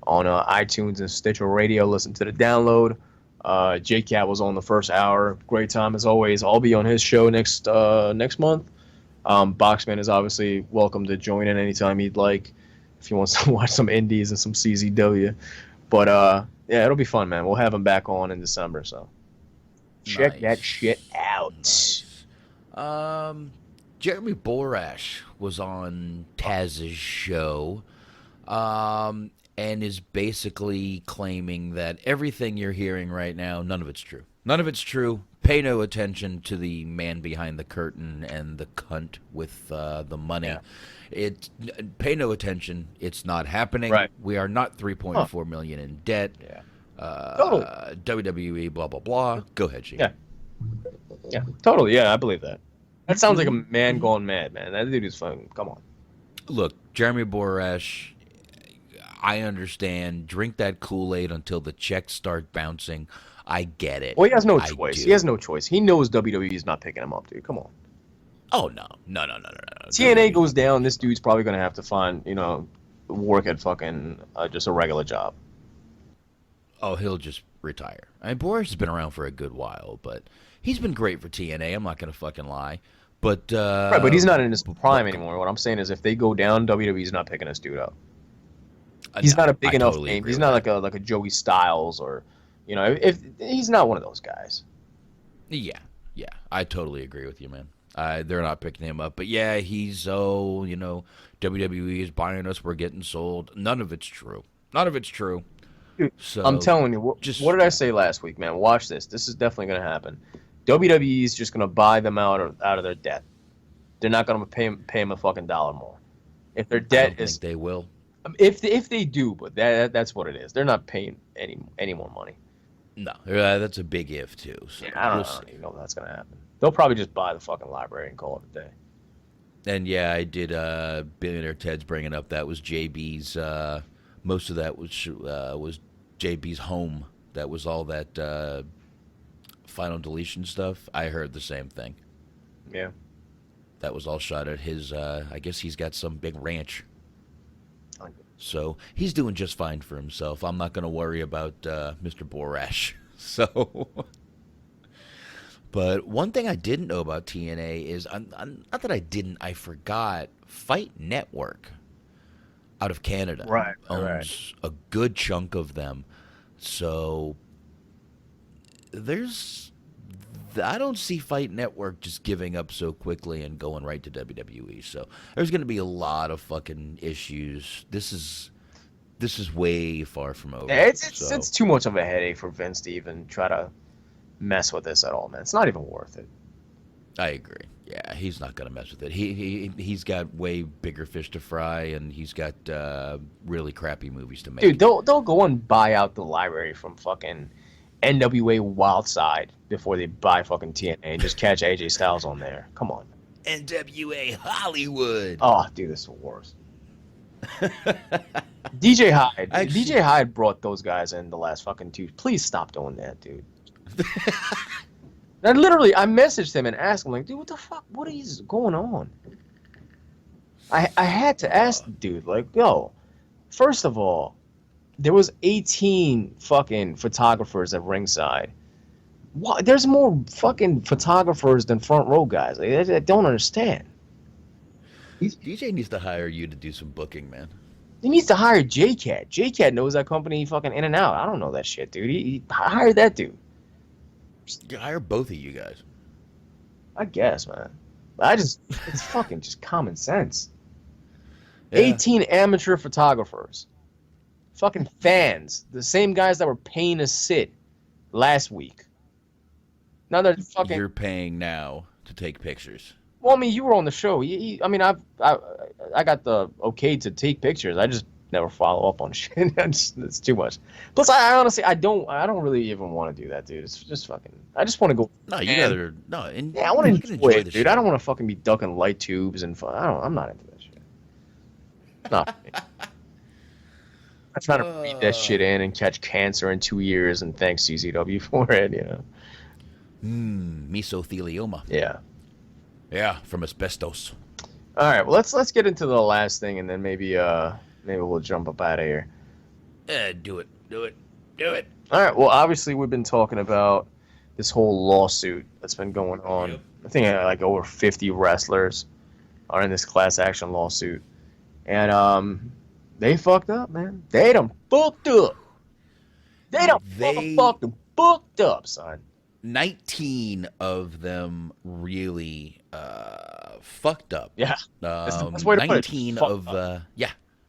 on iTunes and Stitcher Radio. Listen to the download. JCat was on the first hour. Great time as always. I'll be on his show next month. Boxman is obviously welcome to join in anytime he'd like if he wants to watch some indies and some CZW. But yeah, it'll be fun, man. We'll have him back on in December, so check that shit out. Nice. Jeremy Borash was on Taz's show, and is basically claiming that everything you're hearing right now, none of it's true. None of it's true. Pay no attention to the man behind the curtain and the cunt with the money. Yeah. Pay no attention. It's not happening. Right. We are not $3.4 million in debt. Yeah. WWE, blah, blah, blah. Go ahead, Shane. Yeah, totally. Yeah, I believe that. That sounds like a man gone mad, man. That dude is fucking, come on. Look, Jeremy Borash, I understand. Drink that Kool-Aid until the checks start bouncing. I get it. Well, he has no choice. He has no choice. He knows WWE is not picking him up, dude. Come on. Oh, no. TNA goes down, this dude's probably going to have to find, work at fucking just a regular job. Oh, he'll just retire. I mean, Borash has been around for a good while, but he's been great for TNA. I'm not going to fucking lie. But right, but he's not in his prime anymore. What I'm saying is if they go down, WWE's not picking this dude up. He's not a big enough name. He's not like a Joey Styles or... if he's not one of those guys. Yeah, I totally agree with you, man. They're not picking him up, but yeah, he's WWE is buying us, we're getting sold. None of it's true. Dude, so I'm telling you, what did I say last week, man? Watch this. This is definitely going to happen. WWE is just going to buy them out of their debt. They're not going to pay them a fucking dollar more. If their debt I don't think they will. If they do, but that's what it is. They're not paying any more money. No, that's a big if too. So yeah, I don't know if that's gonna happen. They'll probably just buy the fucking library and call it a day. And yeah, I did. Billionaire Ted's bringing up that was JB's. Most of that was JB's home. That was all that final deletion stuff. I heard the same thing. Yeah, that was all shot at his. I guess he's got some big ranch. So he's doing just fine for himself. I'm not going to worry about Mr. Borash. So, but one thing I didn't know about TNA is, not that I didn't, I forgot, Fight Network out of Canada owns a good chunk of them. So I don't see Fight Network just giving up so quickly and going right to WWE. So there's going to be a lot of fucking issues. This is way far from over. Yeah, it's too much of a headache for Vince to even try to mess with this at all, man. It's not even worth it. I agree. Yeah, he's not going to mess with it. He's got way bigger fish to fry, and he's got really crappy movies to make. Dude, they'll go and buy out the library from fucking NWA Wildside before they buy fucking TNA and just catch AJ Styles on there. Come on. NWA Hollywood. Oh, dude, this is the worst. DJ Hyde. Actually- DJ Hyde brought those guys in the last fucking 2. Please stop doing that, dude. I messaged him and asked him, like, dude, what the fuck? What is going on? I had to ask the dude, like, yo, first of all, there was 18 fucking photographers at ringside. What? There's more fucking photographers than front row guys. Like, I don't understand. DJ needs to hire you to do some booking, man. He needs to hire JCat. JCat knows that company fucking in and out. I don't know that shit, dude. He hired that dude. Hire both of you guys. I guess, man. It's fucking just common sense. Yeah. 18 amateur photographers. Fucking fans. The same guys that were paying to sit last week. Now they're fucking... You're paying now to take pictures. Well, I mean, you were on the show. I got the okay to take pictures. I just never follow up on shit. It's too much. Plus, I honestly, I don't really even want to do that, dude. It's just fucking... I just want to go... No, you gotta... No, and yeah, I want to enjoy it, the dude. show. I don't want to fucking be ducking light tubes and... I'm not into that shit. Not for me. I'm trying to breathe that shit in and catch cancer in 2 years, and thanks CZW for it, you know. Mesothelioma. Yeah. Yeah, from asbestos. All right, well, let's get into the last thing, and then maybe we'll jump up out of here. Do it. All right, well, obviously we've been talking about this whole lawsuit that's been going on. Yep. I think like over 50 wrestlers are in this class action lawsuit, and they fucked up, man. They done fucked up. They done fucking fucked up, son. 19 of them really fucked up. Yeah, that's the way to put it. 19 Fucked of up.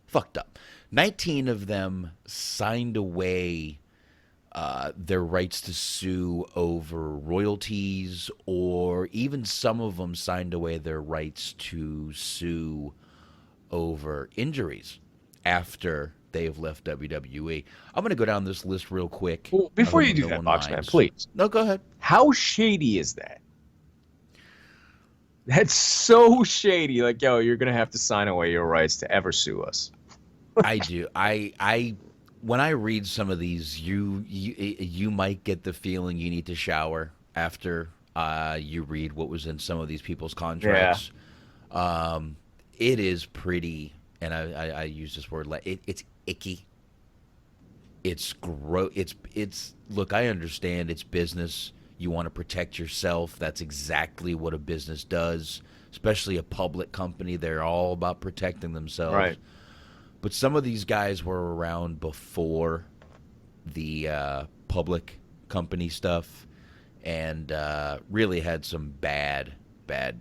fucked up. 19 of them signed away their rights to sue over royalties, or even some of them signed away their rights to sue over injuries after they have left WWE. I'm going to go down this list real quick. Well, before you do No that, one Boxman, minds. please. No, go ahead. How shady is that? That's so shady. Like, yo, you're gonna have to sign away your rights to ever sue us. I do. I when I read some of these, you might get the feeling you need to shower after you read what was in some of these people's contracts. Yeah. It is pretty, and I use this word. It's icky. It's gross. It's look. I understand it's business. You want to protect yourself. That's exactly what a business does, especially a public company. They're all about protecting themselves. Right. But some of these guys were around before the public company stuff, and really had some bad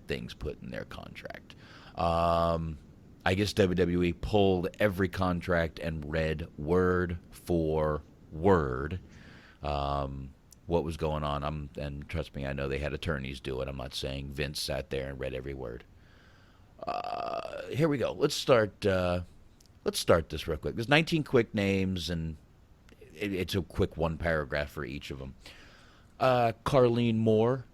things put in their contract. I guess WWE pulled every contract and read word for word what was going on. And trust me, I know they had attorneys do it. I'm not saying Vince sat there and read every word. Here we go. Let's start this real quick. There's 19 quick names, and it's a quick one paragraph for each of them. Carlene Moore,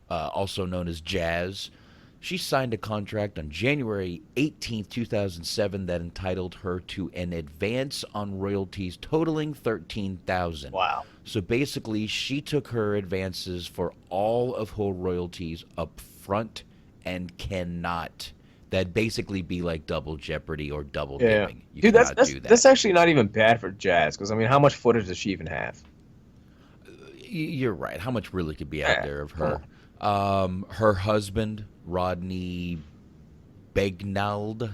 also known as Jazz, she signed a contract on January 18th, 2007 that entitled her to an advance on royalties totaling $13,000. Wow. So basically, she took her advances for all of her royalties up front and cannot. That'd basically be like double jeopardy or double dipping. You Dude, cannot do that. that's actually not even bad for Jazz, because, I mean, how much footage does she even have? You're right. How much really could be out there of her? Her husband, Rodney Bignod,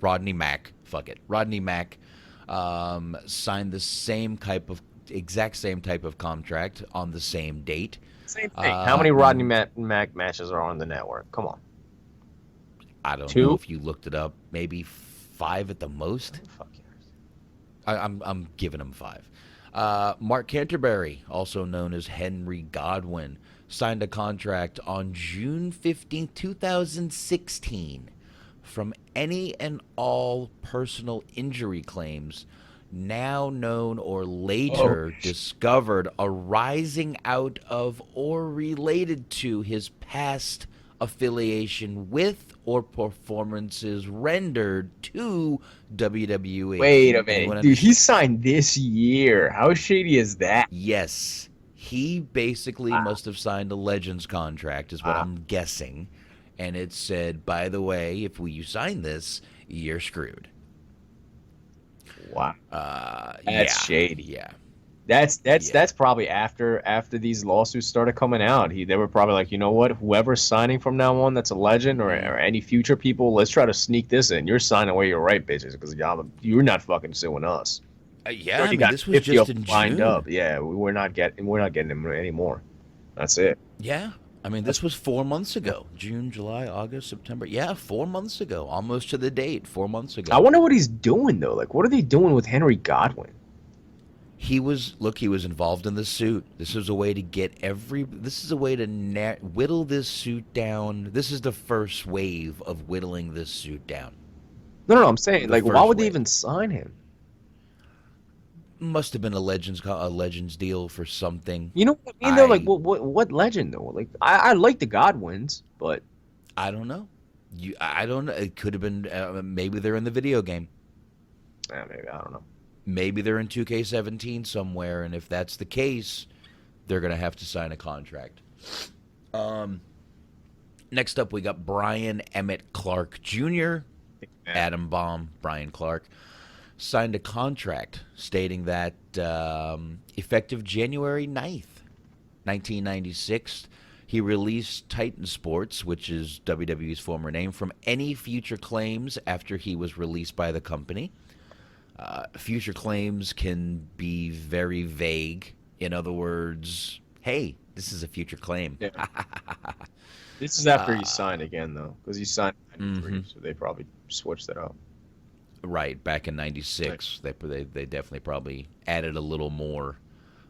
Rodney Mack, fuck it. Rodney Mack signed the exact same type of contract on the same date. Same thing. How many Rodney Mack matches are on the network? Come on. I don't 2? know if you looked it up. Maybe 5 at the most. Fuck yours. I'm giving him 5. Mark Canterbury, also known as Henry Godwin, signed a contract on June 15, 2016 from any and all personal injury claims now known or later discovered arising out of or related to his past affiliation with or performances rendered to WWE. Wait a minute, dude. He signed this year. How shady is that? Yes. He basically must have signed a Legends contract, is what I'm guessing. And it said, by the way, if you sign this, you're screwed. Wow. That's shady. Yeah. That's probably after these lawsuits started coming out. They were probably like, you know what? Whoever's signing from now on, that's a legend, or any future people, let's try to sneak this in. You're signing away your right, bitches, because you're not fucking suing us. Yeah, I mean, this was just in June. Up. Yeah, we're not getting them anymore. That's it. Yeah. I mean, this was 4 months ago. June, July, August, September. Yeah, 4 months ago. Almost to the date, 4 months ago. I wonder what he's doing, though. Like, what are they doing with Henry Godwinn? He was involved in the suit. This is a way to whittle this suit down. This is the first wave of whittling this suit down. No, I'm saying, like, why would they even sign him? Must have been a Legends deal for something. You know what I mean, though? Like, what legend, though? Like, I like the Godwins, but... I don't know. I don't know. It could have been... maybe they're in the video game. Yeah, maybe. I don't know. Maybe they're in 2K17 somewhere, and if that's the case, they're going to have to sign a contract. Next up, we got Brian Emmett Clark Jr., Adam Bomb, Brian Clark, signed a contract stating that effective January 9th, 1996, he released Titan Sports, which is WWE's former name, from any future claims after he was released by the company. Future claims can be very vague. In other words, hey, this is a future claim. Yeah. This is after he signed again, though, because he signed in 93, so they probably switched it up. Right, back in 96, they definitely probably added a little more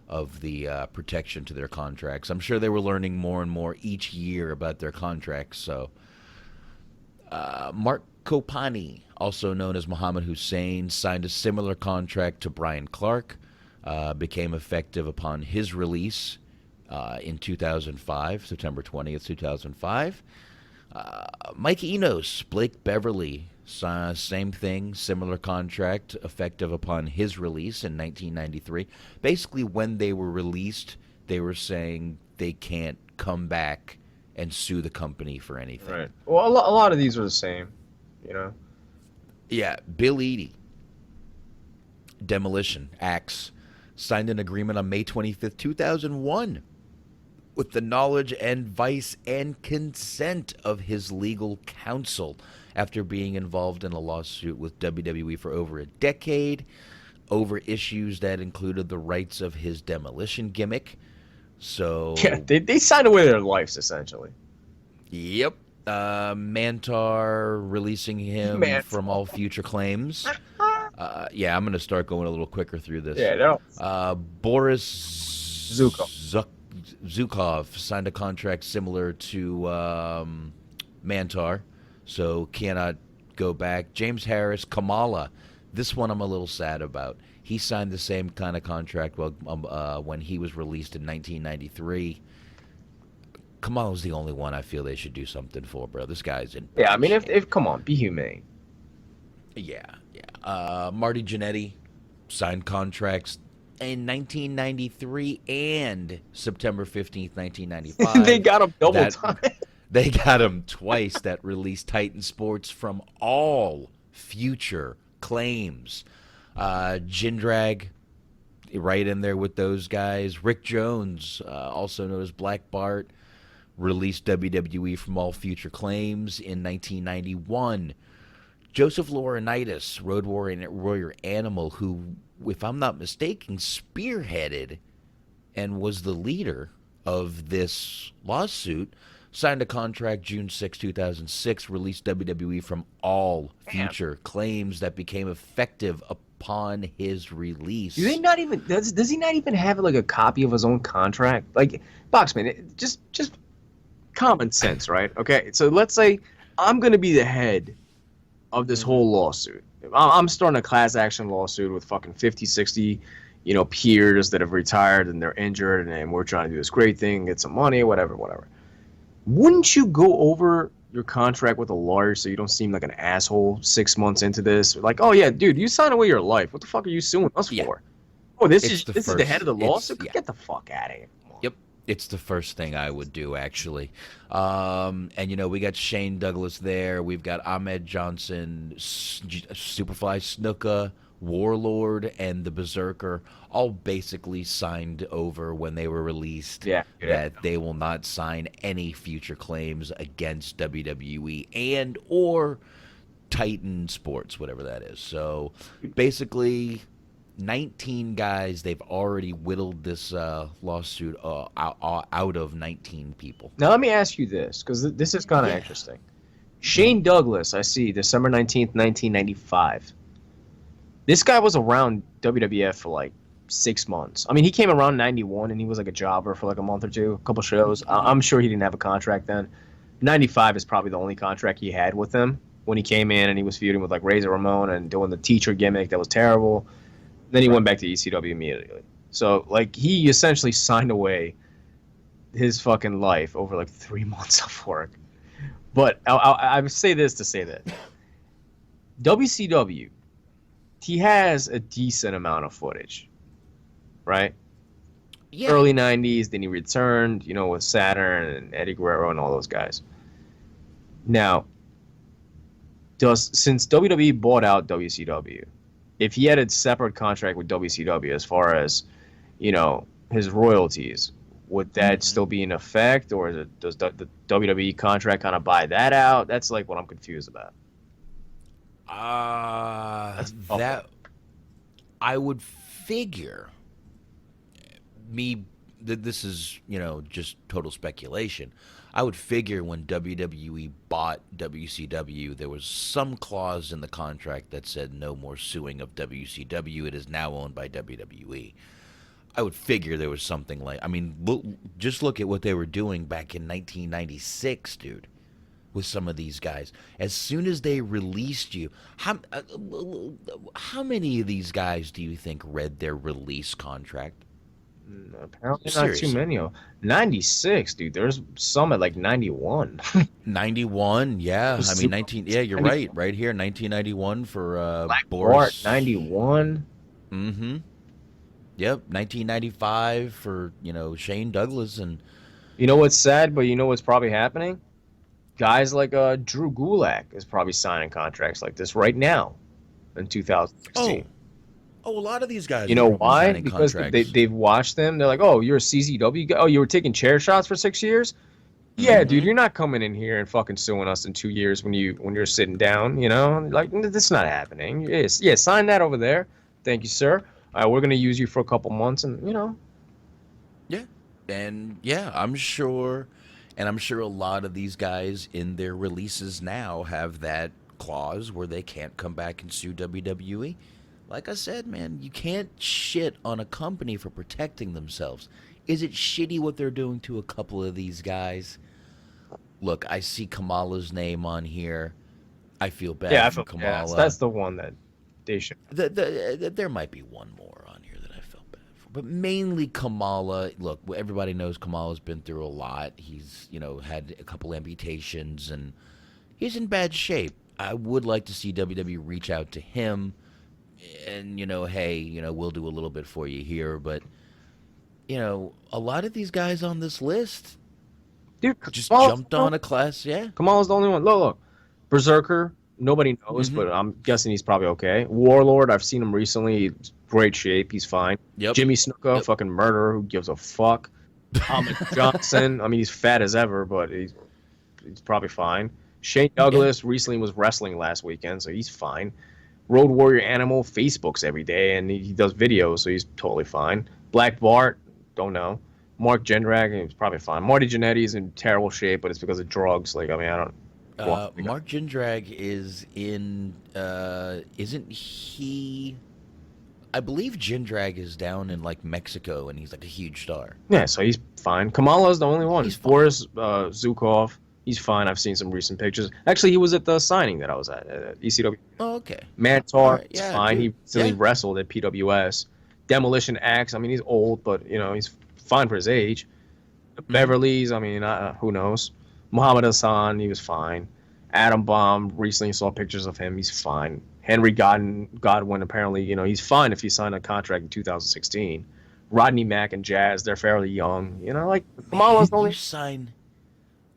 of the protection to their contracts. I'm sure they were learning more and more each year about their contracts. So, Mark Kopani, also known as Muhammad Hussein, signed a similar contract to Brian Clark, became effective upon his release in 2005, September 20th, 2005. Mike Enos, Blake Beverly, same thing, similar contract, effective upon his release in 1993. Basically, when they were released, they were saying they can't come back and sue the company for anything. Right. Well, a lot of these are the same, you know? Yeah, Bill Eadie, Demolition, Axe, signed an agreement on May 25th, 2001, with the knowledge and advice and consent of his legal counsel after being involved in a lawsuit with WWE for over a decade over issues that included the rights of his demolition gimmick. So yeah, they signed away their lives, essentially. Yep. Mantar releasing him from all future claims. Yeah, I'm going to start going a little quicker through this. Yeah, no. Boris Zukov signed a contract similar to Mantar, so cannot go back. James Harris, Kamala. This one I'm a little sad about. He signed the same kind of contract when he was released in 1993. Kamala's the only one I feel they should do something for, bro. This guy's in. Yeah, I mean, if come on, be humane. Yeah. Marty Jannetty signed contracts in 1993 and September 15th, 1995. They got him double time. They got him twice. That released Titan Sports from all future claims. Jindrag, right in there with those guys. Rick Jones, also known as Black Bart, released WWE from all future claims in 1991. Joseph Laurinaitis, Road Warrior Animal, who, if I'm not mistaken, spearheaded and was the leader of this lawsuit, signed a contract June 6, 2006, released WWE from all future claims that became effective upon his release. Do they not even does he not even have like a copy of his own contract? Like, Boxman, just common sense, right? Okay, so let's say I'm going to be the head of this whole lawsuit. I'm starting a class action lawsuit with fucking 50, 60, peers that have retired and they're injured, and we're trying to do this great thing, get some money, whatever. wouldn't you go over your contract with a lawyer so you don't seem like an asshole 6 months into this? Like, oh yeah, dude, you signed away your life. What the fuck are you suing us for? Oh, this is the head of the lawsuit? Get the fuck out of here. Yep. It's the first thing I would do, actually. And, we got Shane Douglas there. We've got Ahmed Johnson, Superfly Snuka, Warlord, and the Berserker all basically signed over when they were released that they will not sign any future claims against WWE and or Titan Sports, whatever that is. So basically 19 guys, they've already whittled this lawsuit out of 19 people. Now let me ask you this, because this is kind of interesting. Shane Douglas, I see, December 19th, 1995. This guy was around WWF for like 6 months. I mean, he came around 91 and he was like a jobber for like a month or two, a couple shows. I'm sure he didn't have a contract then. 95 is probably the only contract he had with them when he came in and he was feuding with like Razor Ramon and doing the teacher gimmick that was terrible. Then he went back to ECW immediately. So like he essentially signed away his fucking life over like 3 months of work. But I would say this to say that WCW, he has a decent amount of footage, right? Yeah. Early 90s, then he returned, with Saturn and Eddie Guerrero and all those guys. Now, since WWE bought out WCW, if he had a separate contract with WCW as far as, his royalties, would that still be in effect, or does the WWE contract kind of buy that out? That's like what I'm confused about. That I would figure this is, just total speculation. I would figure when WWE bought WCW, there was some clause in the contract that said no more suing of WCW. It is now owned by WWE. I would figure there was something like, just look at what they were doing back in 1996, dude. With some of these guys, as soon as they released you, how many of these guys do you think read their release contract? Apparently not too many. 96, dude. There's some at like 91. 91, yeah. 19. Yeah, you're right. Right here, 1991 for Black Boris. Bart, 91. Mm-hmm. Yep, 1995 for Shane Douglas, and you know what's sad, but you know what's probably happening? Guys like Drew Gulak is probably signing contracts like this right now in 2016. Oh, a lot of these guys. You know why? Because they've watched them. They're like, oh, you're a CZW guy. Oh, you were taking chair shots for 6 years? Yeah, dude, you're not coming in here and fucking suing us in 2 years when you're sitting down, Like, this is not happening. Yeah, sign that over there. Thank you, sir. All right, we're going to use you for a couple months and, Yeah. And, I'm sure a lot of these guys in their releases now have that clause where they can't come back and sue WWE. Like I said, man, you can't shit on a company for protecting themselves. Is it shitty what they're doing to a couple of these guys? Look, I see Kamala's name on here. I feel bad for Kamala. Yeah, that's the one that they should. There might be one more on here that I felt bad for. But mainly Kamala. Look, everybody knows Kamala's been through a lot. He's, had a couple amputations, and he's in bad shape. I would like to see WWE reach out to him and, hey, we'll do a little bit for you here. But, a lot of these guys on this list, dude, just jumped on a class. Yeah. Kamala's the only one. Look. Berserker, nobody knows, but I'm guessing he's probably okay. Warlord, I've seen him recently. He's great shape. He's fine. Yep. Jimmy Snuka, fucking murderer. Who gives a fuck? Ahmed Johnson, he's fat as ever, but he's probably fine. Shane Douglas recently was wrestling last weekend, so he's fine. Road Warrior Animal Facebooks every day, and he does videos, so he's totally fine. Black Bart, don't know. Mark Jindrak, he's probably fine. Marty Jannetty's in terrible shape, but it's because of drugs. I don't. Mark Jindrak is in. Isn't he? I believe Jindrak is down in Mexico, and he's a huge star. Yeah, so he's fine. Kamala's the only one. Boris Zukov, he's fine. I've seen some recent pictures. Actually, he was at the signing that I was at ECW. Oh, okay. Mantar, he's fine. Dude. He recently wrestled at PWS. Demolition Axe, he's old, but he's fine for his age. Beverly's, who knows? Muhammad Hassan, he was fine. Adam Bomb, recently saw pictures of him. He's fine. Henry Godwin, apparently, he's fine if he signed a contract in 2016. Rodney Mack and Jazz, they're fairly young. Kamala's only...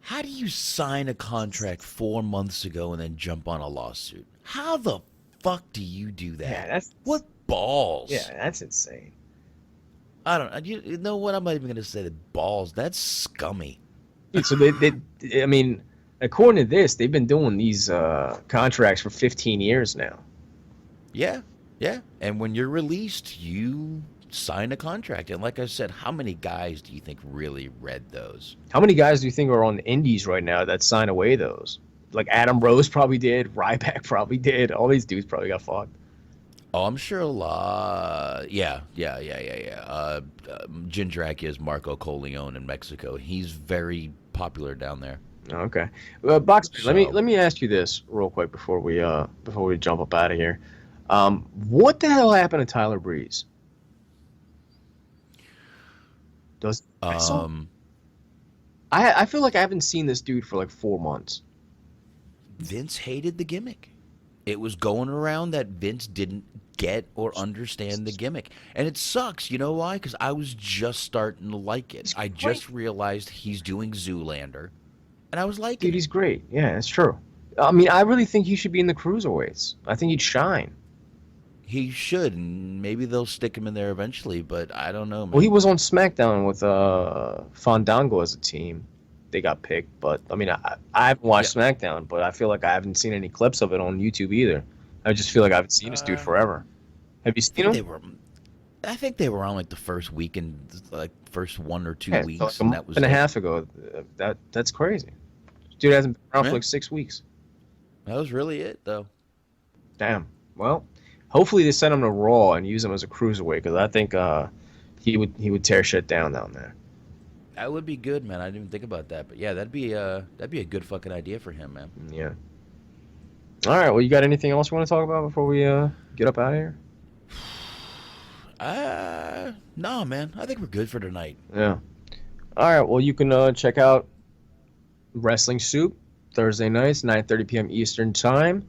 How do you sign a contract 4 months ago and then jump on a lawsuit? How the fuck do you do that? Yeah, what balls? Yeah, that's insane. I don't. You know what? I'm not even gonna say the balls. That's scummy. So I mean, according to this, they've been doing these contracts for 15 years now. Yeah. And when you're released, you sign a contract. And like I said, how many guys do you think really read those? How many guys do you think are on the indies right now that sign away those? Like Adam Rose probably did. Ryback probably did. All these dudes probably got fucked. Oh, I'm sure a lot. Yeah. Jindrack is Marco Corleone in Mexico. He's very popular down there. Okay. Boxman, let me ask you this real quick before we jump up out of here. What the hell happened to Tyler Breeze? I feel like I haven't seen this dude for like 4 months. Vince hated the gimmick. It was going around that Vince didn't get or understand the gimmick. And it sucks. You know why? Because I was just starting to like it. I just realized he's doing Zoolander. And I was liking it. Dude, he's great. Yeah, that's true. I mean, I really think he should be in the cruiserweights. I think he'd shine. He should, and maybe they'll stick him in there eventually, but I don't know, man. Well, he was on SmackDown with Fandango as a team. They got picked, but I mean, I haven't watched SmackDown, but I feel like I haven't seen any clips of it on YouTube either. I just feel like I haven't seen this dude forever. Have you seen him? I think they were on like the first week and like first 1 or 2 weeks, like and that was a half ago. That's crazy. Dude hasn't been around for like 6 weeks. That was really it, though. Damn. Well, hopefully they send him to Raw and use him as a cruiserweight, because I think he would tear shit down there. That would be good, man. I didn't even think about that, but yeah, that'd be a good fucking idea for him, man. Yeah. All right. Well, you got anything else you want to talk about before we get up out of here? No, man. I think we're good for tonight. Yeah. All right. Well, you can check out Wrestling Soup Thursday nights, 9:30 p.m. Eastern Time.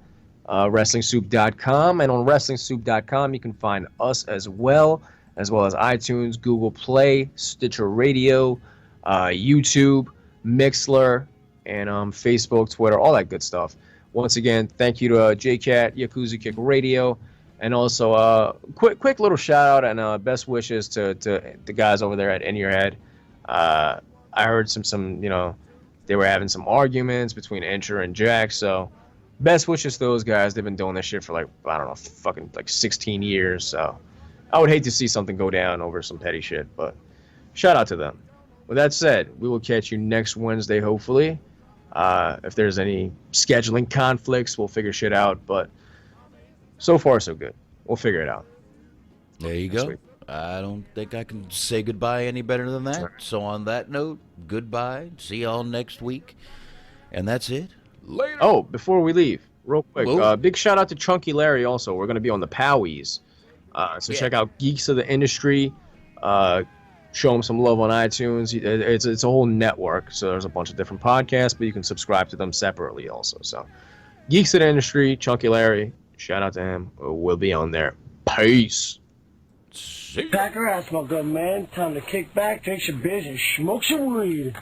WrestlingSoup.com, and on WrestlingSoup.com you can find us as well as iTunes, Google Play, Stitcher Radio, YouTube, Mixlr, and Facebook, Twitter, all that good stuff. Once again, thank you to JCat, Yakuza Kick Radio, and also quick little shout out and best wishes to the guys over there at In Your Head. I heard some they were having some arguments between Incher and Jack, so best wishes to those guys. They've been doing this shit for like, I don't know, fucking like 16 years, so I would hate to see something go down over some petty shit, but shout out to them. With that said, we will catch you next Wednesday, hopefully. If there's any scheduling conflicts, we'll figure shit out, but so far, so good. We'll figure it out. There you go. I don't think I can say goodbye any better than that. Right. So on that note, goodbye. See y'all next week. And that's it. Later. Oh, before we leave, real quick, big shout out to Chunky Larry also. We're going to be on the Powies. Check out Geeks of the Industry. Show him some love on iTunes. It's a whole network, so there's a bunch of different podcasts, but you can subscribe to them separately also. So Geeks of the Industry, Chunky Larry, shout out to him. We'll be on there. Peace. Pack her ass, my good man. Time to kick back, take some biz, and smoke some weed.